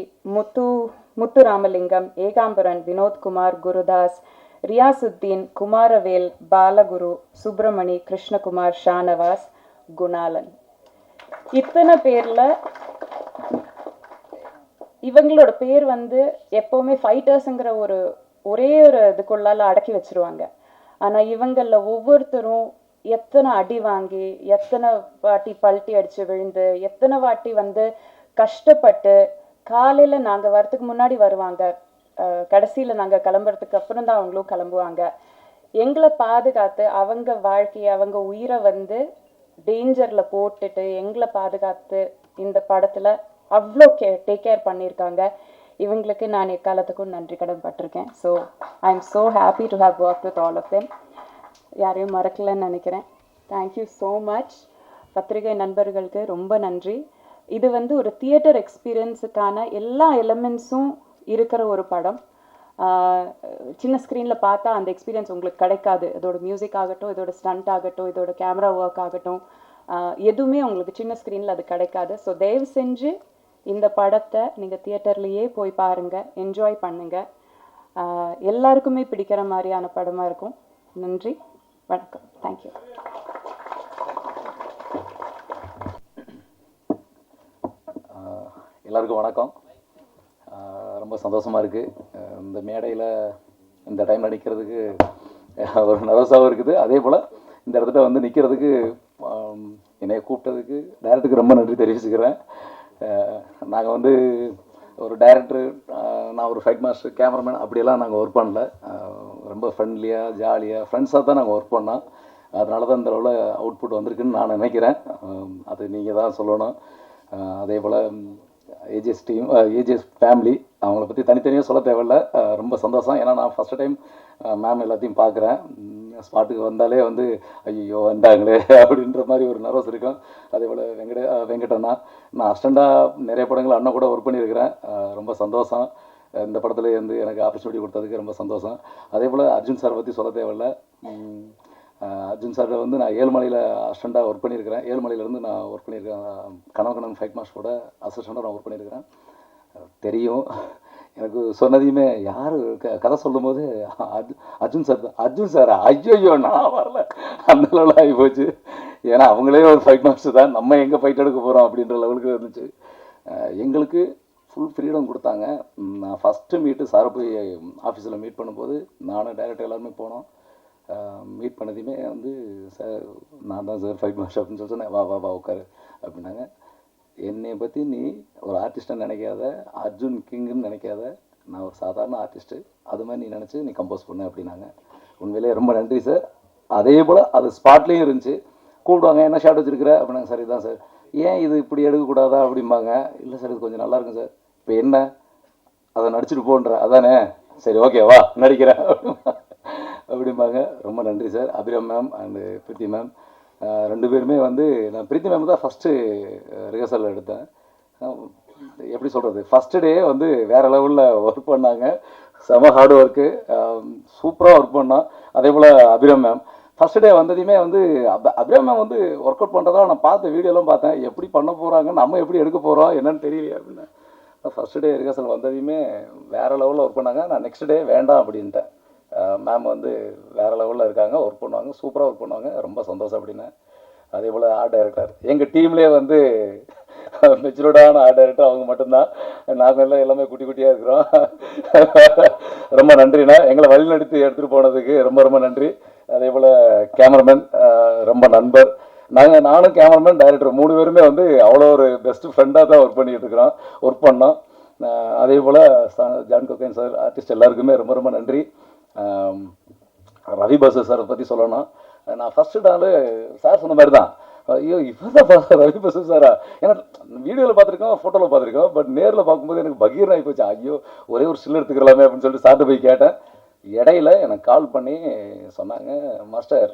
முத்துராமலிங்கம், ஏகாம்பரன், வினோத்குமார், குருதாஸ், ரியாசுத்தீன், குமாரவேல், பாலகுரு, சுப்பிரமணி, கிருஷ்ணகுமார், ஷானவாஸ், குணாலன். இத்தனை பேரில் இவங்களோட பேர் வந்து எப்போவுமே ஃபைட்டர்ஸுங்கிற ஒரே ஒரு இதுக்குள்ளால அடக்கி வச்சிருவாங்க. ஆனால் இவங்களில் ஒவ்வொருத்தரும் எத்தனை அடி வாங்கி, எத்தனை வாட்டி பல்ட்டி அடித்து விழுந்து, எத்தனை வாட்டி வந்து கஷ்டப்பட்டு, காலையில் நாங்கள் வரத்துக்கு முன்னாடி வருவாங்க, கடைசியில் நாங்கள் கிளம்புறதுக்கு அப்புறம் தான் அவங்களும் கிளம்புவாங்க. எங்களை பாதுகாத்து அவங்க வாழ்க்கையை, அவங்க உயிரை வந்து டேஞ்சரில் போட்டுட்டு எங்களை பாதுகாத்து இந்த படத்தில் அவ்வளோ டேக் கேர் பண்ணியிருக்காங்க. இவங்களுக்கு நான் எக்காலத்துக்கும் நன்றி கடன் பட்டிருக்கேன். So I am so happy to have work with all of them. யாரையும் மறக்கலைன்னு நினைக்கிறேன். Thank you so much. பத்திரிகை நண்பர்களுக்கு ரொம்ப நன்றி. இது வந்து ஒரு தியேட்டர் எக்ஸ்பீரியன்ஸுக்கான எல்லா எலிமெண்ட்ஸும் இருக்கிற ஒரு படம். சின்ன ஸ்க்ரீனில் பார்த்தா அந்த எக்ஸ்பீரியன்ஸ் உங்களுக்கு கிடைக்காது. இதோட மியூசிக் ஆகட்டும், இதோட ஸ்டண்ட் ஆகட்டும், இதோட கேமரா ஒர்க் ஆகட்டும், எதுவுமே உங்களுக்கு சின்ன ஸ்க்ரீனில் அது கிடைக்காது. ஸோ தயவு செஞ்சு இந்த படத்தை நீங்கள் தியேட்டர்லேயே போய் பாருங்கள், என்ஜாய் பண்ணுங்கள். எல்லாருக்குமே பிடிக்கிற மாதிரியான படமாக இருக்கும். நன்றி, வணக்கம், தேங்க்யூ. எல்லாருக்கும் வணக்கம். ரொம்ப சந்தோஷமாக இருக்குது. இந்த மேடையில் இந்த டைமில் நிற்கிறதுக்கு ஒரு நர்வஸாகவும் இருக்குது. அதே போல் இந்த இடத்துல வந்து நிற்கிறதுக்கு என்னைய கூப்பிட்டதுக்கு டைரக்டருக்கு ரொம்ப நன்றி தெரிவிச்சுக்கிறேன். நாங்கள் வந்து ஒரு டைரக்டரு, நான் ஒரு ஃபைட் மாஸ்டர், கேமராமேன் அப்படியெல்லாம் நாங்கள் ஒர்க் பண்ணல. ரொம்ப ஃப்ரெண்ட்லியாக ஜாலியாக ஃப்ரெண்ட்ஸாக தான் நாங்கள் ஒர்க் பண்ணோம். அதனால தான் இந்த அளவில் அவுட்புட் வந்திருக்குன்னு நான் நினைக்கிறேன். அது நீங்கள் தான் சொல்லணும். அதே போல் ஏஜிஎஸ் டீம், ஏஜிஎஸ் ஃபேமிலி, அவங்கள பற்றி தனித்தனியாக சொல்ல தேவையில்ல. ரொம்ப சந்தோஷம். ஏன்னா நான் ஃபஸ்ட்டு டைம் மேம் எல்லாத்தையும் பார்க்குறேன். ஸ்பாட்டுக்கு வந்தாலே வந்து ஐயோ வந்தாங்களே அப்படின்ற மாதிரி ஒரு நர்வஸ் இருக்கும். அதே போல் வெங்கடண்ணா, நான் அஸ்டண்டாக நிறைய படங்கள் அண்ணா கூட ஒர்க் பண்ணியிருக்கிறேன். ரொம்ப சந்தோஷம். இந்த படத்தில் வந்து எனக்கு ஆப்பர்ச்சுனிட்டி கொடுத்ததுக்கு ரொம்ப சந்தோஷம். அதே போல் அர்ஜுன் சார் பற்றி சொல்ல தேவையில்ல. அர்ஜுன் சார் வந்து நான் ஏழுமலையில் அசிஸ்டண்ட்டாக ஒர்க் பண்ணியிருக்கிறேன். ஏழுமலையிலேருந்து நான் ஒர்க் பண்ணியிருக்கேன். கனவு ஃபைட் மாஸ்டரோட அசிஸ்டண்ட்டாக நான் ஒர்க் பண்ணியிருக்கிறேன். தெரியும் எனக்கு. சொன்னதையுமே யார் கதை சொல்லும் போது அர்ஜுன் சார் தான். அர்ஜுன் சாரா? ஐயோ நான் வரல, அந்த லெவலில் ஆகி போச்சு. ஏன்னா அவங்களே ஒரு ஃபைட் மாஸ்டர் தான், நம்ம எங்கே ஃபைட் எடுக்க போகிறோம் அப்படின்ற லெவலுக்கு இருந்துச்சு. எங்களுக்கு ஃபுல் ஃப்ரீடம் கொடுத்தாங்க. நான் ஃபஸ்ட்டு மீட்டு சாரை போய் ஆஃபீஸில் மீட் பண்ணும்போது நானும் டைரக்டர் எல்லாருமே போனோம். மீட் பண்ணதையுமே வந்து சார் நான் தான் சார் ஃபைட் மாஸ்டர் அப்படின்னு சொல்லி சொன்னேன். வா வா வா உட்காரு அப்படின்னாங்க. என்னை பற்றி நீ ஒரு ஆர்டிஸ்ட்டாக நினைக்காத, அர்ஜுன் கிங்குன்னு நினைக்காத, நான் ஒரு சாதாரண ஆர்டிஸ்ட்டு, அது மாதிரி நீ நினச்சி நீ கம்போஸ் பண்ணு அப்படின்னாங்க. உண்மையிலே ரொம்ப நன்றி சார். அதே போல் அது ஸ்பாட்லேயும் இருந்துச்சு. கூப்பிடுவாங்க, என்ன ஷாட் வச்சுருக்கிற அப்படின்னாங்க. சார் இதுதான் சார். ஏன் இது இப்படி எடுக்கக்கூடாதா அப்படிம்பாங்க. இல்லை சார் இது கொஞ்சம் நல்லா இருக்கும் சார். இப்போ என்ன அதை நடிச்சுட்டு போன்ற அதானே, சரி ஓகேவா நடிக்கிறேன் அப்படிம்பாங்க. ரொம்ப நன்றி sir. Abhiram ma'am and Preethi ma'am ரெண்டு பேருமே வந்து, நான் பிரீத்தி மேம் தான் ஃபஸ்ட்டு ரிஹர்சல் எடுத்தேன். எப்படி சொல்கிறது, ஃபஸ்ட்டு டே வந்து வேறு லெவலில் ஒர்க் பண்ணாங்க. செம ஹார்ட் ஒர்க்கு, சூப்பராக ஒர்க் பண்ணோம். அதே போல் அபிராம் மேம் ஃபஸ்ட்டு டே வந்ததையுமே வந்து அபிராம் மேம் வந்து ஒர்க் அவுட் பண்ணுறதா நான் பார்த்த வீடியோலாம் பார்த்தேன். எப்படி பண்ண போகிறாங்க, நம்ம எப்படி எடுக்க போகிறோம் என்னன்னு தெரியலையே அப்படின்னு. ஃபஸ்ட்டு டே ரிஹர்சல் வந்ததையுமே வேறு லெவலில் ஒர்க் பண்ணாங்க. நான் நெக்ஸ்ட் டே வேண்டாம் அப்படின்ட்டேன். மேம் வந்து வேறு லெவலில் இருக்காங்க, ஒர்க் பண்ணுவாங்க, சூப்பராக ஒர்க் பண்ணுவாங்க. ரொம்ப சந்தோஷம் அப்படின்னு. அதே போல் ஆர்ட் டைரக்டர், எங்கள் டீம்லேயே வந்து மெச்சூர்டான ஆர்ட் டைரக்டர் அவங்க மட்டும்தான். நாங்கள் எல்லாம் எல்லாமே குட்டி குட்டியாக இருக்கிறோம். ரொம்ப நன்றிண்ணா, எங்களை வழிநடத்தி எடுத்துகிட்டு போனதுக்கு ரொம்ப ரொம்ப நன்றி. அதே போல் கேமராமேன் ரொம்ப நண்பர். நானும் கேமராமேன் டைரக்டர் மூணு பேருமே வந்து அவ்வளோ ஒரு பெஸ்ட்டு ஃப்ரெண்டாக தான் ஒர்க் பண்ணோம். அதே போல் ஜான் கொக்கைன் சார், ஆர்டிஸ்ட் எல்லாருக்குமே ரொம்ப ரொம்ப நன்றி. ரவி பாசு சாரை பற்றி சொல்லணும். நான் ஃபஸ்ட்டு நாள் சார் சொன்ன மாதிரி தான், ஐயோ இப்போ தான் ரவி பாசு சாரா, ஏன்னா வீடியோவில் பார்த்துருக்கோம், ஃபோட்டோவில் பார்த்துருக்கோம், பட் நேரில் பார்க்கும்போது எனக்கு பகீர் ஆகி போச்சு. ஐயோ ஒரே ஒரு ஸ்டில் எடுத்துக்கலாமே அப்படின்னு சொல்லிட்டு சார்ட்டு போய் கேட்டேன். இடையில எனக்கு கால் பண்ணி சொன்னாங்க, மாஸ்டர்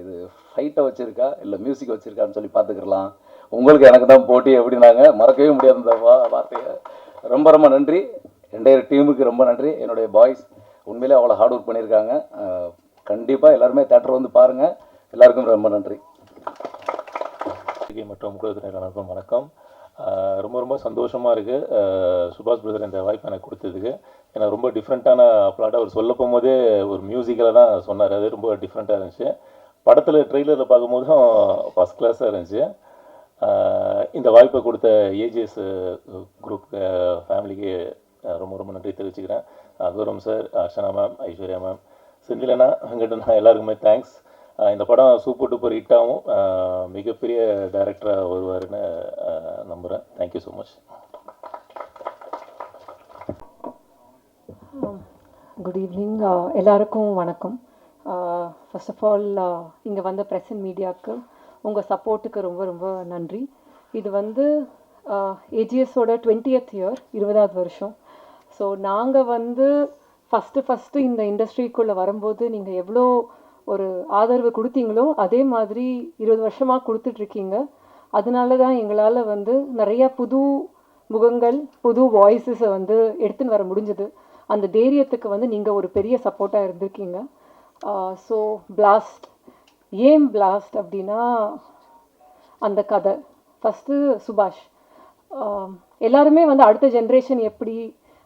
இது ஃபைட்டை வச்சுருக்கா இல்லை மியூசிக் வச்சுருக்கான்னு சொல்லி பார்த்துக்கலாம், உங்களுக்கு எனக்கு தான் போட்டி அப்படின்னாங்க. மறக்கவே முடியாது அந்த வார்த்தையை. ரொம்ப ரொம்ப நன்றி. என்டையர் டீமுக்கு ரொம்ப நன்றி. என்னுடைய பாய்ஸ் உண்மையிலே அவ்வளோ ஹார்ட் ஒர்க் பண்ணியிருக்காங்க. கண்டிப்பாக எல்லாருமே தேட்டர் வந்து பாருங்கள். எல்லாருக்கும் ரொம்ப நன்றி. மற்றும் குழுவினருக்கும் வணக்கம். ரொம்ப ரொம்ப சந்தோஷமாக இருக்குது சுபாஷ் பிரதர் இந்த வாய்ப்பு எனக்கு கொடுத்ததுக்கு. ஏன்னா ரொம்ப டிஃப்ரெண்ட்டான பிளாட்டாக அவர் சொல்ல போகும்போதே ஒரு மியூசிக்கில் தான் சொன்னார். அது ரொம்ப டிஃப்ரெண்ட்டாக இருந்துச்சு. படத்தில் ட்ரெய்லரில் பார்க்கும்போதும் ஃபஸ்ட் கிளாஸாக இருந்துச்சு. இந்த வாய்ப்பை கொடுத்த ஏஜிஎஸ் குரூப் ஃபேமிலிக்கு ரொம்ப ரொம்ப நன்றி தெரிவிச்சுக்கிறேன். கௌரவம் sir, Archana ma'am, Aishwarya ma'am, செந்திலண்ணா, வெங்கடண்ணா எல்லாருக்குமே தேங்க்ஸ். இந்த படம் சூப்பர் டூப்பர் ஹிட்டாகவும் மிகப்பெரிய டைரக்டராக வருவாருன்னு நம்புகிறேன். Thank you so much. Good evening, எல்லாருக்கும் வணக்கம். ஃபர்ஸ்ட் ஆஃப் ஆல் இங்கே வந்த ப்ரெஸ் அண்ட் மீடியாவுக்கு உங்கள் சப்போர்ட்டுக்கு ரொம்ப ரொம்ப நன்றி. இது வந்து ஏஜிஎஸோட 20th இயர், 20வது வருஷம். ஸோ நாங்கள் வந்து ஃபஸ்ட்டு இந்த இண்டஸ்ட்ரிக்குள்ளே வரும்போது நீங்கள் எவ்வளோ ஒரு ஆதரவு கொடுத்தீங்களோ அதே மாதிரி 20 வருஷமாக கொடுத்துட்ருக்கீங்க. அதனால தான் எங்களால் வந்து நிறையா புது முகங்கள், புது வாய்ஸஸை வந்து எடுத்துன்னு வர முடிஞ்சது. அந்த தைரியத்துக்கு வந்து நீங்கள் ஒரு பெரிய சப்போர்ட்டாக இருந்திருக்கீங்க. ஸோ பிளாஸ்ட், ஏன் பிளாஸ்ட் அப்படின்னா அந்த கதை ஃபஸ்ட்டு சுபாஷ். எல்லாருமே வந்து அடுத்த ஜென்ரேஷன் எப்படி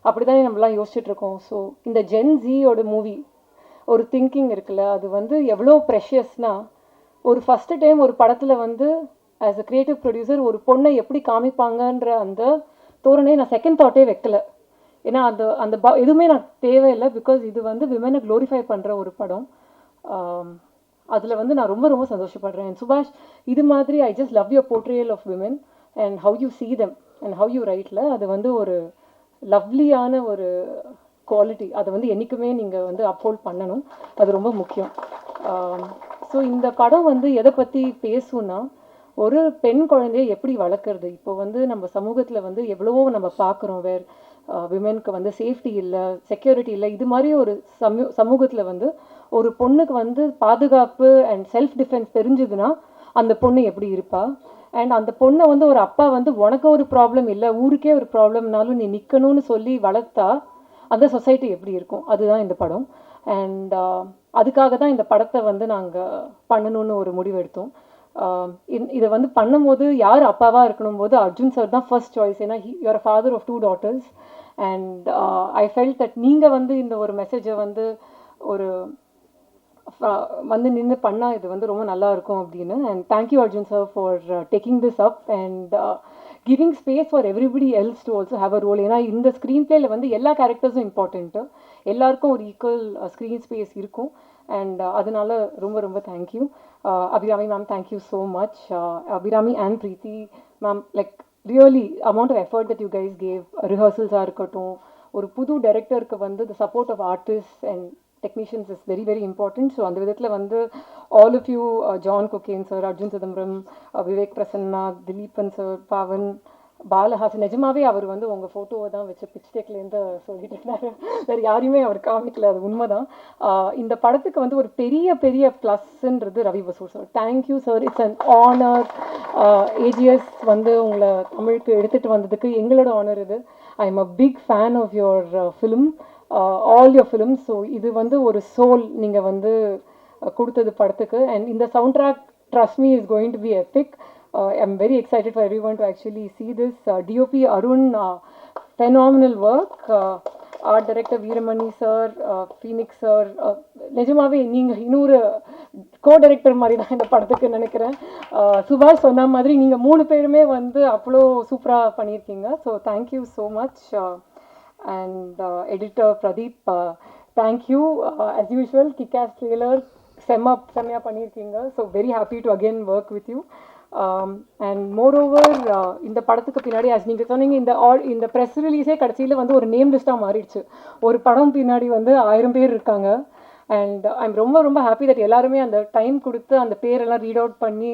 அப்படி தானே நம்மளாம் யோசிச்சுட்ருக்கோம். ஸோ இந்த ஜென் ஜியோட மூவி ஒரு திங்கிங் இருக்குல்ல, அது வந்து எவ்வளோ ப்ரெஷியஸ்னால், ஒரு ஃபஸ்ட்டு டைம் ஒரு படத்தில் வந்து ஆஸ் அ க்ரியேட்டிவ் ப்ரொடியூசர் ஒரு பொண்ணை எப்படி காமிப்பாங்கன்ற அந்த தோரணை நான் செகண்ட் தாட்டே வைக்கல. ஏன்னா அந்த அந்த எதுவுமே நான் தேவையில்லை. பிகாஸ் இது வந்து விமனை க்ளோரிஃபை பண்ணுற ஒரு படம். அதில் வந்து நான் ரொம்ப ரொம்ப சந்தோஷப்படுறேன். சுபாஷ், இது மாதிரி I just love your portrayal of women and how you see them and how you ரைட்டில். அது வந்து ஒரு லவ்லியான ஒரு குவாலிட்டி. அதை வந்து என்றைக்குமே நீங்கள் வந்து அப்ஹோல்ட் பண்ணணும். அது ரொம்ப முக்கியம். ஸோ இந்த படம் வந்து எதை பற்றி பேசுன்னா, ஒரு பெண் குழந்தையை எப்படி வளர்க்குறது. இப்போ வந்து நம்ம சமூகத்தில் வந்து எவ்வளவோ நம்ம பார்க்குறோம், வேறு விமென்க்கு வந்து சேஃப்டி இல்லை, செக்யூரிட்டி இல்லை. இது மாதிரி ஒரு சமூகத்தில் வந்து ஒரு பொண்ணுக்கு வந்து பாதுகாப்பு அண்ட் செல்ஃப் டிஃபென்ஸ் தெரிஞ்சுதுன்னா அந்த பொண்ணு எப்படி இருப்பா. அண்ட் அந்த பொண்ணை வந்து ஒரு அப்பா வந்து உனக்கு ஒரு ப்ராப்ளம் இல்லை, ஊருக்கே ஒரு ப்ராப்ளம்னாலும் நீ நிற்கணும்னு சொல்லி வளர்த்தா அந்த சொசைட்டி எப்படி இருக்கும். அதுதான் இந்த படம். அண்ட் அதுக்காக தான் இந்த படத்தை வந்து நாங்கள் பண்ணணும்னு ஒரு முடிவு எடுத்தோம். இதை வந்து பண்ணும்போது யார் அப்பாவாக இருக்கணும் போது அர்ஜுன் சார் தான் ஃபர்ஸ்ட் சாய்ஸ். ஏன்னா your father of 2 daughters. And I felt that நீங்கள் வந்து இந்த ஒரு மெசேஜை வந்து ஒரு வந்து நின்று பண்ணால் இது வந்து ரொம்ப நல்லா இருக்கும் அப்படின்னு. And thank you Arjun sir for taking this up and giving space for everybody else to also have a role. ஏன்னா இந்த ஸ்க்ரீன் பிளேயில் வந்து எல்லா கேரக்டர்ஸும் இம்பார்ட்டண்ட்டு, எல்லாருக்கும் ஒரு ஈக்குவல் ஸ்க்ரீன் ஸ்பேஸ் இருக்கும். அண்ட் அதனால ரொம்ப ரொம்ப thank you. Abhirami ma'am, thank you so much. Abhirami and Preeti ma'am, like really amount of effort that you guys gave. Rehearsals are இருக்கட்டும், ஒரு புது டைரக்டருக்கு வந்து the support of artists and technicians is very very important. So அந்த விதத்தில் வந்து all of you, John Cocaine sir, Arjun Chidambaram, Vivek Prasanna, Dileepan sir, Pavan, Balahasan, நிஜமாவே அவர் வந்து உங்கள் ஃபோட்டோவை தான் வச்சு பிச் டெக்லேருந்து சொல்லிட்டு இருந்தாரு. வேறு யாரையுமே அவர் காமிக்கல, அது உண்மைதான். இந்த படத்துக்கு வந்து ஒரு பெரிய பெரிய ப்ளஸ்ன்றது Ravi Basrur sir. Thank you sir, it's an honour. AGS வந்து உங்களை தமிழுக்கு எடுத்துகிட்டு வந்ததுக்கு எங்களோட ஆனர் இது. I am a big fan of your film, all your film. So இது வந்து ஒரு சோல் நீங்கள் வந்து கொடுத்தது படத்துக்கு. அண்ட் இந்த soundtrack, trust me, is going to be epic. I'm very excited for everyone to actually see this. DOP Arun, phenomenal work. Art director Veeramani sir, Phoenix sir, நிஜமாவே நீங்கள் இன்னொரு co-director மாதிரி தான் இந்த படத்துக்கு நினைக்கிறேன். சுபாஷ் சொன்ன மாதிரி நீங்கள் 3 பேருமே வந்து அவ்வளோ சூப்பராக பண்ணியிருக்கீங்க. So thank you so much. And editor Pradeep, thank you. As usual kickass trailer செம்மையாக பண்ணியிருக்கீங்க. So very happy to again work with you. And moreover இந்த படத்துக்கு பின்னாடி as நீங்கள் சொன்னீங்க, இந்த ப்ரெஸ் ரிலீஸே கடைசியில் வந்து ஒரு நேம் லிஸ்ட்டாக மாறிடுச்சு. ஒரு படம் பின்னாடி வந்து 1000 பேர் இருக்காங்க. அண்ட் ஐம் ரொம்ப ரொம்ப ஹாப்பி தட் எல்லாருமே அந்த டைம் கொடுத்து அந்த பேரெல்லாம் ரீட் அவுட் பண்ணி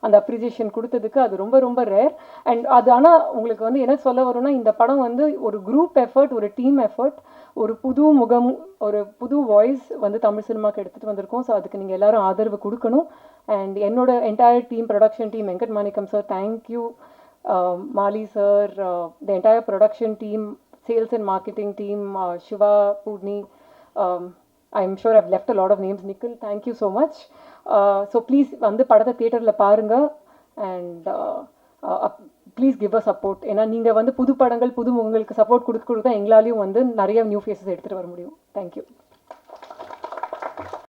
அந்த அப்ரிசியேஷன் கொடுத்ததுக்கு. அது ரொம்ப ரொம்ப ரேர். அண்ட் அது ஆனால் உங்களுக்கு வந்து என்ன சொல்ல வரும்னா, இந்த படம் வந்து ஒரு குரூப் எஃபர்ட், ஒரு டீம் எஃபர்ட், ஒரு புது முகம், ஒரு புது வாய்ஸ் வந்து தமிழ் சினிமாவுக்கு எடுத்துகிட்டு வந்திருக்கோம். ஸோ அதுக்கு நீங்கள் எல்லாரும் ஆதரவு கொடுக்கணும். அண்ட் என்னோட entire team, production team, Venkat Manickam sir, thank you. Mali sir, the entire production team, sales and marketing team, Siva, Poorni, I'm sure I've left a lot of names. Nikhil, thank you so much. So please வந்து படத்தை தியேட்டரில் பாருங்கள். And please give a support. ஏன்னா நீங்கள் வந்து புது படங்கள், புது முகங்களுக்கு சப்போர்ட் கொடுத்து தான் எங்களாலையும் வந்து நிறைய நியூ ஃபேஸஸ் எடுத்துகிட்டு வர முடியும். தேங்க்யூ.